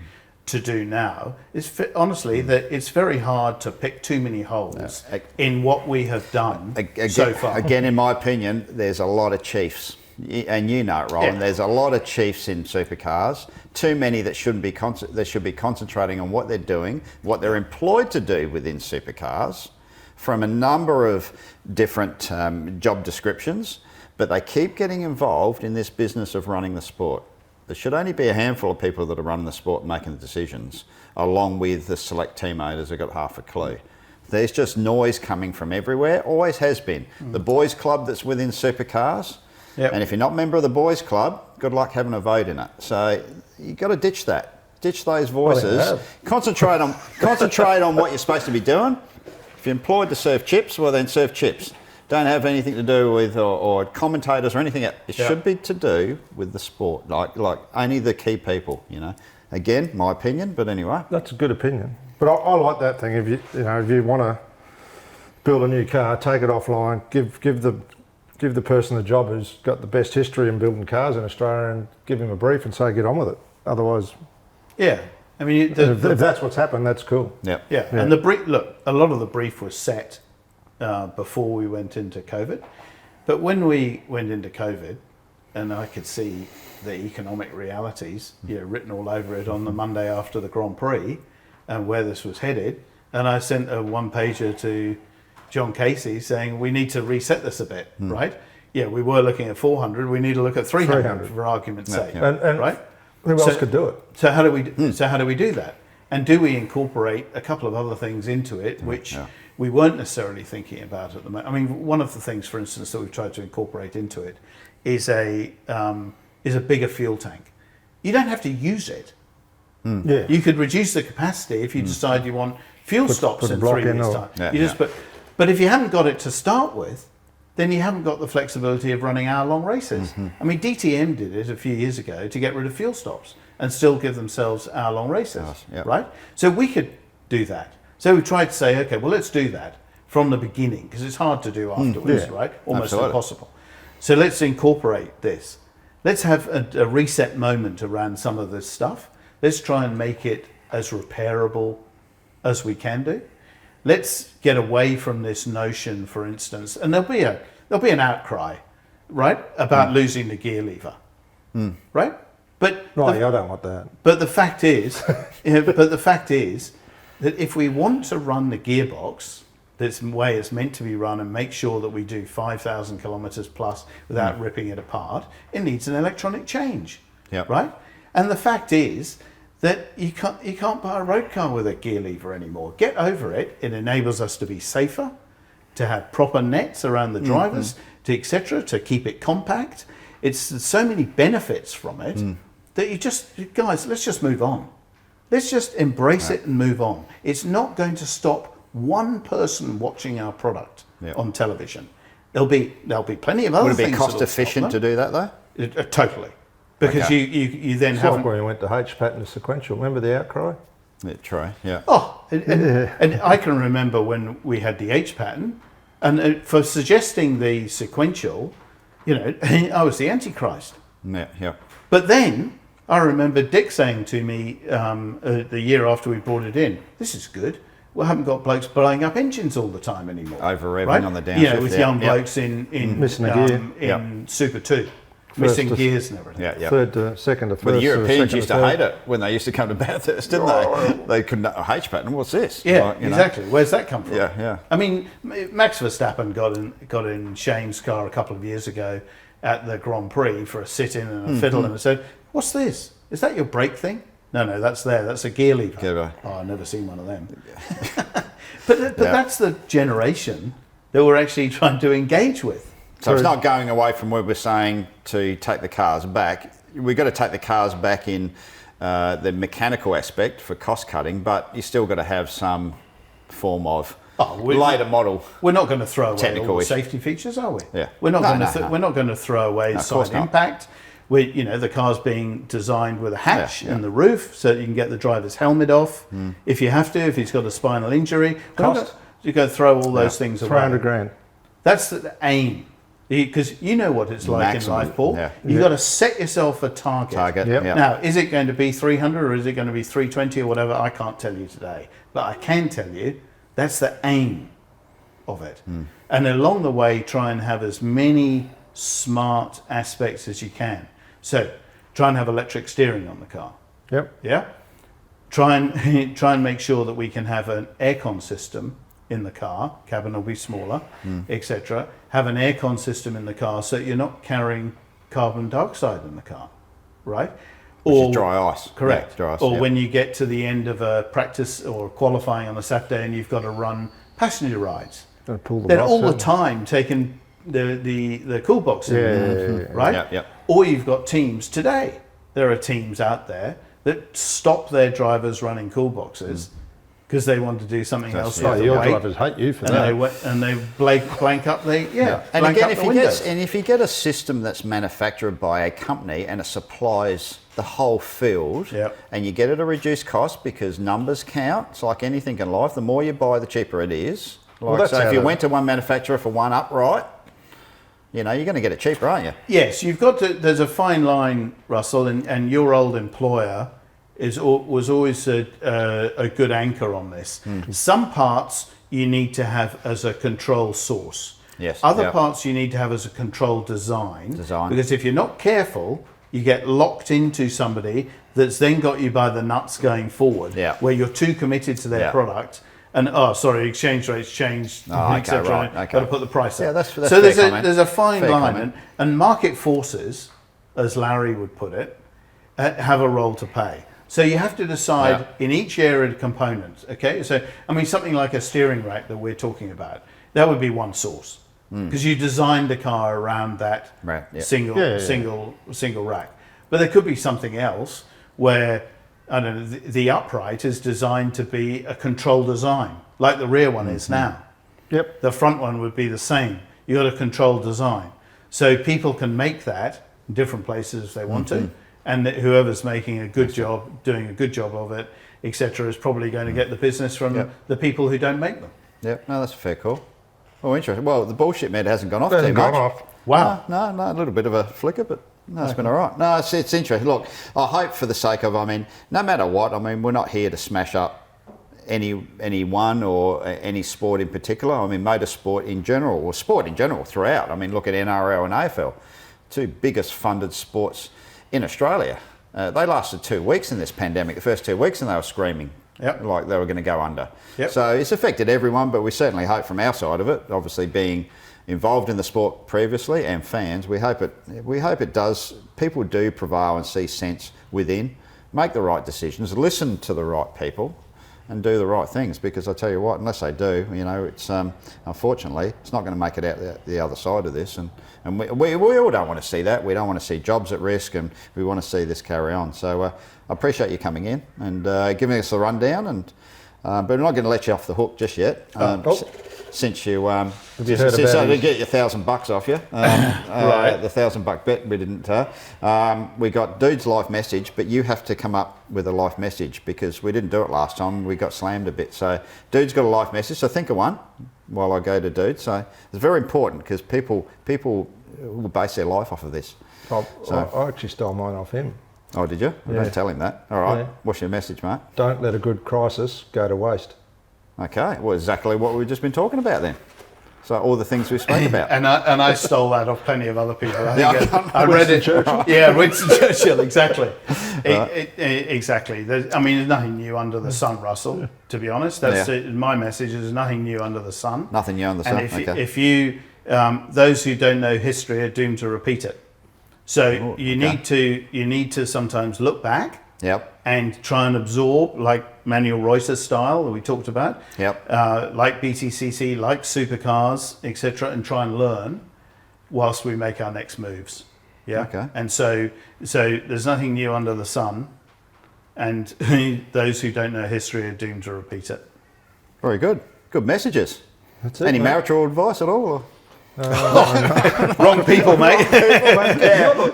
to do now is honestly that it's very hard to pick too many holes in what we have done so far. Again, in my opinion, there's a lot of chiefs, and you know it, Roland. There's a lot of chiefs in supercars. Too many that shouldn't be. They should be concentrating on what they're doing, what they're employed to do within supercars, from a number of different job descriptions. But they keep getting involved in this business of running the sport. There should only be a handful of people that are running the sport and making the decisions, along with the select team owners who've got half a clue. There's just noise coming from everywhere, always has been. The boys club that's within supercars, and if you're not a member of the boys club, good luck having a vote in it. So you've got to ditch that. Ditch those voices. Concentrate on what you're supposed to be doing. If you're employed to serve chips, well then serve chips. Don't have anything to do with or commentators or anything else. It should be to do with the sport, like only the key people, you know. Again, my opinion, but anyway. That's a good opinion. But I like that thing. If you want to build a new car, take it offline, give the person the job who's got the best history in building cars in Australia, and give him a brief and say get on with it. Otherwise, I mean, if that's what's happened, that's cool. Yeah. And the brief, look, a lot of the brief was set before we went into COVID. But when we went into COVID, and I could see the economic realities, written all over it on the Monday after the Grand Prix, and where this was headed, and I sent a one-pager to John Casey saying we need to reset this a bit, right? Yeah, we were looking at 400. We need to look at 300 for argument's sake, right? Who else could do it? So how do we do that? And do we incorporate a couple of other things into it, which we weren't necessarily thinking about at the moment? I mean, one of the things, for instance, that we've tried to incorporate into it is a bigger fuel tank. You don't have to use it. You could reduce the capacity if you decide you want fuel stops in 3 minutes' time. But if you haven't got it to start with, then you haven't got the flexibility of running hour-long races. I mean, DTM did it a few years ago to get rid of fuel stops and still give themselves hour-long races, right? So we could do that. So we tried to say, okay, well, let's do that from the beginning, because it's hard to do afterwards, right? Almost impossible. So let's incorporate this. Let's have a reset moment around some of this stuff. Let's try and make it as repairable as we can do. Let's get away from this notion, for instance, and there'll be an outcry, right, about losing the gear lever, right? But I don't want that. But the fact is, that if we want to run the gearbox this way it's meant to be run and make sure that we do 5,000 kilometers plus without ripping it apart, it needs an electronic change, right? And the fact is that you can't buy a road car with a gear lever anymore. Get over it. It enables us to be safer, to have proper nets around the drivers, to etc., to keep it compact. It's so many benefits from it that guys, let's just move on. Let's just embrace it and move on. It's not going to stop one person watching our product on television. There'll be plenty of other things. Would it be cost efficient to do that though? Totally. Because you then have. Like when you went to H pattern to sequential. Remember the outcry? Try, yeah. Oh, and I can remember when we had the H pattern, and for suggesting the sequential, I was the Antichrist. Yeah. But then I remember Dick saying to me the year after we brought it in, "This is good. We haven't got blokes blowing up engines all the time anymore." Over revving on the downshift. With young blokes in missing a gear in Super 2. Missing gears and everything. Third to second to first. But the Europeans used to hate it when they used to come to Bathurst, didn't they? They couldn't. H pattern. What's this? Yeah, exactly. Where's that come from? Yeah. I mean, Max Verstappen got in Shane's car a couple of years ago at the Grand Prix for a sit-in and a fiddle, and I said, "What's this? Is that your brake thing?" No, that's there. That's a gear lever. Oh, I've never seen one of them. But that's the generation that we're actually trying to engage with. So it's not going away from where we're saying to take the cars back. We've got to take the cars back in the mechanical aspect for cost cutting, but you still got to have some form of later model. We're not going to throw away all the safety features, are we? Yeah. We're not going to throw away side impact. The car's being designed with a hatch in the roof so that you can get the driver's helmet off if you have to. If he's got a spinal injury, you go throw all those things away. 300 grand. That's the aim. Because you know what it's like Maximum, in life, Paul. yeah. You've got to set yourself a target. Yep. Yeah. Now, is it going to be 300 or is it going to be 320 or whatever? I can't tell you today. But I can tell you that's the aim of it. And along the way, try and have as many smart aspects as you can. So try and have electric steering on the car. Yep. Yeah. Try and make sure that we can have an aircon system in the car. Cabin will be smaller, etc. Have an aircon system in the car so you're not carrying carbon dioxide in the car, right? Which is dry ice. Correct. Yeah, dry ice, or yep. when you get to the end of a practice or qualifying on a Saturday and you've got to run passenger rides. Got to pull the They're box all in. the time taking the cool box in, right? Yep, yep. Or you've got teams today. There are teams out there that stop their drivers running cool boxes because they want to do something else. Oh, with the your weight, drivers hate you for and that. they blank up the And blank again, up the windows. if you get a system that's manufactured by a company and it supplies the whole field, Yep. and you get it at a reduced cost because numbers count. It's like anything in life. The more you buy, the cheaper it is. Like, that's so how if you the- went to one manufacturer for one upright, you know, you're going to get it cheaper, aren't you? Yes, you've got to. There's a fine line, Russell, and your old employer was always a good anchor on this. Some parts you need to have as a control source. Yes, Other yep. parts you need to have as a control design. Design. Because if you're not careful, you get locked into somebody that's then got you by the nuts going forward. Yeah. Where you're too committed to their Yeah. product. And exchange rates changed, Oh, okay, etc. right, okay. Got to put the price up. Yeah, that's so fair there's comment. there's a fine Fair line, comment. and market forces, as Larry would put it, have a role to play. So you have to decide in each area of components. Okay, so I mean something like a steering rack that we're talking about, that would be one source because you designed the car around that Right, yeah. single rack. But there could be something else where I don't know the upright is designed to be a control design, like the rear one is now. Yep. The front one would be the same. You got a control design, so people can make that in different places if they want to, and that whoever's making a good job, doing a good job of it, etc., is probably going to get the business from the people who don't make them. Yep, no, that's a fair call. Oh, interesting. Well, the bullshit meter hasn't gone off Hasn't too much. gone off. Wow. No, a little bit of a flicker, but no, it's been all right. No, it's interesting. Look, I hope for the sake of, I mean, no matter what, I mean, we're not here to smash up any one or any sport in particular. I mean, motorsport in general, or sport in general throughout. I mean, look at NRL and AFL, two biggest funded sports in Australia. They lasted 2 weeks in this pandemic, the first 2 weeks, and they were screaming like they were going to go under. Yep. So it's affected everyone, but we certainly hope from our side of it, obviously being involved in the sport previously and fans, we hope it does. People do prevail and see sense within, make the right decisions, listen to the right people, and do the right things. Because I tell you what, unless they do, you know, it's unfortunately it's not going to make it out the other side of this. And we all don't want to see that. We don't want to see jobs at risk, and we want to see this carry on. So I appreciate you coming in and giving us the rundown. And but we're not going to let you off the hook just yet. Since you since I did get your $1,000 off you, Right. the $1,000 bet we didn't. We got Dude's life message, but you have to come up with a life message because we didn't do it last time. We got slammed a bit. So Dude's got a life message. So think of one while I go to Dude. So it's very important because people will base their life off of this. I actually stole mine off him. Oh, did you? Yeah. Don't tell him that. All right. Yeah. What's your message, mate? Don't let a good crisis go to waste. Okay. Well, exactly what we've just been talking about then. So all the things we spoke about. And I stole that off plenty of other people. I read Winston it. Churchill. Yeah, Winston Churchill, exactly. Exactly. I mean, there's nothing new under the sun, Russell, to be honest. That's my message. There's nothing new under the sun. Nothing new under the sun. And if you those who don't know history are doomed to repeat it. So you need to sometimes look back. Yep. And try and absorb, like Manuel Reuters style that we talked about, like BTCC, like supercars, etc., and try and learn whilst we make our next moves. Yeah. Okay. And so there's nothing new under the sun, and those who don't know history are doomed to repeat it. Very good. Good messages. That's it, Any mate. marital advice at all? Or? Wrong people, mate.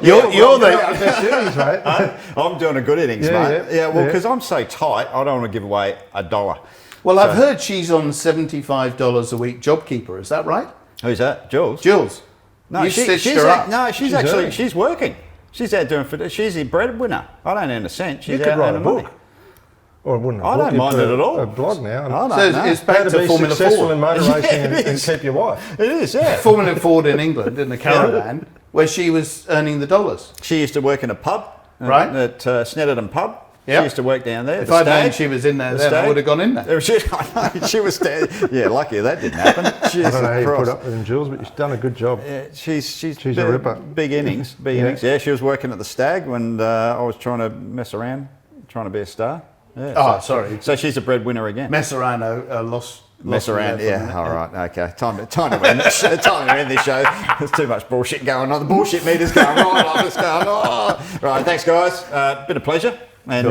You're the best innings, mate. I'm doing a good innings, Yeah, mate. yeah, Well, yeah. because I'm so tight, I don't want to give away $1. Well, I've heard she's on $75 a week JobKeeper. Is that right, Who's that? Jules? Jules? No, You stitched her up. No, she's working. She's out doing. She's the breadwinner. I don't earn a cent. She's You could out write a earning book. money. Or it wouldn't. I don't mind it at all. A blog now. I don't So know. it's back How to be Formula successful Ford. in motor Yeah, racing it and is. keep your wife. It is, yeah. Formula Ford in England, in the caravan, where she was earning the dollars. She used to work in a pub, Right. At Snetterton pub. Yep. She used to work down there. If the I'd known Stag. she was in there, The then I Stag. would have gone in there. She was yeah, lucky that didn't happen. I don't know how you put up with him, Jules, but you've done a good job. Yeah, she's a ripper. Big innings, innings. Yeah, she was working at the Stag when I was trying to mess around, trying to be a star. Yeah, Sorry. So she's a breadwinner again. Mess around, lost. Mess around, there for a yeah. minute. All right, okay. Time to end this. Time to end this show. There's too much bullshit going on. The bullshit meter's going right on. It's going. Oh. Right, thanks, guys. Been a pleasure, and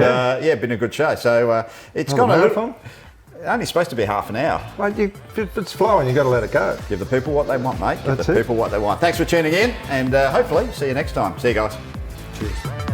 been a good show. So it's gone a little. Only supposed to be half an hour. Well, if it's flowing, you got to let it go. Give the people what they want, mate. Give That's the it. people what they want. Thanks for tuning in, and hopefully see you next time. See you guys. Cheers.